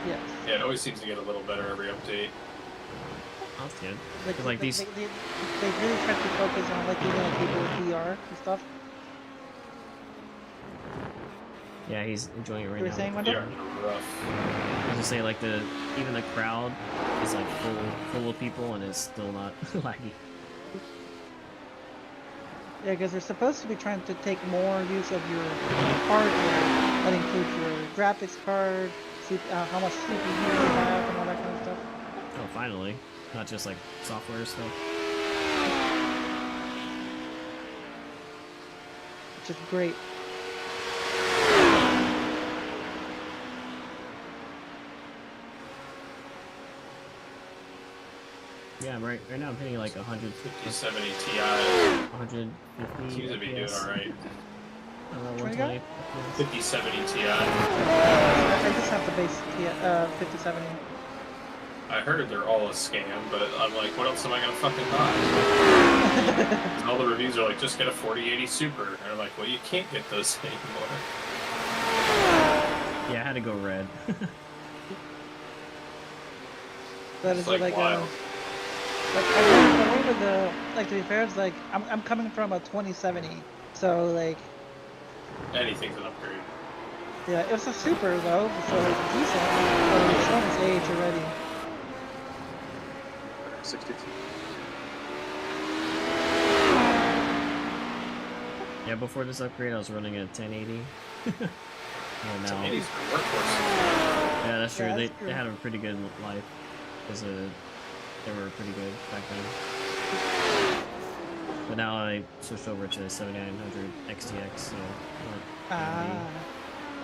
Speaker 6: Yes.
Speaker 4: Yeah, it always seems to get a little better every update.
Speaker 1: That's good.
Speaker 6: Like,
Speaker 1: 'Cause, like these,
Speaker 6: they really tried to focus on like even like people with VR and stuff.
Speaker 1: yeah, he's enjoying it right
Speaker 6: You were
Speaker 1: now.
Speaker 6: saying, Wendell?
Speaker 4: Yeah, rough.
Speaker 1: I was gonna say like even the crowd is like full of people and it's still not laggy.
Speaker 6: Yeah, because they're supposed to be trying to take more use of your hardware. That includes your graphics card, how much CPU you have, and all that kind of stuff.
Speaker 1: Oh, finally, not just like software stuff.
Speaker 6: Which is great.
Speaker 1: Yeah, right now I'm hitting like 100,
Speaker 4: 5070 Ti
Speaker 1: 150
Speaker 4: seems to be doing
Speaker 1: FPS.
Speaker 4: alright.
Speaker 1: 120 FPS.
Speaker 4: 5070 Ti.
Speaker 6: I just have the base 5070.
Speaker 4: I heard they're all a scam, but I'm like, what else am I gonna fucking buy? And all the reviews are like, just get a 4080 Super. And I'm like, well, you can't get those anymore.
Speaker 1: Yeah, I had to go red.
Speaker 6: That
Speaker 4: It's
Speaker 6: is like
Speaker 4: wild.
Speaker 6: like I went with the, like, to be fair, it's like I'm coming from a 2070, so like
Speaker 4: Anything's an upgrade.
Speaker 6: Yeah, it was a super though, so it's decent. But it's showing its age already.
Speaker 7: 62.
Speaker 1: Yeah, before this upgrade, I was running at 1080. Well, now,
Speaker 4: 80's for workhorse.
Speaker 1: yeah, that's true.
Speaker 6: Yeah,
Speaker 1: They
Speaker 6: that's true.
Speaker 1: they had a pretty good life because they were pretty good back then. But now I switched over to 7900 XTX, so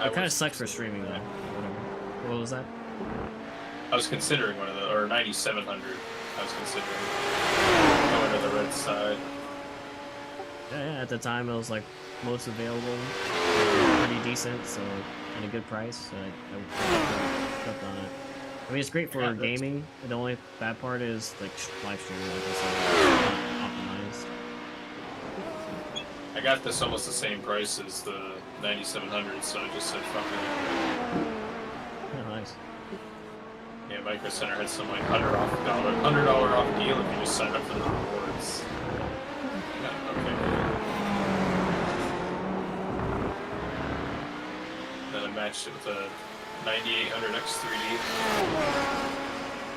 Speaker 1: it kind of sucks for streaming though. Whatever. What was that?
Speaker 4: I was considering one of the, or 9700. I was considering going to the red side.
Speaker 1: Yeah, at the time it was like most available, pretty decent, so at a good price. So I jumped on it. I mean, it's great for
Speaker 4: Yeah, that's-
Speaker 1: gaming. The only bad part is like live streaming, like I said, not optimized.
Speaker 4: I got this almost the same price as the 9700, so I just said fuck it.
Speaker 1: Oh, nice.
Speaker 4: Yeah, Micro Center had some like $100 off deal if you just sign up for the rewards. Yeah, okay. Then I matched it with a 9800 X3D.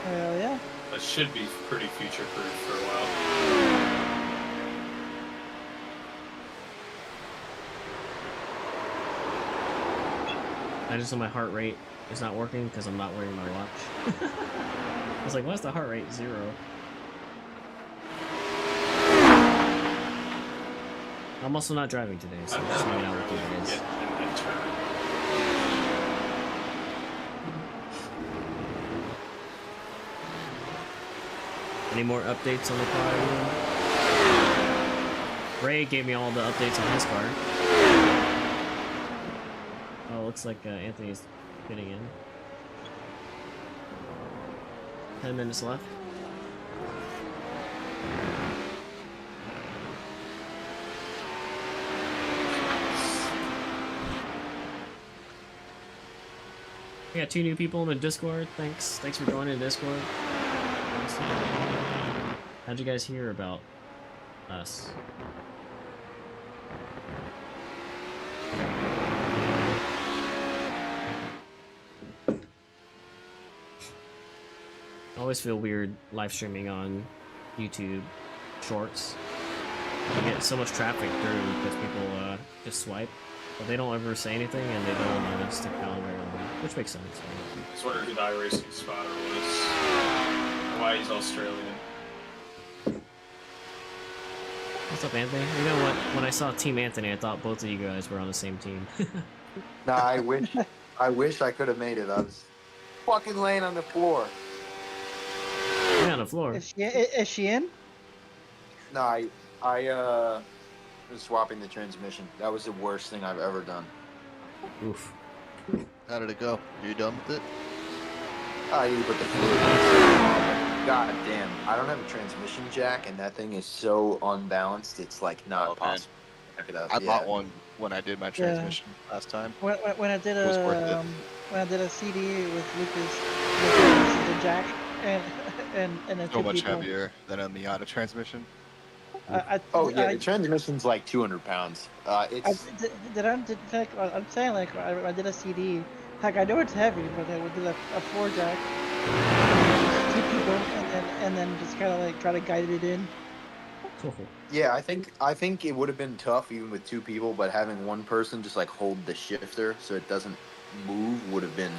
Speaker 6: Hell yeah.
Speaker 4: That should be pretty future-proof for a while.
Speaker 1: I just know my heart rate is not working because I'm not wearing my watch. I was like, why's the heart rate 0? I'm also not driving today, so I'm just hanging out with you guys.
Speaker 4: Get an intern.
Speaker 1: Any more updates on the car? Ray gave me all the updates on his car. Oh, looks like Anthony's getting in. 10 minutes left. We got 2 new people in the Discord. Thanks for joining the Discord. How'd you guys hear about us? I always feel weird live streaming on YouTube Shorts. You get so much traffic through because people just swipe, but they don't ever say anything and they don't stick around very long, which makes sense.
Speaker 4: I was wondering who the iracing spotter was. Why he's Australian.
Speaker 1: What's up, Anthony? You know what? When I saw Team Anthony, I thought both of you guys were on the same team.
Speaker 8: Nah, I wish I could have made it. I was fucking laying on the floor.
Speaker 1: Yeah, on the floor.
Speaker 6: Is she in?
Speaker 8: No, I was swapping the transmission. That was the worst thing I've ever done.
Speaker 1: Oof.
Speaker 3: How did it go? Are you done with it?
Speaker 8: You put the fluid in. God damn. I don't have a transmission jack, and that thing is so unbalanced, it's like not
Speaker 3: Oh, man.
Speaker 8: possible. Back it up.
Speaker 3: I
Speaker 8: Yeah.
Speaker 3: bought one when I did my transmission last time.
Speaker 6: When I did
Speaker 3: It was worth it.
Speaker 6: when I did a CD with Lucas, the jack and a
Speaker 3: So
Speaker 6: two
Speaker 3: much
Speaker 6: people.
Speaker 3: heavier than a Miata transmission.
Speaker 8: Oh, yeah,
Speaker 6: I,
Speaker 8: the transmission's like 200 pounds. It's...
Speaker 6: I'm saying like I did a CD. Heck, I know it's heavy, but I would do a 4-jack, two people, and then just kind of like try to guide it in.
Speaker 8: Yeah, I think it would have been tough even with 2 people, but having one person just like hold the shifter so it doesn't move would have been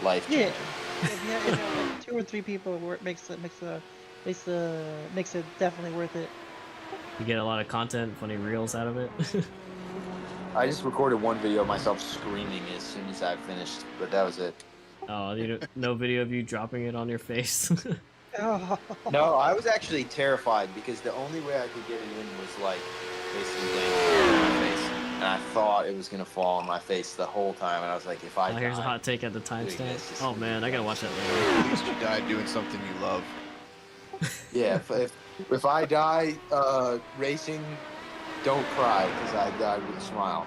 Speaker 8: life changing.
Speaker 6: Yeah, if you have like 2 or 3 people, where it makes it definitely worth it.
Speaker 1: You get a lot of content, funny reels out of it.
Speaker 8: I just recorded one video of myself screaming as soon as I finished, but that was it.
Speaker 1: Oh, no video of you dropping it on your face.
Speaker 6: Oh.
Speaker 8: No, I was actually terrified because the only way I could get it in was like basically laying on my face, and I thought it was gonna fall on my face the whole time, and I was like, if I
Speaker 1: Oh, here's a
Speaker 8: die,
Speaker 1: hot take at the timestamp.
Speaker 8: this is
Speaker 1: Oh man, I gotta watch that later.
Speaker 3: At least you died doing something you love.
Speaker 8: yeah, if I die racing, don't cry because I died with a smile.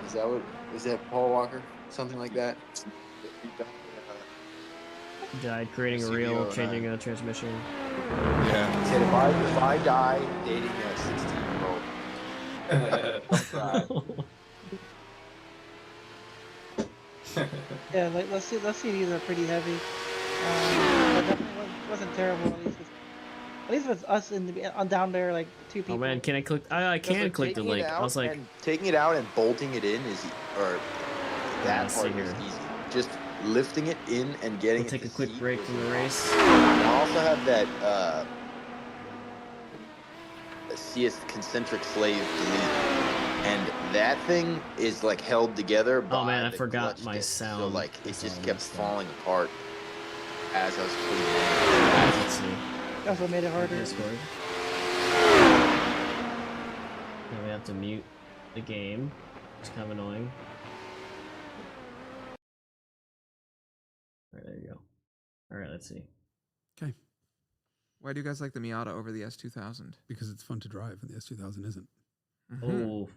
Speaker 8: Is that Paul Walker? Something like that?
Speaker 1: Died creating a
Speaker 3: CBO
Speaker 1: reel,
Speaker 3: and
Speaker 1: changing a transmission.
Speaker 3: Yeah.
Speaker 8: He said if I die dating a 16-year-old, don't cry.
Speaker 6: Yeah, like those CDs are pretty heavy. But definitely wasn't terrible. At least with us on down there, like 2 people.
Speaker 1: Oh man, can I click? I can
Speaker 8: like,
Speaker 1: click the
Speaker 8: taking it
Speaker 1: link. I was
Speaker 8: out
Speaker 1: like,
Speaker 8: and taking it out and bolting it in is, or that
Speaker 1: let's see
Speaker 8: part is
Speaker 1: here.
Speaker 8: easy. Just lifting it in and getting
Speaker 1: we'll
Speaker 8: it
Speaker 1: take
Speaker 8: to
Speaker 1: a quick
Speaker 8: seat
Speaker 1: break
Speaker 8: was
Speaker 1: from the race.
Speaker 8: I also have that CS concentric slave delete, and that thing is like held together by
Speaker 1: Oh man, I
Speaker 8: the
Speaker 1: forgot
Speaker 8: clutch
Speaker 1: my
Speaker 8: disc. So
Speaker 1: sound.
Speaker 8: like it
Speaker 1: That's
Speaker 8: just
Speaker 1: all
Speaker 8: kept
Speaker 1: messed up.
Speaker 8: falling apart as I was putting it
Speaker 1: Let's see.
Speaker 6: That's what made it harder.
Speaker 1: Discord. Now we have to mute the game. It's kind of annoying. Alright, there you go. Alright, let's see.
Speaker 9: Okay.
Speaker 10: Why do you guys like the Miata over the S2000?
Speaker 9: Because it's fun to drive and the S2000 isn't.
Speaker 1: Oh.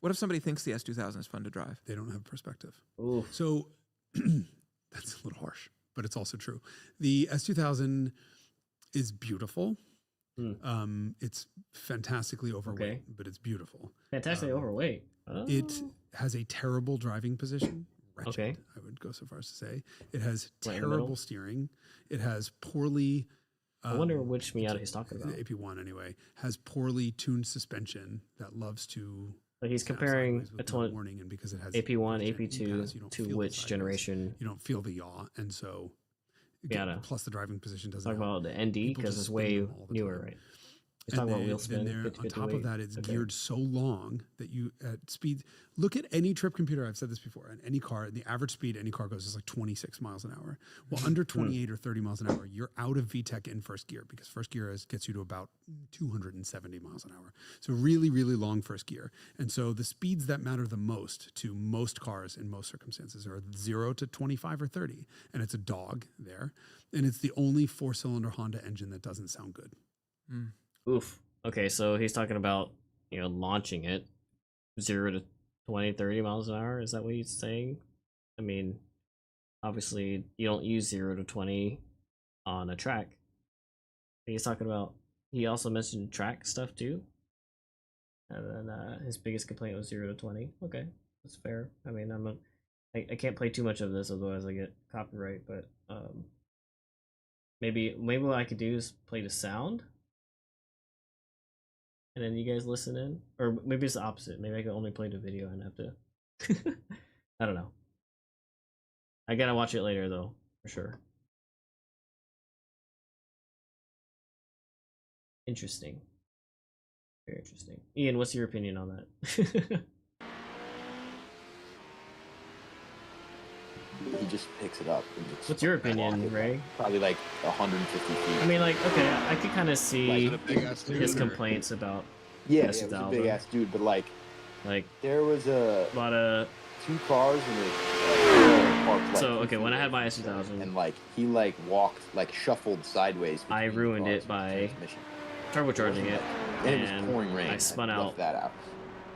Speaker 10: What if somebody thinks the S2000 is fun to drive?
Speaker 9: They don't have perspective.
Speaker 1: Oh.
Speaker 9: So that's a little harsh, but it's also true. The S2000 is beautiful. It's fantastically overweight, but it's beautiful.
Speaker 1: Fantastically overweight. Oh.
Speaker 9: It has a terrible driving position. Wretched,
Speaker 1: Okay.
Speaker 9: I would go so far as to say. It has
Speaker 1: Right in the middle.
Speaker 9: terrible steering. It has poorly...
Speaker 1: I wonder which Miata he's talking about.
Speaker 9: The AP1 anyway. Has poorly tuned suspension that loves to...
Speaker 1: But he's
Speaker 9: snap
Speaker 1: comparing
Speaker 9: sideways
Speaker 1: a
Speaker 9: with no warning, and because it has
Speaker 1: AP1,
Speaker 9: built-in
Speaker 1: AP2
Speaker 9: e-pass, you don't
Speaker 1: to
Speaker 9: feel the
Speaker 1: which
Speaker 9: sideways.
Speaker 1: generation?
Speaker 9: You don't feel the yaw, and so... again,
Speaker 1: Miata.
Speaker 9: plus the driving position doesn't
Speaker 1: Talking
Speaker 9: help.
Speaker 1: about the ND
Speaker 9: People
Speaker 1: because
Speaker 9: just
Speaker 1: it's
Speaker 9: spin
Speaker 1: way
Speaker 9: them all the
Speaker 1: newer,
Speaker 9: time.
Speaker 1: right? He's talking about wheel spin.
Speaker 9: Then
Speaker 1: 50,
Speaker 9: on top
Speaker 1: weight.
Speaker 9: of that, it's
Speaker 1: Okay.
Speaker 9: geared so long that you at speed. Look at any trip computer. I've said this before. And any car, the average speed any car goes is like 26 miles an hour. Well, under 28 or 30 miles an hour, you're out of VTEC in first gear because first gear gets you to about 270 miles an hour. So really, really long first gear. And so the speeds that matter the most to most cars in most circumstances are 0 to 25 or 30. And it's a dog there. And it's the only 4-cylinder Honda engine that doesn't sound good.
Speaker 1: Oof. Okay, so he's talking about, launching it 0 to 20, 30 miles an hour. Is that what he's saying? I mean, obviously you don't use 0 to 20 on a track. He's talking about, he also mentioned track stuff too. And then his biggest complaint was 0 to 20. Okay, that's fair. I mean, I can't play too much of this, otherwise I get copyright, but maybe what I could do is play the sound. And then you guys listen in? Or maybe it's the opposite. Maybe I could only play the video and have to... I don't know. I gotta watch it later, though, for sure. Interesting. Very interesting. Ian, what's your opinion on that?
Speaker 8: He just picks it up. And just
Speaker 1: What's your opinion, Ray?
Speaker 8: Probably like 150 feet.
Speaker 1: I mean, like, okay, I could kind of see
Speaker 3: Was it a big-ass dude,
Speaker 1: his
Speaker 3: or-
Speaker 1: complaints about
Speaker 8: Yeah,
Speaker 1: S2000.
Speaker 8: it was a big ass dude, but like
Speaker 1: Like,
Speaker 8: there was a
Speaker 1: lot of...
Speaker 8: 2 cars in it. Parked, like,
Speaker 1: So,
Speaker 8: 2
Speaker 1: okay, when I
Speaker 8: feet
Speaker 1: had my
Speaker 8: away
Speaker 1: S2000,
Speaker 8: and like he like walked like shuffled sideways.
Speaker 1: I
Speaker 8: between
Speaker 1: ruined
Speaker 8: cars
Speaker 1: it
Speaker 8: with the
Speaker 1: by
Speaker 8: transmission.
Speaker 1: turbocharging it,
Speaker 8: And it was
Speaker 1: and
Speaker 8: pouring rain.
Speaker 1: I spun
Speaker 8: left
Speaker 1: out
Speaker 8: that out.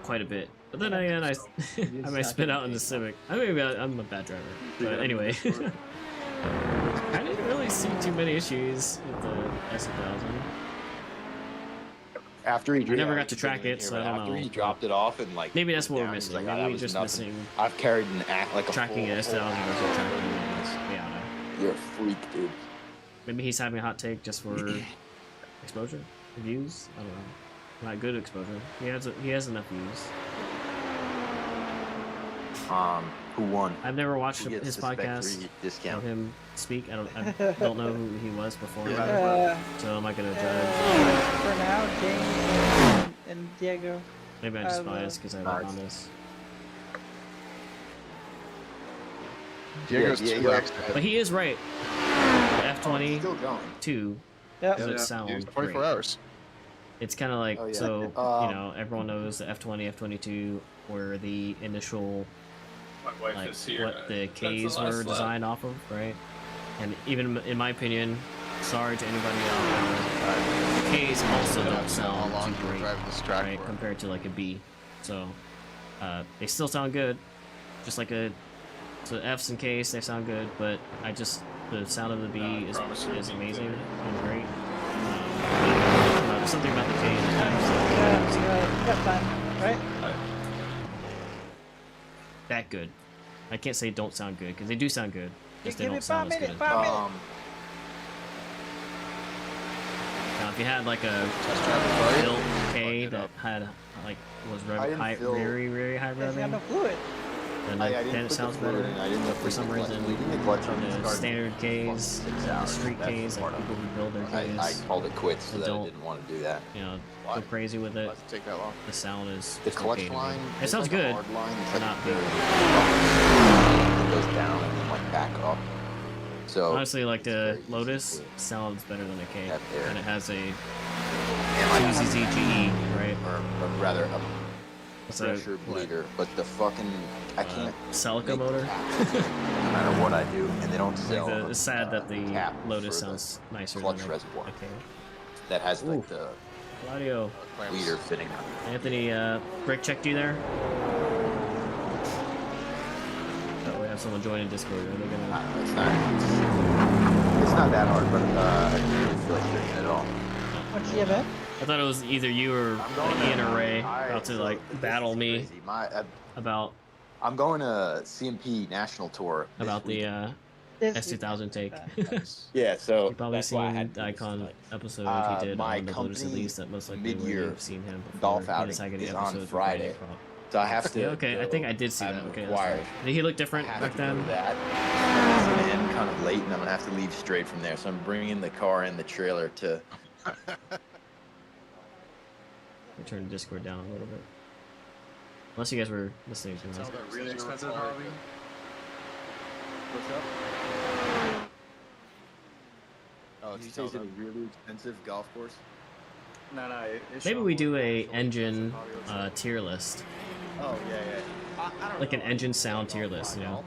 Speaker 1: quite a bit. But then again, I might spin out in the Civic. I mean, I'm a bad driver. But anyway, I didn't really see too many issues with the S1000.
Speaker 8: After he
Speaker 1: I never got to track it, so I don't
Speaker 8: after
Speaker 1: know.
Speaker 8: he dropped it off and like
Speaker 1: Maybe that's what we're
Speaker 8: down, he's
Speaker 1: missing.
Speaker 8: like, "Oh,
Speaker 1: Maybe
Speaker 8: that
Speaker 1: we're
Speaker 8: was
Speaker 1: just
Speaker 8: nothing."
Speaker 1: missing
Speaker 8: I've carried an act like a
Speaker 1: tracking an
Speaker 8: full
Speaker 1: S1000 versus tracking
Speaker 8: Yeah.
Speaker 1: Miata.
Speaker 8: You're a freak, dude.
Speaker 1: Maybe he's having a hot take just for exposure, views. I don't know. Not good exposure. He has enough views.
Speaker 8: Who won?
Speaker 1: I've never watched
Speaker 8: Who gets
Speaker 1: his
Speaker 8: the Spec
Speaker 1: podcast
Speaker 8: 3 discount?
Speaker 1: of him speak. I don't know who he was before, so I'm not gonna judge.
Speaker 6: For now, James and Diego.
Speaker 1: Maybe I'm just biased because I work on this.
Speaker 3: Diego's
Speaker 8: Yeah,
Speaker 3: too
Speaker 8: Diego.
Speaker 3: expert.
Speaker 1: But he is right. The F22
Speaker 8: Still going.
Speaker 6: Yep.
Speaker 1: doesn't
Speaker 3: Yeah,
Speaker 1: sound
Speaker 3: dude,
Speaker 1: great.
Speaker 3: 24 hours.
Speaker 1: It's kind of like,
Speaker 8: Oh, yeah.
Speaker 1: so, everyone knows the F20, F22 were the initial,
Speaker 4: My wife
Speaker 1: like,
Speaker 4: is here.
Speaker 1: what the
Speaker 4: That's
Speaker 1: Ks
Speaker 4: last
Speaker 1: were
Speaker 4: lap.
Speaker 1: designed off of, right? And even in my opinion, sorry to anybody out there, Ks also don't
Speaker 3: How
Speaker 1: sound
Speaker 3: long
Speaker 1: too
Speaker 3: you were
Speaker 1: great,
Speaker 3: driving this track
Speaker 1: right,
Speaker 3: for.
Speaker 1: compared to like a B. So, they still sound good, just like so Fs and Ks, they sound good, but the sound of the B
Speaker 4: I
Speaker 1: is
Speaker 4: promise you it'll be
Speaker 1: amazing
Speaker 4: good.
Speaker 1: and great. There's something about the K
Speaker 6: Yeah, you got time, right?
Speaker 1: that good. I can't say don't sound good because they do sound good. Just they
Speaker 6: Give me
Speaker 1: don't sound as
Speaker 6: 5
Speaker 1: good.
Speaker 6: minutes. 5 minutes.
Speaker 1: Now, if you had like a built K that had like was very high
Speaker 6: It's got
Speaker 1: revving,
Speaker 6: no fluid.
Speaker 1: then
Speaker 8: I
Speaker 1: then
Speaker 8: didn't
Speaker 1: it
Speaker 8: put the
Speaker 1: sounds
Speaker 8: fluid
Speaker 1: better.
Speaker 8: in. I didn't
Speaker 1: But for some reason,
Speaker 8: leaving the clutch on
Speaker 1: the
Speaker 8: started
Speaker 1: standard
Speaker 8: fucking
Speaker 1: Ks,
Speaker 8: 6
Speaker 1: and the
Speaker 8: hours.
Speaker 1: street
Speaker 8: That's
Speaker 1: Ks,
Speaker 8: part
Speaker 1: like
Speaker 8: of
Speaker 1: people who build their
Speaker 8: I
Speaker 1: Ks,
Speaker 8: called it quits so
Speaker 1: and
Speaker 8: that I
Speaker 1: don't,
Speaker 8: didn't want to do that.
Speaker 1: you know,
Speaker 3: Why?
Speaker 1: go crazy with it.
Speaker 3: Why does it take that long?
Speaker 1: The sound is
Speaker 8: The
Speaker 1: just
Speaker 8: clutch
Speaker 1: okay to me.
Speaker 8: line,
Speaker 1: It
Speaker 8: it's
Speaker 1: sounds
Speaker 8: like a
Speaker 1: good.
Speaker 8: hard line. It's
Speaker 1: but
Speaker 8: like
Speaker 1: not
Speaker 8: very
Speaker 1: big.
Speaker 8: it goes down and then like back up. So
Speaker 1: Honestly, like
Speaker 8: it's very
Speaker 1: the
Speaker 8: easy
Speaker 1: Lotus
Speaker 8: to
Speaker 1: sounds better than a K,
Speaker 8: have air.
Speaker 1: and it has a
Speaker 8: and like
Speaker 1: 2ZZGE, right?
Speaker 8: or rather a
Speaker 1: It's a
Speaker 8: pressure bleeder, but the fucking I can't
Speaker 1: Celica
Speaker 8: make
Speaker 1: motor.
Speaker 8: the cap no matter what I do, and they don't sell.
Speaker 1: Like it's sad that the
Speaker 8: cap
Speaker 1: Lotus
Speaker 8: for the
Speaker 1: sounds nicer
Speaker 8: clutch
Speaker 1: than
Speaker 8: reservoir
Speaker 1: a K.
Speaker 8: that has
Speaker 1: Ooh.
Speaker 8: like the
Speaker 1: Claudio,
Speaker 8: bleeder fitting on it.
Speaker 1: Anthony, brake checked you there? Oh, we have someone joining Discord. Are they gonna...
Speaker 8: It's not that hard, but I didn't really feel like doing it at all.
Speaker 6: What's the event?
Speaker 1: I thought it was either you or like, Ian or Ray about to like battle me about
Speaker 8: I'm going to CMP National Tour this
Speaker 1: about the
Speaker 8: week.
Speaker 1: S2000 take.
Speaker 8: Yeah, so
Speaker 1: You've probably
Speaker 8: that's why I
Speaker 1: seen
Speaker 8: had
Speaker 1: the Icon episode he did
Speaker 8: my
Speaker 1: on the Lotus
Speaker 8: company
Speaker 1: Elise. That most likely where
Speaker 8: mid-year
Speaker 1: you've seen him before.
Speaker 8: golf
Speaker 1: He had a
Speaker 8: outing
Speaker 1: second
Speaker 8: is on
Speaker 1: episode with
Speaker 8: Friday.
Speaker 1: Brandon Prop.
Speaker 8: So I have to.
Speaker 1: Yeah, okay, I think I did see that. Okay, that's fine. Did he look different back then?
Speaker 8: That it's gonna end kind of late, and I'm gonna have to leave straight from there. So I'm bringing the car and the trailer to.
Speaker 1: We turn Discord down a little bit. Unless you guys were listening to me.
Speaker 7: Sounds like a really expensive hobby. What's up?
Speaker 8: Oh,
Speaker 7: You
Speaker 8: it's
Speaker 7: say it's
Speaker 8: a
Speaker 7: a
Speaker 8: really expensive golf course.
Speaker 7: No, it's
Speaker 1: Maybe we do a engine tier list.
Speaker 8: Oh yeah, yeah. I don't
Speaker 1: Like an
Speaker 8: know.
Speaker 1: engine sound tier list, you know?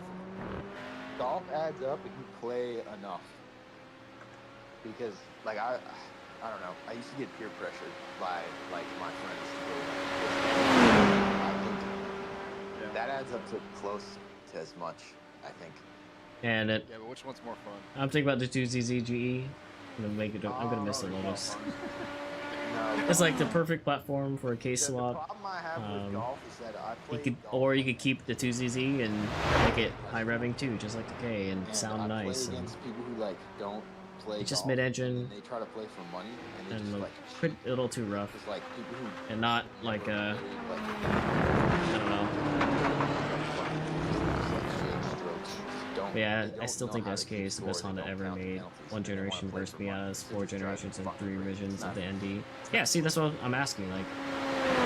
Speaker 8: Golf adds up if you play enough. Because like I don't know. I used to get peer pressured by like my friends to go. I think that adds up to close to as much. I think.
Speaker 1: And it,
Speaker 3: Yeah, but which one's more fun?
Speaker 1: I'm thinking about the 2ZZGE. I'm gonna make it. I'm gonna miss the Lotus.
Speaker 8: No,
Speaker 1: It's like the perfect platform for a case
Speaker 8: the
Speaker 1: swap.
Speaker 8: problem I have with golf is that I
Speaker 1: You
Speaker 8: play
Speaker 1: could,
Speaker 8: golf
Speaker 1: or you could keep the 2ZZ and make it high revving too, just like the K, and
Speaker 8: and
Speaker 1: sound
Speaker 8: I
Speaker 1: nice.
Speaker 8: play
Speaker 1: And
Speaker 8: against people who like don't play
Speaker 1: it's just
Speaker 8: golf,
Speaker 1: mid-engine
Speaker 8: and they try to play for money and they
Speaker 1: and
Speaker 8: just
Speaker 1: a
Speaker 8: like
Speaker 1: bit- a little too rough,
Speaker 8: just like people who
Speaker 1: and not like
Speaker 8: never played, like,
Speaker 1: I don't know.
Speaker 8: don't,
Speaker 1: But yeah,
Speaker 8: they
Speaker 1: I
Speaker 8: don't
Speaker 1: still
Speaker 8: know
Speaker 1: think
Speaker 8: how to
Speaker 1: SK
Speaker 8: keep
Speaker 1: is the best
Speaker 8: score,
Speaker 1: Honda
Speaker 8: they don't
Speaker 1: ever
Speaker 8: count the
Speaker 1: made.
Speaker 8: penalties,
Speaker 1: One
Speaker 8: and they wanna
Speaker 1: generation
Speaker 8: play
Speaker 1: versus
Speaker 8: for money.
Speaker 1: Miata's, 4 generations and 3 revisions of the
Speaker 8: Nothing.
Speaker 1: ND. Yeah, see, that's what I'm asking. Like,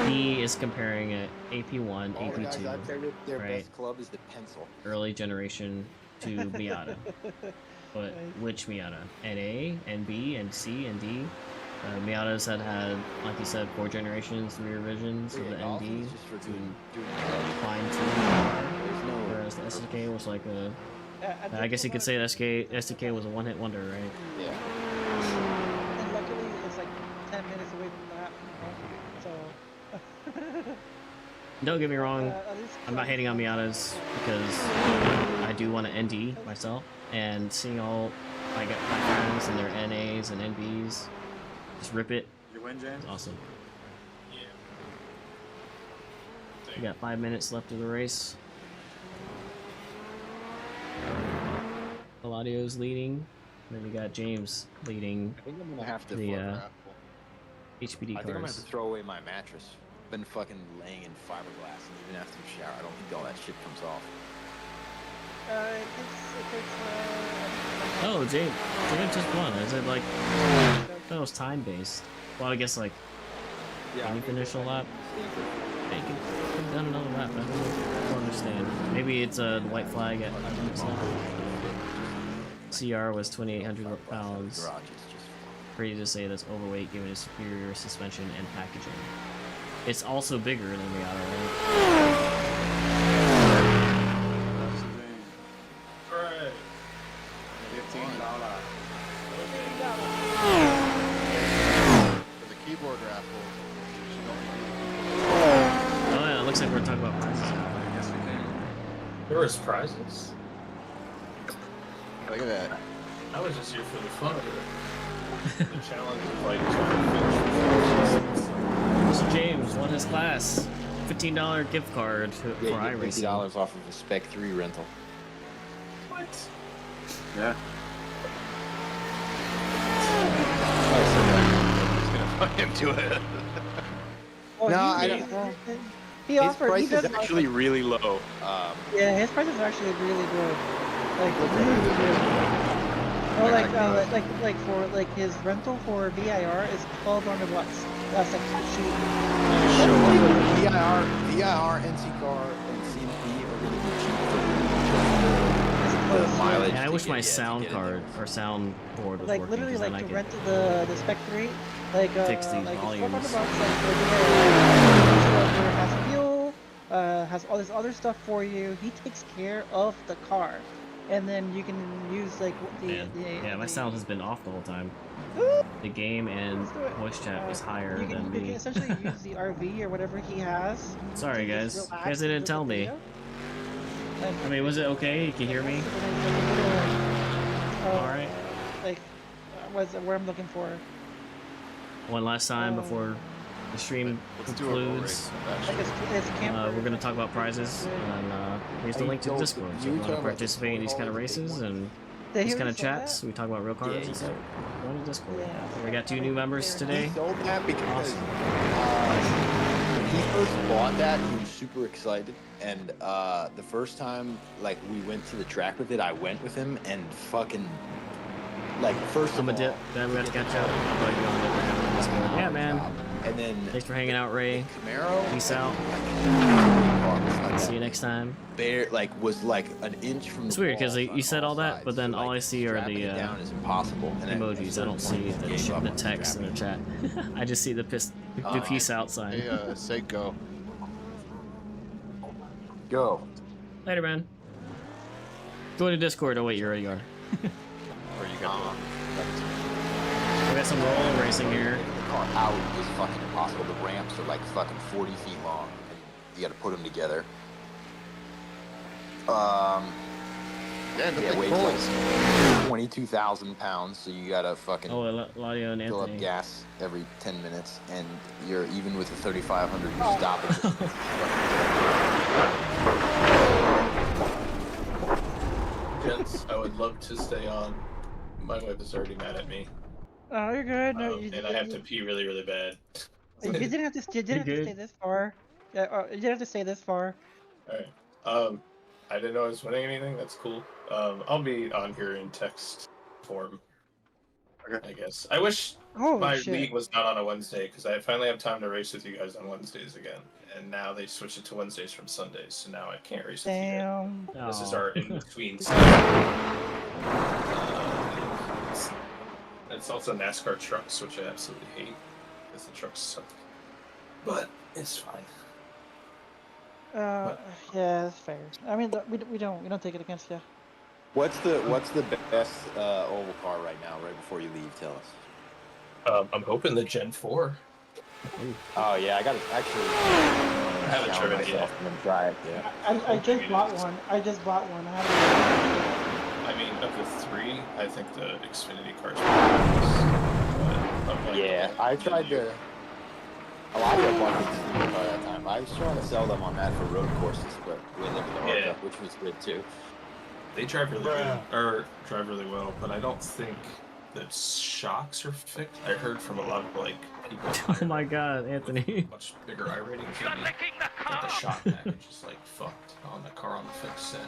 Speaker 1: he is comparing a AP1,
Speaker 8: All the guys I
Speaker 1: AP2,
Speaker 8: play with, their
Speaker 1: right?
Speaker 8: best club is the pencil.
Speaker 1: early generation to Miata. But which Miata? NA, NB, NC, and D? Miatas that had, like you said, 4 generations, 3 revisions of the
Speaker 8: Golf
Speaker 1: ND
Speaker 8: is just for
Speaker 1: to
Speaker 8: doing
Speaker 1: fine tune.
Speaker 8: There's no
Speaker 1: Whereas the SDK was like a.
Speaker 6: I
Speaker 1: I guess you could say the SDK was a one-hit wonder, right?
Speaker 8: yeah.
Speaker 6: And luckily, it's like 10 minutes away from that. So.
Speaker 1: Don't get me wrong,
Speaker 6: at least
Speaker 1: I'm not hating on Miatas because I do want to ND myself, and seeing all my friends and their NAs and NBs just rip it,
Speaker 7: You win, James?
Speaker 1: it's awesome.
Speaker 4: Yeah.
Speaker 1: We got 5 minutes left of the race. Paladio's leading, and then we got James leading
Speaker 8: I think I'm gonna have to
Speaker 1: the
Speaker 3: Raffle.
Speaker 1: HPD
Speaker 8: I think I'm gonna have
Speaker 1: cars.
Speaker 8: to throw away my mattress. Been fucking laying in fiberglass, and even after the shower, I don't think all that shit comes off.
Speaker 6: it takes
Speaker 1: Oh, James just won. Is it like that was time based? Well, I guess like can you finish a lap? Yeah, you could have done another lap. I don't understand. Maybe it's the white flag at 100%. CR was 2,800 pounds. Crazy to say that's overweight given its superior suspension and packaging. It's also bigger than Miata, right?
Speaker 4: Alright.
Speaker 7: $15.
Speaker 3: For the keyboard raffle,
Speaker 1: Oh yeah, it looks like we're talking about prizes now.
Speaker 7: Yes, we can.
Speaker 4: There was prizes?
Speaker 3: look at that.
Speaker 4: I was just here for the fun of it. The challenge was like trying to finish before.
Speaker 1: So James won his class. $15 gift card for
Speaker 8: Yeah, you get
Speaker 1: iRacing.
Speaker 8: $50 off of a Spec 3 rental.
Speaker 4: What?
Speaker 7: Yeah.
Speaker 3: I'm just gonna fucking do it.
Speaker 6: Well,
Speaker 8: No,
Speaker 6: he,
Speaker 8: I don't-
Speaker 6: he
Speaker 8: His
Speaker 6: offered.
Speaker 8: price
Speaker 6: he does
Speaker 8: is actually really low.
Speaker 6: Yeah, his prices are actually really good. Like really good. Oh, like for like his rental for VIR is $1,200. That's like cheap.
Speaker 8: VIR, NC car, and CMP are going to be cheap for the mileage.
Speaker 1: And I
Speaker 8: to
Speaker 1: wish
Speaker 8: get-
Speaker 1: my
Speaker 8: yeah, to
Speaker 1: sound
Speaker 8: get it
Speaker 1: card
Speaker 8: there.
Speaker 1: or sound board was
Speaker 6: Like
Speaker 1: working.
Speaker 6: literally
Speaker 1: 'Cause then
Speaker 6: like
Speaker 1: I
Speaker 6: to
Speaker 1: could
Speaker 6: rent the Spec 3, like
Speaker 1: fix these
Speaker 6: like
Speaker 1: volumes.
Speaker 6: it's $400 like for VIR. Has fuel, has all this other stuff for you. He takes care of the car, and then you can use like
Speaker 1: Man. Yeah, my sound has been off the whole time. The game and
Speaker 6: Let's do it.
Speaker 1: voice chat is higher
Speaker 6: you can,
Speaker 1: than
Speaker 6: you can
Speaker 1: me.
Speaker 6: essentially use the RV or whatever he has.
Speaker 1: Sorry,
Speaker 6: to just
Speaker 1: guys. You
Speaker 6: relax
Speaker 1: guys
Speaker 6: and
Speaker 1: didn't
Speaker 6: look
Speaker 1: tell
Speaker 6: at
Speaker 1: me.
Speaker 6: video. Like,
Speaker 1: I mean, was it okay? You can hear me? Alright.
Speaker 6: Like, what's where I'm looking for?
Speaker 1: One last time before the stream
Speaker 3: Let's do a roll
Speaker 1: concludes.
Speaker 3: race.
Speaker 6: Like it's camper.
Speaker 1: We're going to talk about prizes, and here's the
Speaker 8: Hey,
Speaker 1: link to the
Speaker 8: so
Speaker 1: Discord. So if
Speaker 8: you
Speaker 1: you
Speaker 8: were
Speaker 1: want to
Speaker 8: talking about
Speaker 1: participate in these kind of
Speaker 8: Discord,
Speaker 1: races and
Speaker 6: They
Speaker 1: these
Speaker 6: already
Speaker 1: kind of
Speaker 6: sold
Speaker 1: chats, we talk about real cars
Speaker 8: Yeah,
Speaker 1: and
Speaker 8: you
Speaker 1: stuff. Go to Discord.
Speaker 6: Yeah.
Speaker 1: We got 2 new members today.
Speaker 8: He sold that because
Speaker 1: Awesome.
Speaker 8: when he first bought that, he was super excited. And the first time, like, we went to the track with it, I went with him, and fucking, like, first
Speaker 1: I'm
Speaker 8: of
Speaker 1: a dip.
Speaker 8: all,
Speaker 1: Then we got to catch up. I'll probably be on the Discord. Yeah, man.
Speaker 8: and then
Speaker 1: Thanks for hanging out, Ray.
Speaker 8: Camaro,
Speaker 1: Peace out.
Speaker 8: like,
Speaker 1: See you next time.
Speaker 8: was like an inch from
Speaker 1: It's
Speaker 8: the
Speaker 1: weird because
Speaker 8: walls
Speaker 1: you
Speaker 8: on
Speaker 1: said all that,
Speaker 8: sides.
Speaker 1: but then
Speaker 8: So,
Speaker 1: all
Speaker 8: like,
Speaker 1: I see are
Speaker 8: strapping
Speaker 1: the
Speaker 8: it down is impossible. And at a
Speaker 1: emojis. I
Speaker 8: certain
Speaker 1: don't see
Speaker 8: point, he gave up
Speaker 1: the
Speaker 8: on
Speaker 1: text in the chat.
Speaker 8: strapping.
Speaker 1: I just see the peace out sign.
Speaker 3: Hey, say go.
Speaker 8: Go.
Speaker 1: Later, man. Go to Discord. Oh wait, you already are.
Speaker 3: Or you got
Speaker 1: We got some rolling racing here.
Speaker 8: The car out is fucking impossible. The ramps are like fucking 40 feet long, and you got to put them together.
Speaker 3: yeah, the
Speaker 8: Yeah,
Speaker 3: big
Speaker 8: weighs
Speaker 3: pulls.
Speaker 8: like 22,000 pounds, so you gotta fucking
Speaker 1: Oh, Ladio and
Speaker 8: fill up
Speaker 1: Anthony.
Speaker 8: gas every 10 minutes, and you're even with the 3,500, you're stopping.
Speaker 4: Gents, I would love to stay on. My wife is already mad at me.
Speaker 6: Oh, you're good. No,
Speaker 4: And I have to pee really, really bad.
Speaker 6: You didn't have to. You didn't have to
Speaker 1: good.
Speaker 6: stay this far. Yeah, you didn't have to stay this far.
Speaker 4: Alright. I didn't know I was winning anything. That's cool. I'll be on here in text form.
Speaker 3: Okay.
Speaker 4: I guess. I wish
Speaker 6: Holy
Speaker 4: my
Speaker 6: shit.
Speaker 4: league was not on a Wednesday because I finally have time to race with you guys on Wednesdays again. And now they switched it to Wednesdays from Sundays, so now I can't race with you guys.
Speaker 6: Damn.
Speaker 4: This is
Speaker 1: Aw.
Speaker 4: our in-between. It's also NASCAR trucks, which I absolutely hate because the trucks suck. But it's fine.
Speaker 6: Yeah, that's fair. I mean, we don't take it against you.
Speaker 8: What's the best oval car right now? Right before you leave, tell us.
Speaker 4: I'm hoping the Gen 4.
Speaker 8: Oh yeah, I got to actually.
Speaker 4: I haven't
Speaker 8: challenge
Speaker 4: driven it yet.
Speaker 8: myself and then try it. Yeah.
Speaker 6: I just bought one. I just bought one. I haven't.
Speaker 4: I mean, of the 3, I think the Xfinity cars are the best.
Speaker 8: Yeah, I tried to. A lot of them wanted to see the car that time. I was trying to sell them on that for road courses, but we lived in the Hard
Speaker 4: Yeah.
Speaker 8: Cup, which was good too.
Speaker 4: They drive really good, or drive really well, but I don't think the shocks are fixed. I heard from a lot of people.
Speaker 1: Oh my God, Anthony.
Speaker 4: Much bigger iRating than me. But the shock package is fucked on the car on the fixed set.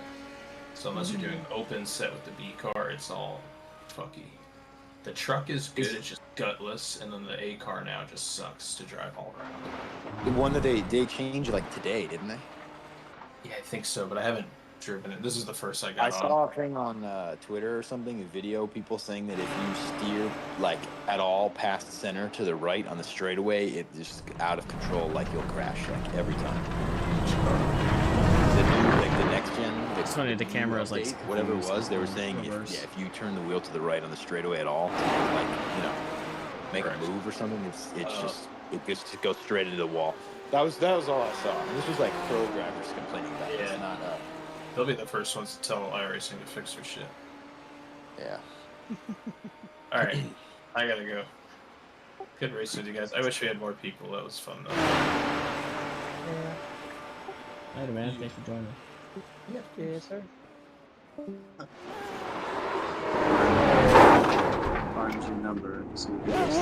Speaker 4: So unless you're doing open set with the B car, it's all fucky. The truck is good, it's just gutless, and then the A car now just sucks to drive all around.
Speaker 8: The one that they changed today, didn't they?
Speaker 4: Yeah, I think so, but I haven't driven it. This is the first I got
Speaker 8: I
Speaker 4: on.
Speaker 8: saw a thing on Twitter or something, a video, people saying that if you steer at all past center to the right on the straightaway, it's just out of control, you'll crash every time. The new, the next gen,
Speaker 1: It's funny, the camera is
Speaker 8: update, whatever it was, they were
Speaker 1: in
Speaker 8: saying
Speaker 1: reverse.
Speaker 8: if you turn the wheel to the right on the straightaway at all, make a move or something, it just goes straight into the wall. That was all I saw. And this was pro drivers complaining about it.
Speaker 4: Yeah.
Speaker 8: It's not
Speaker 4: They'll be the first ones to tell iRacing to fix their shit.
Speaker 8: yeah.
Speaker 4: Alright, I gotta go. Good racing with you guys. I wish we had more people. That was fun though.
Speaker 6: Yeah.
Speaker 1: Later, man. Thanks for joining.
Speaker 6: Yes, sir.
Speaker 7: Find your number and see if it's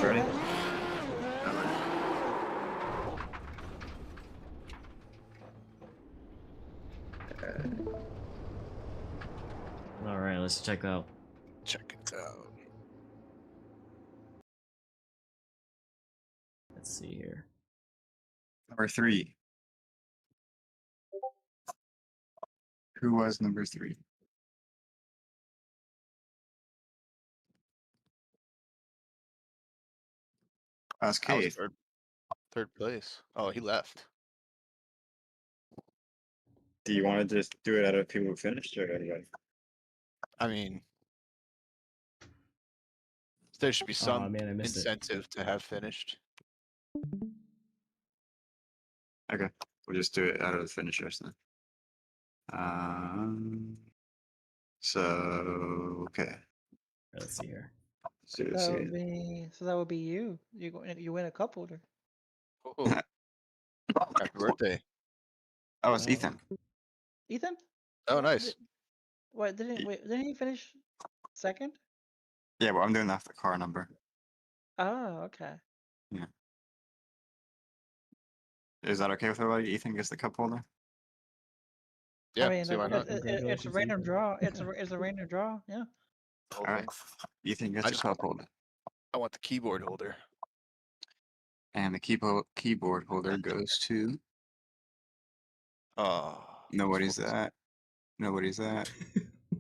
Speaker 8: Ready?
Speaker 1: All right, let's check out.
Speaker 3: Check it out.
Speaker 1: Let's see here.
Speaker 8: Number 3. Who was number 3? That's
Speaker 3: I was
Speaker 8: Cade.
Speaker 3: third place. Oh, he left.
Speaker 11: Do you want to just do it out of people who finished or anyway?
Speaker 3: I mean, there should be
Speaker 1: Oh
Speaker 3: some
Speaker 1: man, I missed it.
Speaker 3: incentive to have finished.
Speaker 8: Okay, we'll just do it out of the finishers then. So okay.
Speaker 1: Let's see here.
Speaker 8: Let's do this
Speaker 6: That would
Speaker 8: again.
Speaker 6: be so. That would be you. You win a cup holder.
Speaker 3: Oh, happy birthday!
Speaker 8: Oh, it's Ethan.
Speaker 6: Ethan?
Speaker 3: Oh,
Speaker 6: What,
Speaker 3: nice.
Speaker 6: didn't he finish second?
Speaker 8: Yeah, well, I'm doing that for car number.
Speaker 6: Oh, okay.
Speaker 8: Is that okay with everybody? Ethan gets the cup holder.
Speaker 3: Yeah,
Speaker 6: I mean,
Speaker 3: see why not?
Speaker 6: it's a
Speaker 1: Congratulations,
Speaker 6: random
Speaker 1: Ethan.
Speaker 6: draw. It's a random draw. Yeah.
Speaker 8: All right, Ethan gets
Speaker 3: I
Speaker 8: the
Speaker 3: just
Speaker 8: cup holder,
Speaker 3: I want the keyboard holder.
Speaker 8: and the keyboard holder goes to
Speaker 3: Oh,
Speaker 8: nobody's that. Nobody's that.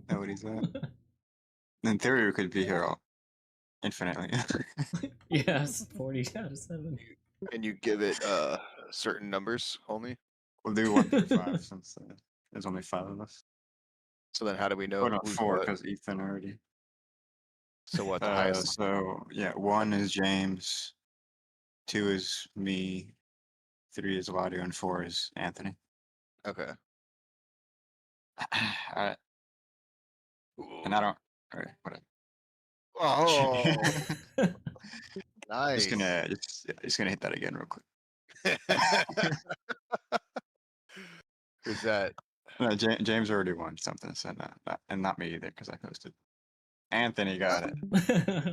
Speaker 8: Nobody's that. In theory, we could be here all infinitely.
Speaker 1: Yes, 40 out of 7.
Speaker 3: Can you give it certain numbers only?
Speaker 8: We'll do 1 through 5 since there's only 5 of us.
Speaker 3: So then, how do we know?
Speaker 8: Oh no,
Speaker 3: who's
Speaker 8: 4
Speaker 3: what?
Speaker 8: because Ethan already.
Speaker 3: So what? The highest.
Speaker 8: So yeah, 1 is James, 2 is me, 3 is Eladio, and 4 is Anthony.
Speaker 3: Okay.
Speaker 8: All right, and I don't. All right, whatever.
Speaker 3: Oh, nice.
Speaker 8: Just gonna hit that again real quick.
Speaker 3: Who's that?
Speaker 8: No, James already won something, so and not me either because I posted. Anthony got it.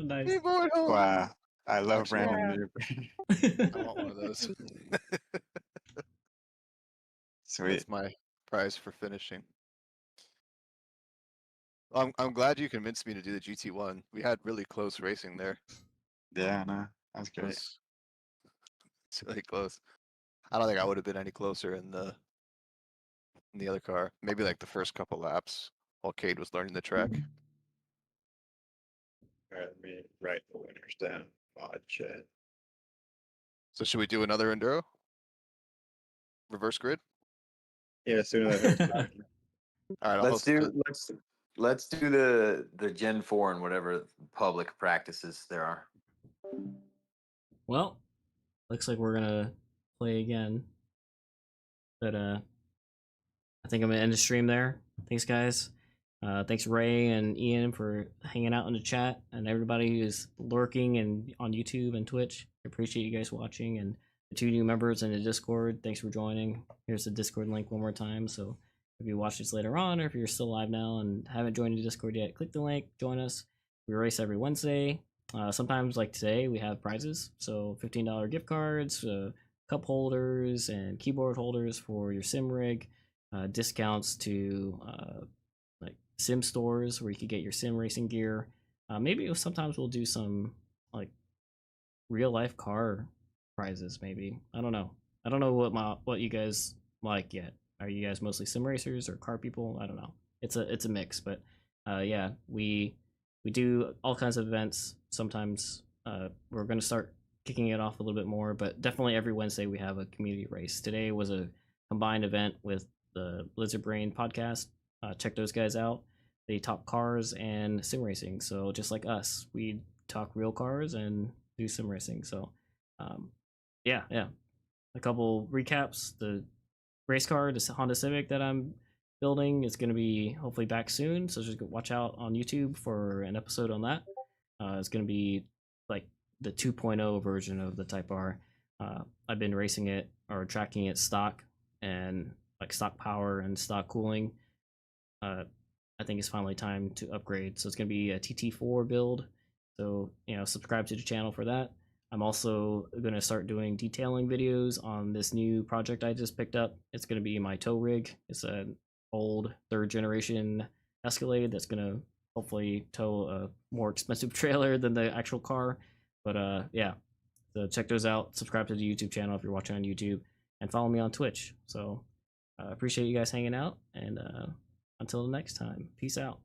Speaker 1: Nice.
Speaker 3: Keyboard holder.
Speaker 8: Wow, I love
Speaker 3: Actually,
Speaker 8: random.
Speaker 3: I want one of those.
Speaker 8: Sweet.
Speaker 3: That's my prize for finishing. I'm glad you convinced me to do the GT1. We had really close racing there.
Speaker 8: Yeah, no, that's
Speaker 3: It
Speaker 8: great.
Speaker 3: was it's really close. I don't think I would have been any closer in the other car. Maybe like the first couple laps while Cade was learning the track.
Speaker 11: All right, let me write the winners down. Mod chat.
Speaker 3: So should we do another enduro? Reverse grid?
Speaker 11: Yeah, as soon as I heard that.
Speaker 3: All right, I'll
Speaker 8: Let's
Speaker 3: host it.
Speaker 8: let's do the Gen 4 and whatever public practices there are.
Speaker 1: Well, looks like we're gonna play again. But I think I'm gonna end the stream there. Thanks, guys. Thanks, Ray and Ian, for hanging out in the chat, and everybody who's lurking and on YouTube and Twitch. I appreciate you guys watching, and the 2 new members in the Discord. Thanks for joining. Here's the Discord link one more time. So if you watch this later on, or if you're still live now and haven't joined the Discord yet, click the link, join us. We race every Wednesday. Sometimes, like today, we have prizes. So $15 gift cards, cup holders, and keyboard holders for your sim rig. Discounts to like sim stores where you could get your sim racing gear. Maybe sometimes we'll do some like real life car prizes. Maybe I don't know. I don't know what you guys like yet. Are you guys mostly sim racers or car people? I don't know. It's a mix, but yeah, we do all kinds of events. Sometimes we're gonna start kicking it off a little bit more, but definitely every Wednesday we have a community race. Today was a combined event with the Blizzard Brain podcast. Check those guys out. They talk cars and sim racing. So just like us, we talk real cars and do sim racing. So yeah. A couple recaps. The race car, the Honda Civic that I'm building, is going to be hopefully back soon. So just watch out on YouTube for an episode on that. It's going to be like the 2.0 version of the Type R. I've been racing it or tracking it stock and like stock power and stock cooling. I think it's finally time to upgrade. So it's going to be a TT4 build. So, subscribe to the channel for that. I'm also going to start doing detailing videos on this new project I just picked up. It's going to be my tow rig. It's an old 3rd generation Escalade that's going to hopefully tow a more expensive trailer than the actual car. But yeah, so check those out. Subscribe to the YouTube channel if you're watching on YouTube, and follow me on Twitch. So appreciate you guys hanging out, and until the next time, peace out.